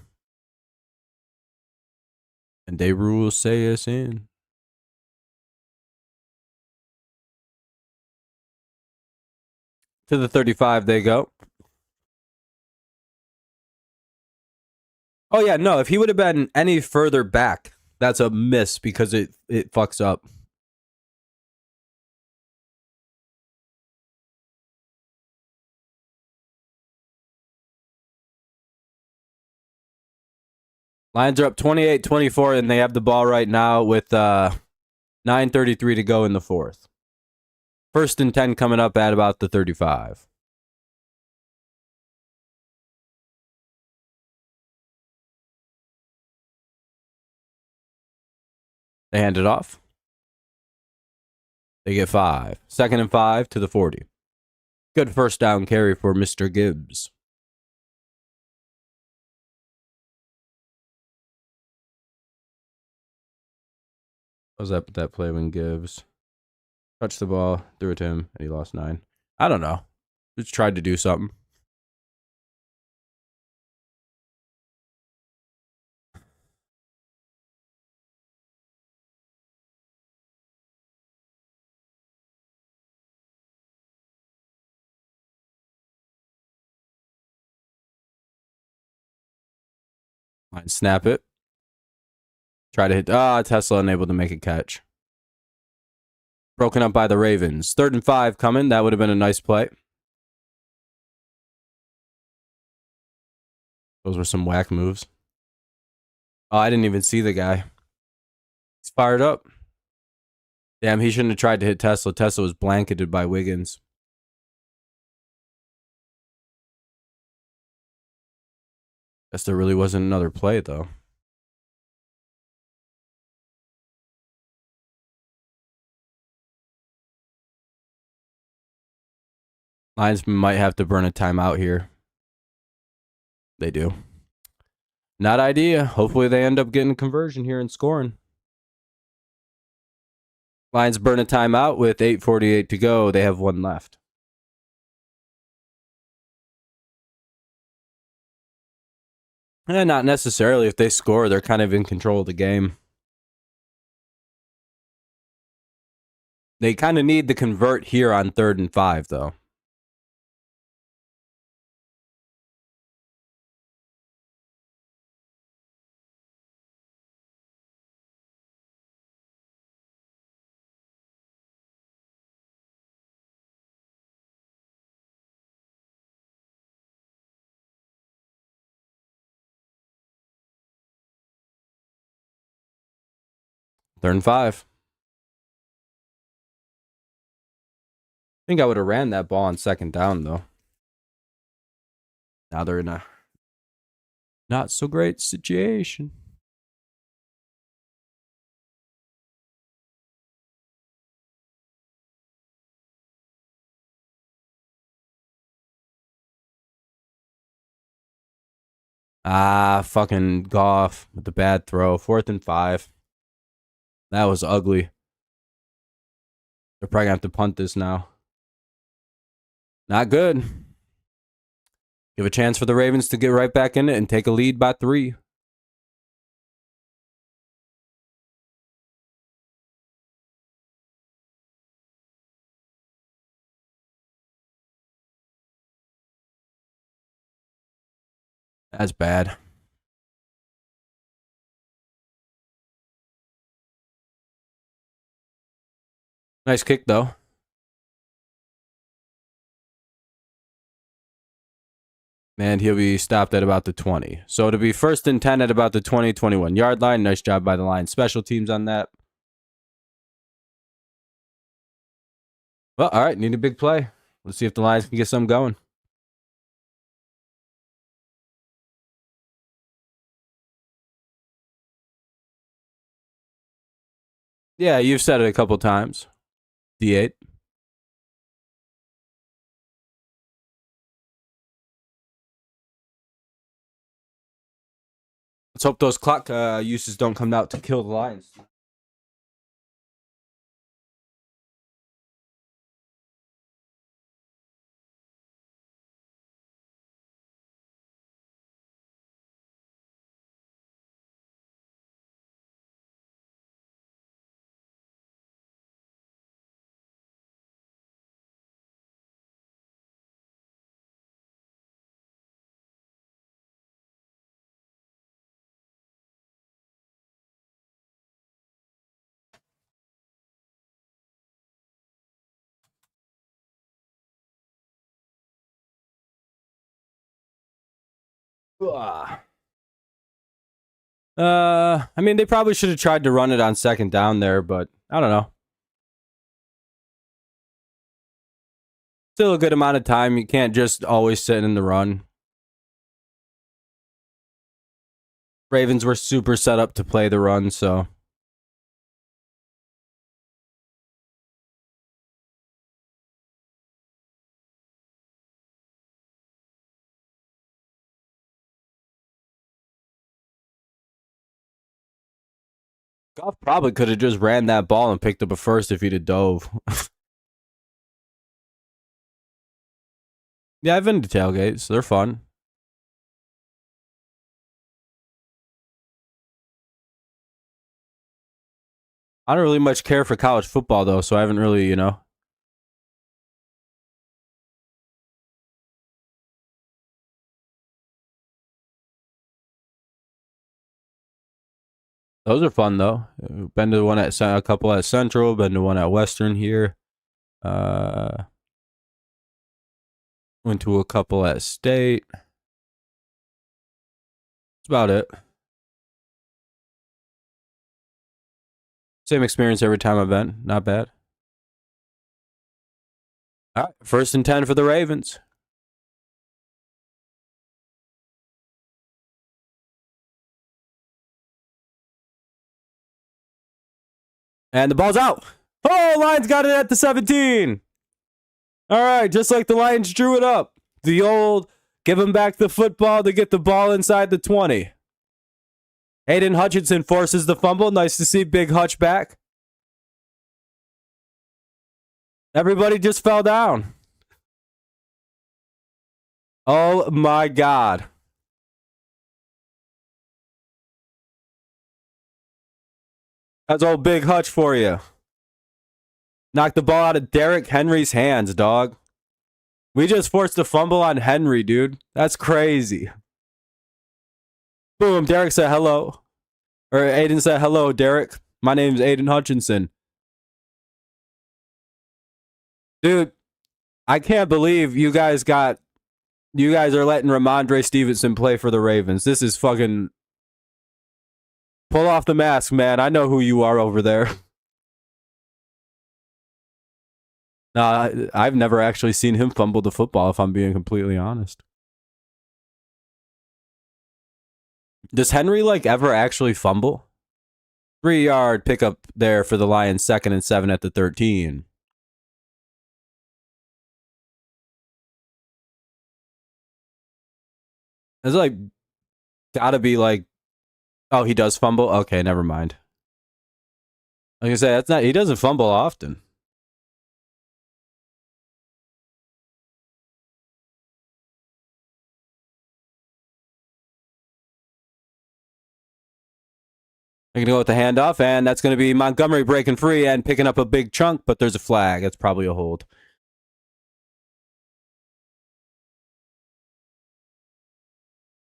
And they rules say it's in. To the 35 they go. Oh yeah, no, if he would have been any further back, that's a miss because it fucks up. Lions are up 28-24, and they have the ball right now with 9:33 to go in the fourth. First and 10 coming up at about the 35. They hand it off. They get 5. Second and 5 to the 40. Good first down carry for Mr. Gibbs. What was that play when Gibbs touched the ball, threw it to him, and he lost 9? I don't know. Just tried to do something. Lions snap it. Try to hit. Tesla unable to make a catch. Broken up by the Ravens. 3rd and 5 coming. That would have been a nice play. Those were some whack moves. Oh, I didn't even see the guy. He's fired up. Damn, he shouldn't have tried to hit Tesla. Tesla was blanketed by Wiggins. Guess there really wasn't another play, though. Lions might have to burn a timeout here. They do. Not idea. Hopefully they end up getting a conversion here and scoring. Lions burn a timeout with 8:48 to go. They have one left. Not necessarily. If they score, they're kind of in control of the game. They kind of need to convert here on 3rd and 5, though. Third and 5. I think I would have ran that ball on 2nd down, though. Now they're in a not so great situation. Fucking Goff with the bad throw. 4th and 5. That was ugly. They're probably going to have to punt this now. Not good. Give a chance for the Ravens to get right back in it and take a lead by 3. That's bad. Nice kick, though. And he'll be stopped at about the 20. So it'll be 1st and 10 at about the 20, 21 yard line. Nice job by the Lions special teams on that. Well, all right, need a big play. Let's see if the Lions can get something going. Yeah, you've said it a couple times. D8. Let's hope those clock uses don't come out to kill the Lions. I mean, they probably should have tried to run it on 2nd down there, but I don't know. Still a good amount of time. You can't just always sit in the run. Ravens were super set up to play the run, so. Goff probably could have just ran that ball and picked up a first if he'd have dove. Yeah, I've been to tailgates. They're fun. I don't really much care for college football, though, so I haven't really, you know. Those are fun, though. Been to the one at a couple at Central, been to one at Western here. Went to a couple at State. That's about it. Same experience every time I've been. Not bad. All right, 1st and 10 for the Ravens. And the ball's out. Oh, Lions got it at the 17. All right, just like the Lions drew it up. The old give him back the football to get the ball inside the 20. Aiden Hutchinson forces the fumble. Nice to see Big Hutch back. Everybody just fell down. Oh my God. That's old Big Hutch for you. Knocked the ball out of Derrick Henry's hands, dog. We just forced a fumble on Henry, dude. That's crazy. Boom, Derrick said hello. Or Aiden said hello, Derrick. My name's Aiden Hutchinson. Dude, I can't believe you guys are letting Ramondre Stevenson play for the Ravens. This is fucking... Pull off the mask, man. I know who you are over there. I've never actually seen him fumble the football, if I'm being completely honest. Does Henry, ever actually fumble? 3-yard pickup there for the Lions, 2nd and 7 at the 13. It's gotta be oh, he does fumble? Okay, never mind. Like I said, he doesn't fumble often. They're going to go with the handoff, and that's going to be Montgomery breaking free and picking up a big chunk, but there's a flag. That's probably a hold.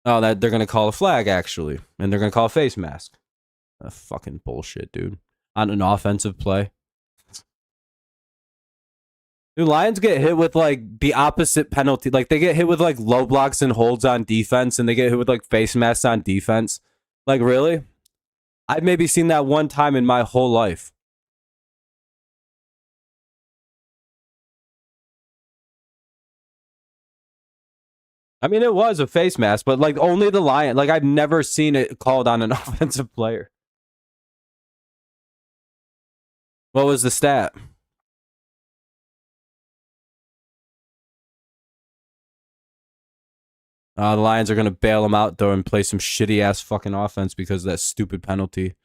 Oh, they're going to call a flag, actually, and they're going to call a face mask. Fucking bullshit, dude. On an offensive play. Dude, Lions get hit with like the opposite penalty. Like they get hit with like low blocks and holds on defense, and they get hit with like face masks on defense. Like really? I've maybe seen that one time in my whole life. I mean, it was a face mask, but like only the Lion. Like I've never seen it called on an offensive player. What was the stat? The Lions are going to bail them out, though, and play some shitty ass fucking offense because of that stupid penalty.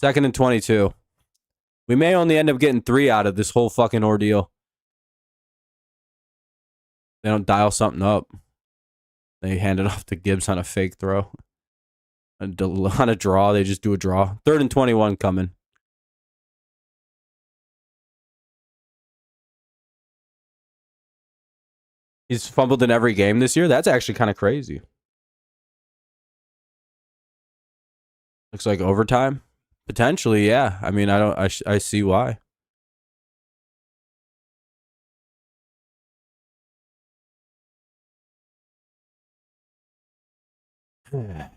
2nd and 22. We may only end up getting 3 out of this whole fucking ordeal. They don't dial something up. They hand it off to Gibbs on a fake throw. On a draw, they just do a draw. 3rd and 21 coming. He's fumbled in every game this year. That's actually kind of crazy. Looks like overtime. Potentially, yeah. I mean, I see why. Well,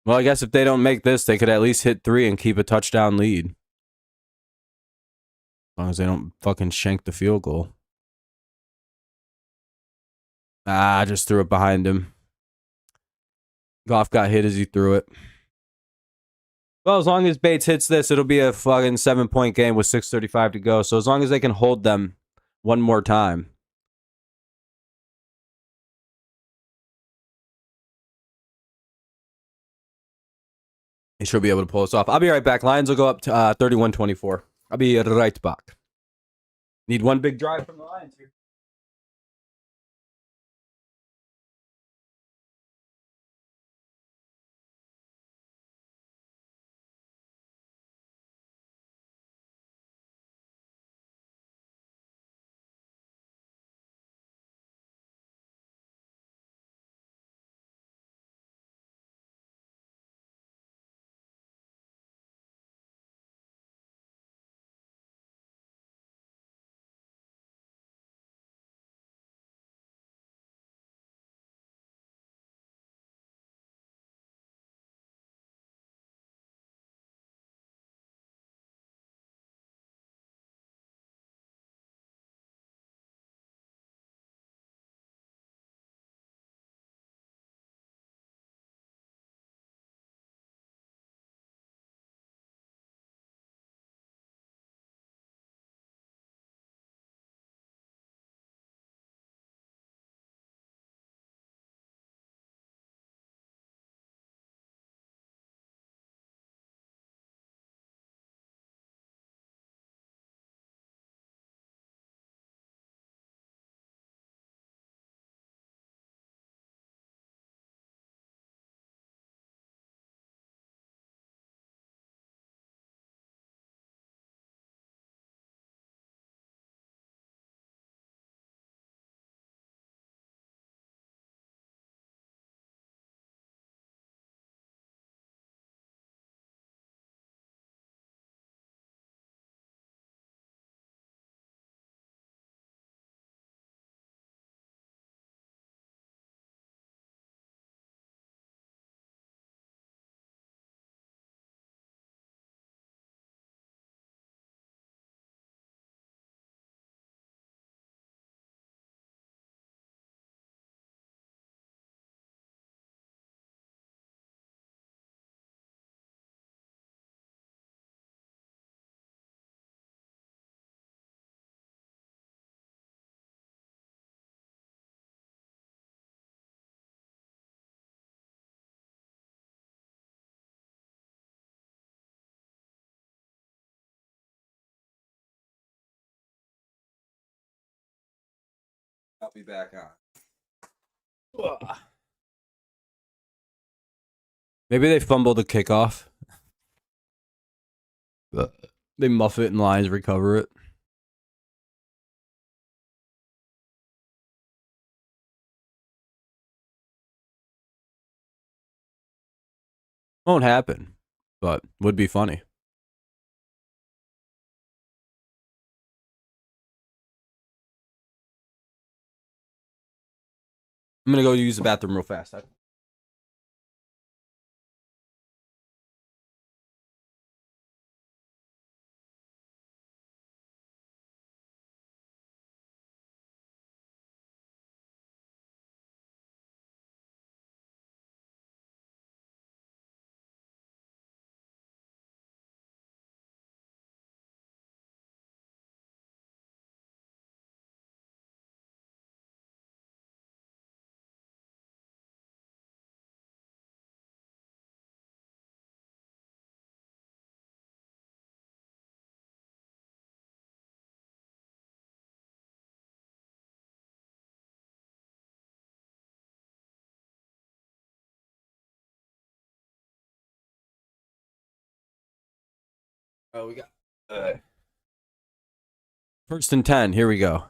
I guess if they don't make this, they could at least hit 3 and keep a touchdown lead. As long as they don't fucking shank the field goal. I just threw it behind him. Goff got hit as he threw it. Well, as long as Bates hits this, it'll be a fucking 7-point game with 6:35 to go. So as long as they can hold them one more time. They should be able to pull us off. I'll be right back. Lions will go up to 31-24. I'll be right back. Need one big drive from the Lions here. I'll be back on. Maybe they fumble the kickoff. They muff it and Lions recover it. Won't happen. but would be funny. I'm gonna go use the bathroom real fast. Oh, we got 1st and 10. Here we go.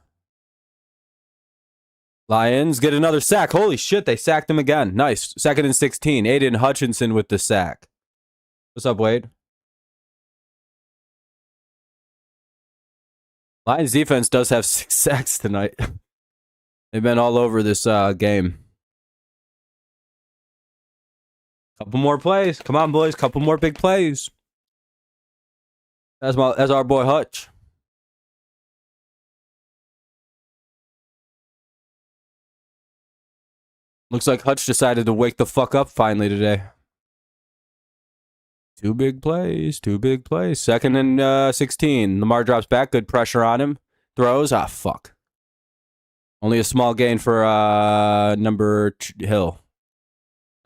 Lions get another sack. Holy shit, they sacked him again. Nice. 2nd and 16. Aiden Hutchinson with the sack. What's up, Wade? Lions defense does have 6 sacks tonight. They've been all over this game. Couple more plays. Come on, boys. Couple more big plays. That's our boy Hutch. Looks like Hutch decided to wake the fuck up finally today. 2 big plays. 2 big plays. 2nd and 16. Lamar drops back. Good pressure on him. Throws. Ah, fuck. Only a small gain for Hill.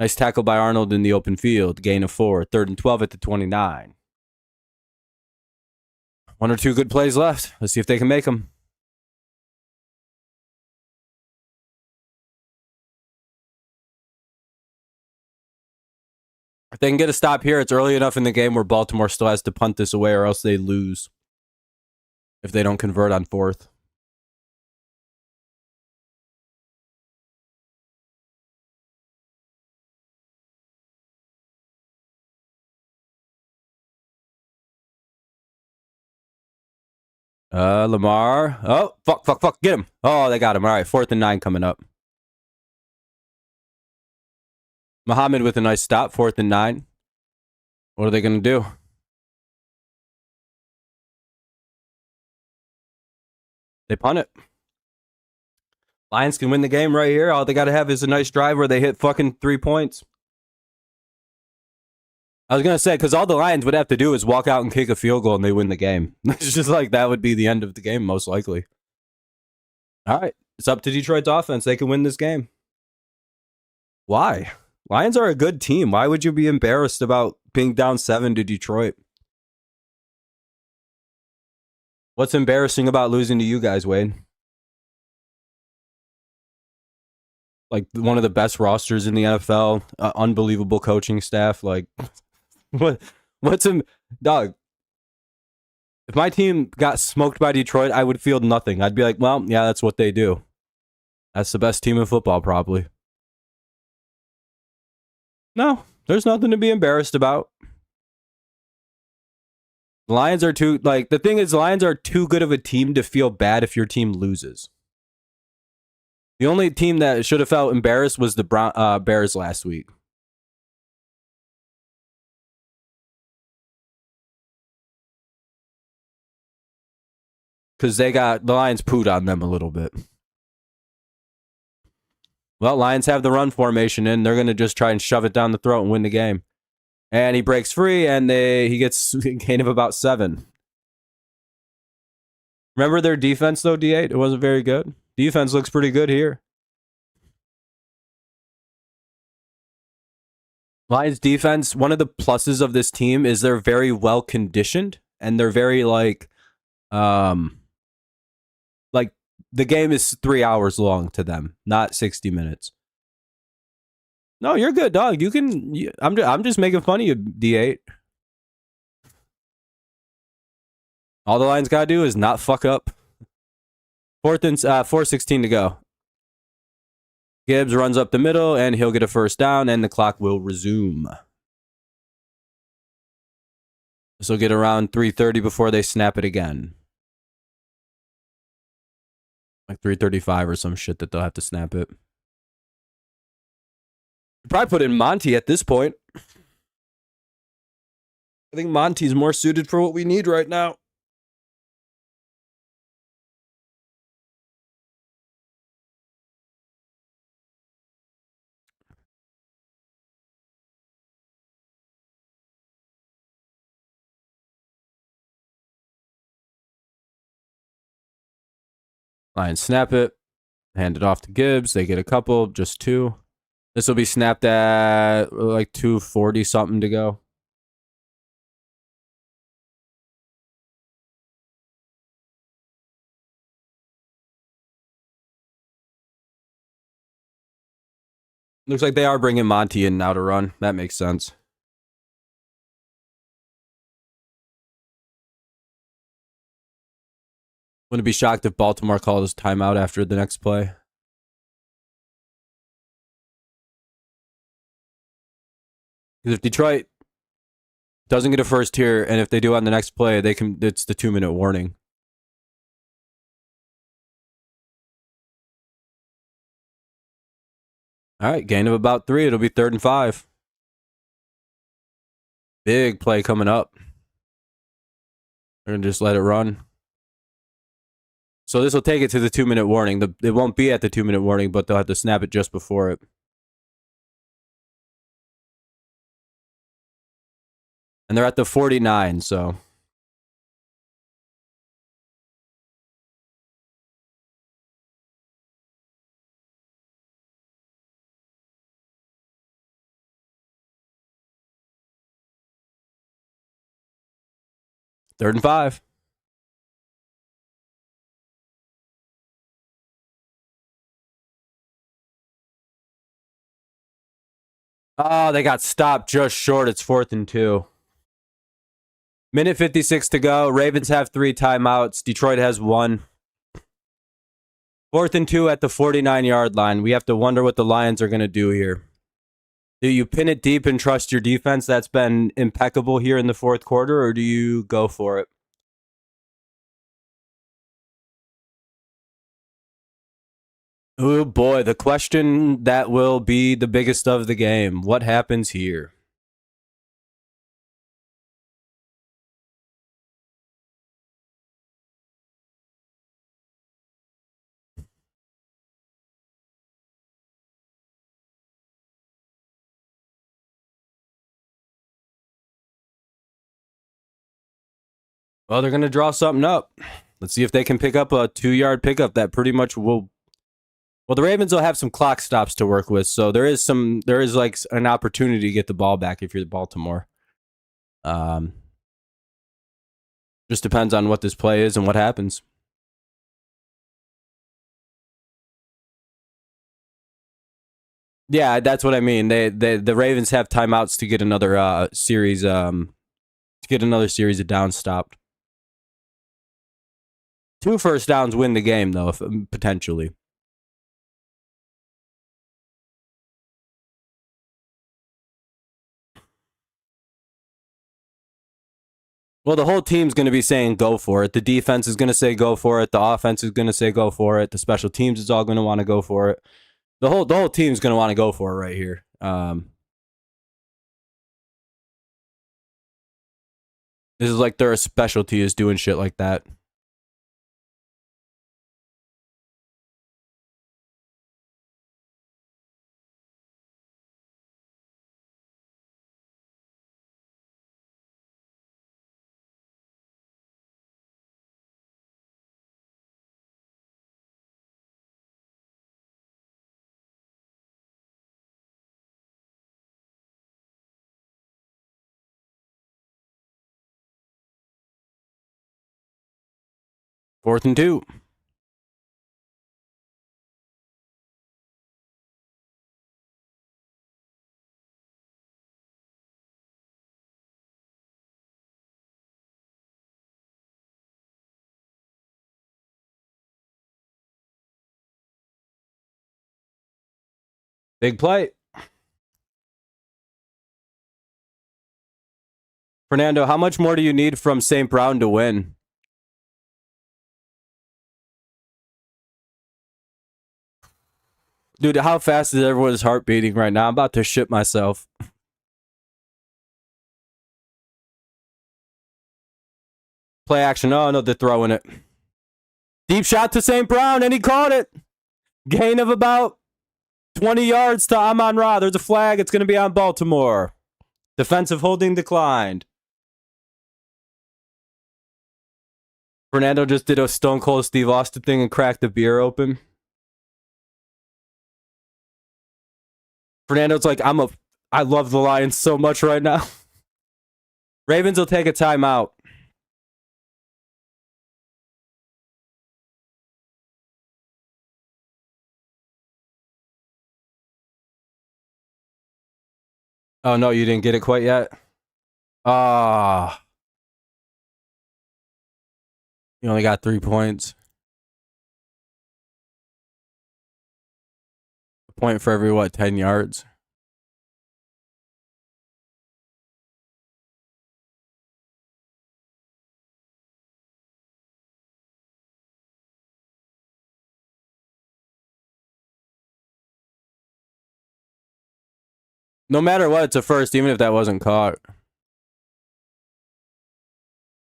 Nice tackle by Arnold in the open field. Gain of 4. 3rd and 12 at the 29. 1 or 2 good plays left. Let's see if they can make them. If they can get a stop here, it's early enough in the game where Baltimore still has to punt this away or else they lose. If they don't convert on 4th. Lamar. Oh, fuck. Get him. Oh, they got him. All right, 4th and 9 coming up. Muhammad with a nice stop. 4th and 9. What are they going to do? They punt it. Lions can win the game right here. All they got to have is a nice drive where they hit fucking 3 points. I was going to say, because all the Lions would have to do is walk out and kick a field goal and they win the game. It's just like that would be the end of the game, most likely. All right. It's up to Detroit's offense. They can win this game. Why? Lions are a good team. Why would you be embarrassed about being down 7 to Detroit? What's embarrassing about losing to you guys, Wade? Like one of the best rosters in the NFL, unbelievable coaching staff. Like, what's dog? If my team got smoked by Detroit, I would feel nothing. I'd be like, well, yeah, that's what they do. That's the best team in football, probably. No, there's nothing to be embarrassed about. The Lions are too, like, the thing is, the Lions are too good of a team to feel bad if your team loses. The only team that should have felt embarrassed was the Bears last week. Because the Lions pooed on them a little bit. Well, Lions have the run formation in. They're going to just try and shove it down the throat and win the game. And he breaks free, and he gets a gain of about 7. Remember their defense, though, D8? It wasn't very good. Defense looks pretty good here. Lions defense, one of the pluses of this team is they're very well conditioned, and they're very like the game is 3 hours long to them, not 60 minutes. No, you're good, dog. You can. I'm just making fun of you, D8. All the Lions gotta do is not fuck up. 4:16 to go. Gibbs runs up the middle, and he'll get a 1st down, and the clock will resume. This will get around 3:30 before they snap it again. Like 3:35 or some shit that they'll have to snap it. Probably put in Monty at this point. I think Monty's more suited for what we need right now. Lions snap it. Hand it off to Gibbs. They get a couple, just two. This will be snapped at like 2:40 something to go. Looks like they are bringing Monty in now to run. That makes sense. Wouldn't be shocked if Baltimore calls timeout after the next play. Because if Detroit doesn't get a first here, and if they do on the next play, they can. It's the 2-minute warning. All right, gain of about 3. It'll be 3rd and 5. Big play coming up. They're gonna just let it run. So this will take it to the 2-minute warning. It won't be at the 2-minute warning, but they'll have to snap it just before it. And they're at the 49, so. Third and 5. Oh, they got stopped just short. It's 4th and 2. Minute 56 to go. Ravens have 3 timeouts. Detroit has 1. 4th and 2 at the 49-yard line. We have to wonder what the Lions are going to do here. Do you pin it deep and trust your defense that's been impeccable here in the 4th quarter, or do you go for it? Oh boy, the question that will be the biggest of the game. What happens here? Well, they're going to draw something up. Let's see if they can pick up a 2-yard pickup that pretty much will. Well, the Ravens will have some clock stops to work with, so there is like an opportunity to get the ball back if you're the Baltimore. Just depends on what this play is and what happens. Yeah, that's what I mean. The Ravens have timeouts to get another series of downs stopped. 2 first downs win the game though, potentially. Well, the whole team's going to be saying go for it. The defense is going to say go for it. The offense is going to say go for it. The special teams is all going to want to go for it. The whole team's going to want to go for it right here. This is like their specialty is doing shit like that. Fourth and 2. Big play. Fernando, how much more do you need from St. Brown to win? Dude, how fast is everyone's heart beating right now? I'm about to shit myself. Play action. Oh, no, they're throwing it. Deep shot to St. Brown, and he caught it. Gain of about 20 yards to Amon Ra. There's a flag. It's going to be on Baltimore. Defensive holding declined. Fernando just did a Stone Cold Steve Austin thing and cracked the beer open. Fernando's like, I love the Lions so much right now. Ravens will take a timeout. Oh, no, you didn't get it quite yet? Ah. You only got 3 points. A point for every, 10 yards? No matter what, it's a first, even if that wasn't caught.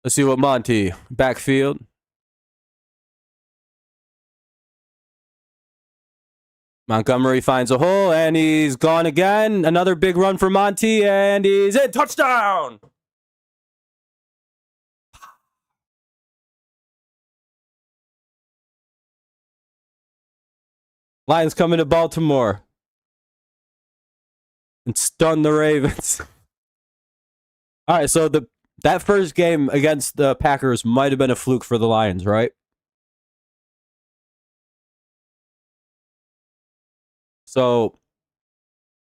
Let's see what Monty. Backfield. Montgomery finds a hole, and he's gone again. Another big run for Monty, and he's in. Touchdown! Lions coming to Baltimore and stun the Ravens. All right, so that first game against the Packers might have been a fluke for the Lions, right? So,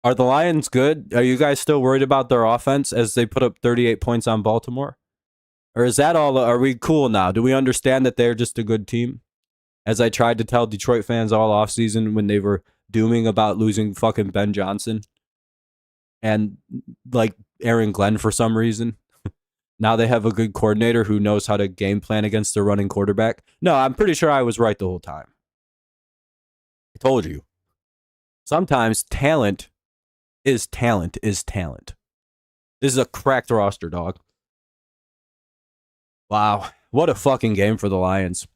are the Lions good? Are you guys still worried about their offense as they put up 38 points on Baltimore? Or is that all? Are we cool now? Do we understand that they're just a good team? As I tried to tell Detroit fans all offseason when they were dooming about losing fucking Ben Johnson and like Aaron Glenn for some reason. Now they have a good coordinator who knows how to game plan against the running quarterback. No, I'm pretty sure I was right the whole time. I told you. Sometimes talent is talent is talent. This is a cracked roster, dog. Wow. What a fucking game for the Lions.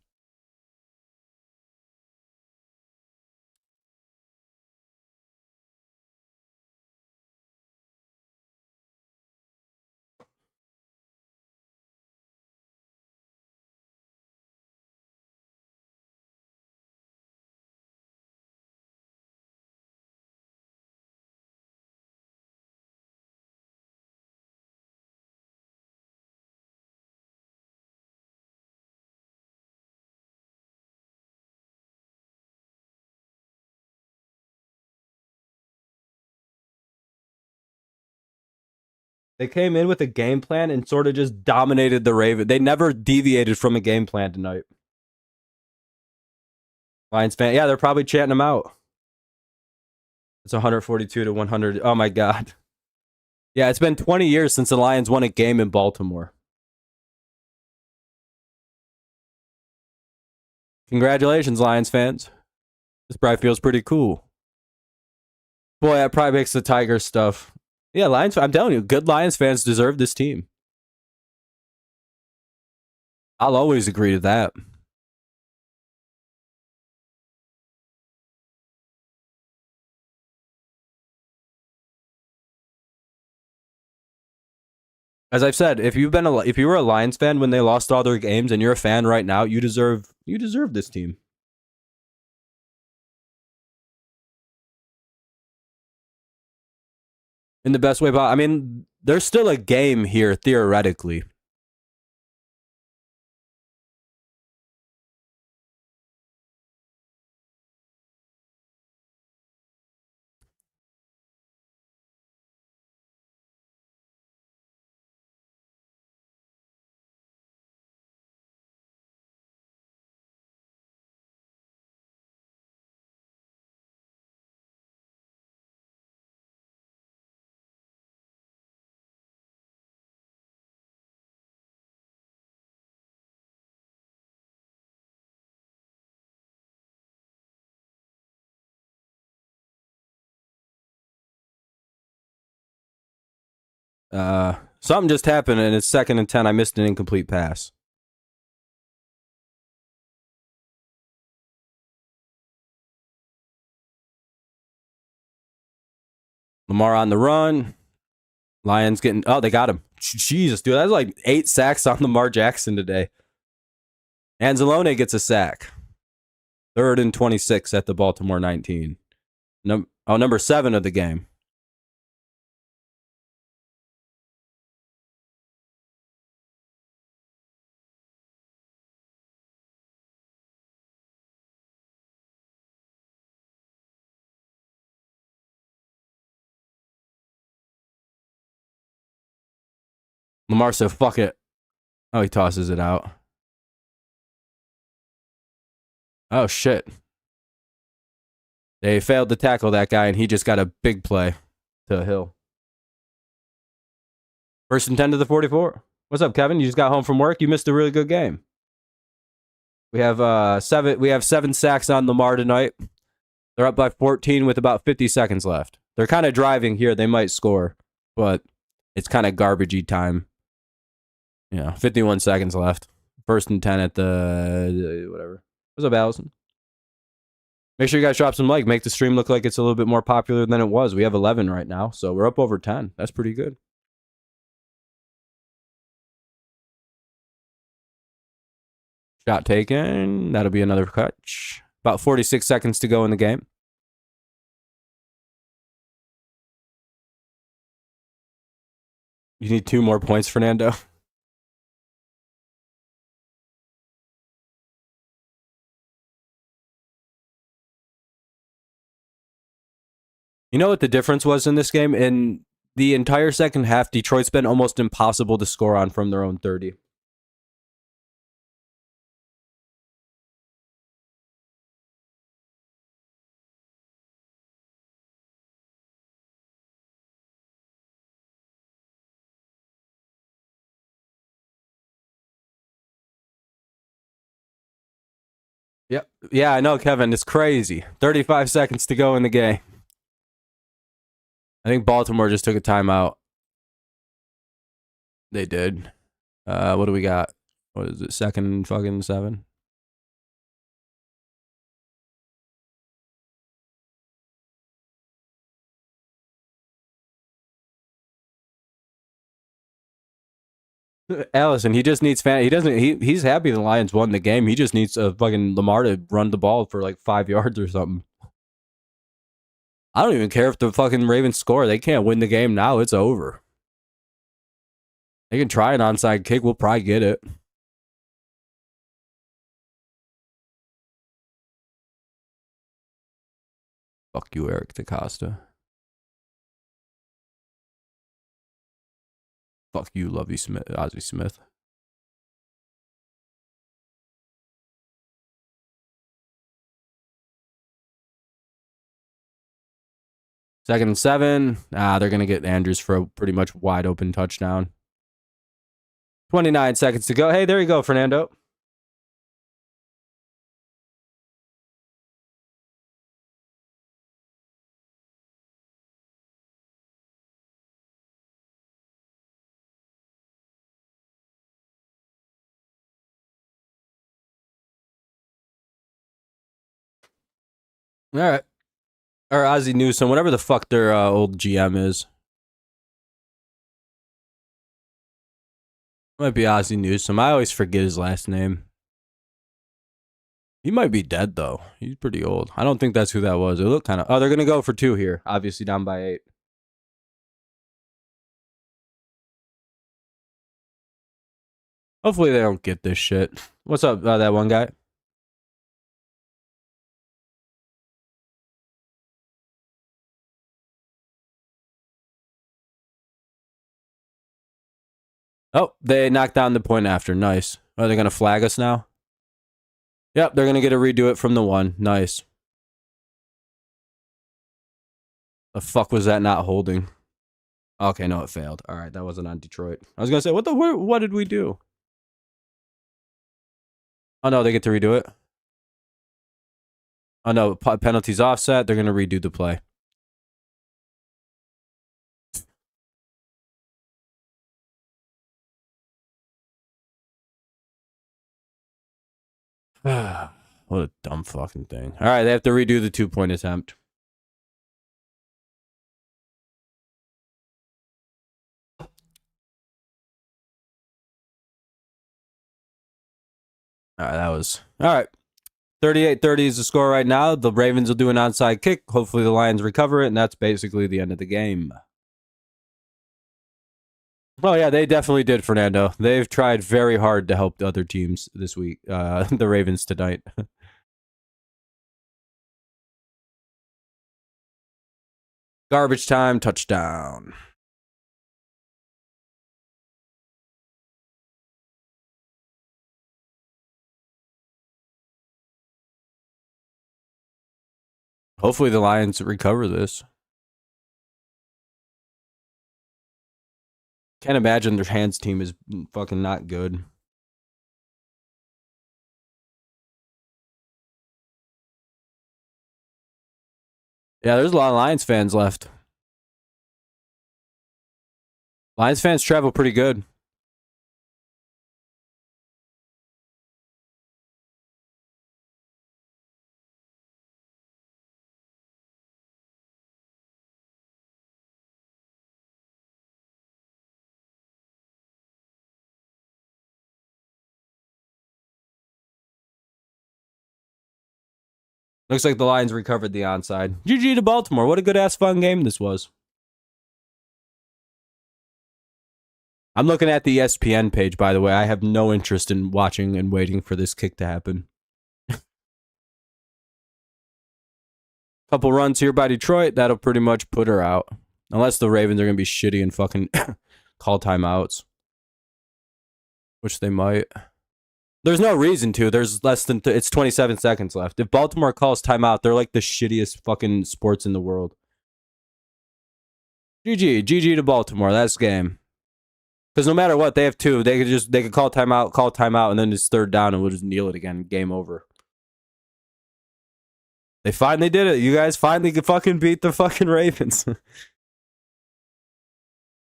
They came in with a game plan and sort of just dominated the Ravens. They never deviated from a game plan tonight. Lions fan, yeah, they're probably chanting them out. It's 142 to 100. Oh my god. Yeah, it's been 20 years since the Lions won a game in Baltimore. Congratulations, Lions fans. This probably feels pretty cool. Boy, that probably makes the Tigers stuff. Yeah, Lions. I'm telling you, good Lions fans deserve this team. I'll always agree to that. As I've said, if you were a Lions fan when they lost all their games and you're a fan right now, you deserve this team. In the best way possible. I mean, there's still a game here theoretically. Something just happened, and it's 2nd and 10. I missed an incomplete pass. Lamar on the run. Lions getting... Oh, they got him. Jesus, dude. That's like 8 sacks on Lamar Jackson today. Anzalone gets a sack. 3rd and 26 at the Baltimore 19. Number 7 of the game. Lamar said, fuck it. Oh, he tosses it out. Oh, shit. They failed to tackle that guy, and he just got a big play to Hill. 1st and 10 to the 44. What's up, Kevin? You just got home from work? You missed a really good game. We have 7 sacks on Lamar tonight. They're up by 14 with about 50 seconds left. They're kind of driving here. They might score, but it's kind of garbagey time. 51 seconds left. 1st and 10 at the whatever. What's up, Allison? Make sure you guys drop some like. Make the stream look like it's a little bit more popular than it was. We have 11 right now, so we're up over 10. That's pretty good. Shot taken. That'll be another catch. About 46 seconds to go in the game. You need 2 more points, Fernando. You know what the difference was in this game? In the entire second half, Detroit's been almost impossible to score on from their own 30. Yep. Yeah, I know, Kevin. It's crazy. 35 seconds to go in the game. I think Baltimore just took a timeout. They did. What do we got? What is it? 2nd fucking 7? Allison, he just needs he's happy the Lions won the game. He just needs a fucking Lamar to run the ball for like 5 yards or something. I don't even care if the fucking Ravens score. They can't win the game now. It's over. They can try an onside kick. We'll probably get it. Fuck you, Eric DaCosta. Fuck you, Lovey Smith, Ozzie Smith. Second and 7. They're going to get Andrews for a pretty much wide open touchdown. 29 seconds to go. Hey, there you go, Fernando. All right. Or Ozzie Newsome, whatever the fuck their old GM is. Might be Ozzie Newsome. I always forget his last name. He might be dead, though. He's pretty old. I don't think that's who that was. It looked kind of... Oh, they're going to go for 2 here. Obviously down by 8. Hopefully they don't get this shit. What's up, that one guy? Oh, they knocked down the point after. Nice. Are they going to flag us now? Yep, they're going to get a redo it from the 1. Nice. The fuck was that not holding? Okay, no, it failed. All right, that wasn't on Detroit. I was going to say, what did we do? Oh, no, they get to redo it. Oh, no, penalties offset. They're going to redo the play. What a dumb fucking thing. All right, they have to redo the 2-point attempt. All right, that was all right. 38-30 is the score right now. The Ravens will do an onside kick. Hopefully the Lions recover it, and that's basically the end of the game. Oh, yeah, they definitely did, Fernando. They've tried very hard to help the other teams this week. The Ravens tonight. Garbage time, touchdown. Hopefully the Lions recover this. Can't imagine their hands team is fucking not good. Yeah, there's a lot of Lions fans left. Lions fans travel pretty good. Looks like the Lions recovered the onside. GG to Baltimore. What a good ass fun game this was. I'm looking at the ESPN page, by the way. I have no interest in watching and waiting for this kick to happen. Couple runs here by Detroit. That'll pretty much put her out. Unless the Ravens are going to be shitty and fucking call timeouts. Which they might. There's no reason to. There's less than... it's 27 seconds left. If Baltimore calls timeout, they're like the shittiest fucking sports in the world. GG to Baltimore. That's game. Because no matter what, they have two. They could call timeout, and then it's third down, and we'll just kneel it again. Game over. They finally did it. You guys finally could fucking beat the fucking Ravens.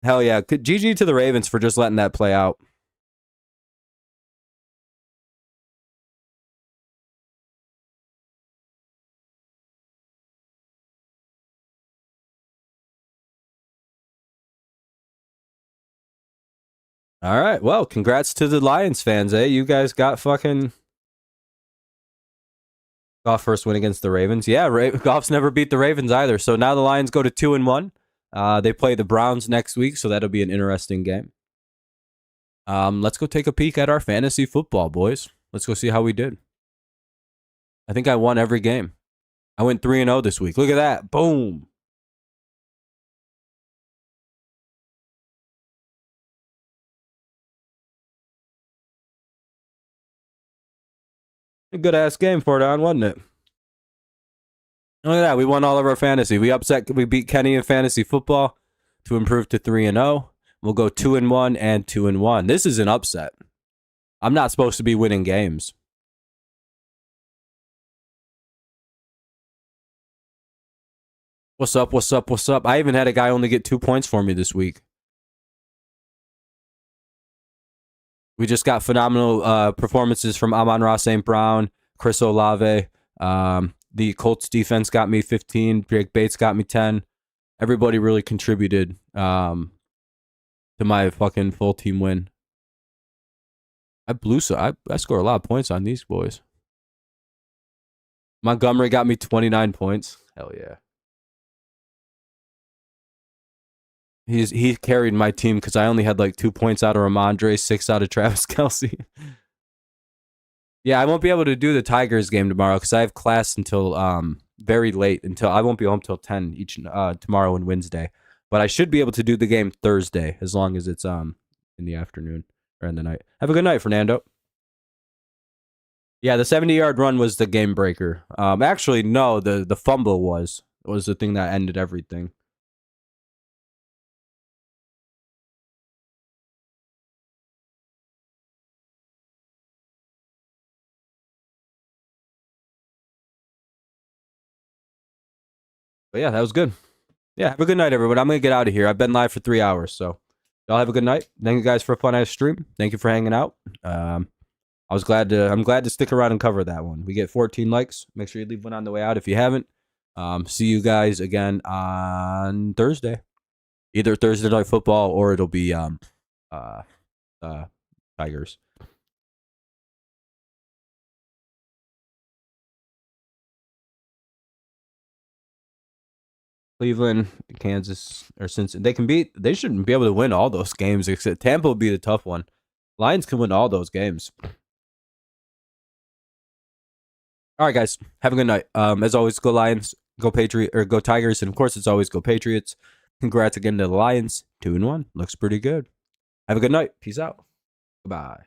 Hell yeah. GG to the Ravens for just letting that play out. All right. Well, congrats to the Lions fans, eh? You guys got fucking... Goff first win against the Ravens. Yeah, Goff's never beat the Ravens either. So now the Lions go to 2-1. They play the Browns next week, so that'll be an interesting game. Let's go take a peek at our fantasy football, boys. Let's go see how we did. I think I won every game. I went 3-0 this week. Look at that. Boom. A good-ass game for it on, wasn't it? Look at that. We won all of our fantasy. We beat Kenny in fantasy football to improve to 3-0. We'll go 2-1 and 2-1. This is an upset. I'm not supposed to be winning games. What's up? What's up? What's up? I even had a guy only get 2 points for me this week. We just got phenomenal performances from Amon-Ra St. Brown, Chris Olave. The Colts defense got me 15. Jake Bates got me 10. Everybody really contributed to my fucking full team win. I score a lot of points on these boys. Montgomery got me 29 points. Hell yeah. He carried my team because I only had like 2 points out of Ramondre, 6 out of Travis Kelce. Yeah, I won't be able to do the Tigers game tomorrow because I have class until very late. Until I won't be home till 10 tomorrow and Wednesday. But I should be able to do the game Thursday as long as it's in the afternoon or in the night. Have a good night, Fernando. Yeah, the 70-yard run was the game breaker. Actually, no, the fumble was the thing that ended everything. But yeah, that was good. Yeah, have a good night, everyone. I'm going to get out of here. I've been live for 3 hours, so y'all have a good night. Thank you guys for a fun-ass stream. Thank you for hanging out. I'm glad to stick around and cover that one. We get 14 likes. Make sure you leave one on the way out if you haven't. See you guys again on Thursday. Either Thursday night football or it'll be uh Tigers. Cleveland, Kansas, or Cincinnati, they shouldn't be able to win all those games. Except Tampa will be the tough one. Lions can win all those games. All right, guys, have a good night. As always, go Lions, go Patriot, or go Tigers, and of course, it's always go Patriots. Congrats again to the Lions. 2-1 looks pretty good. Have a good night. Peace out. Goodbye.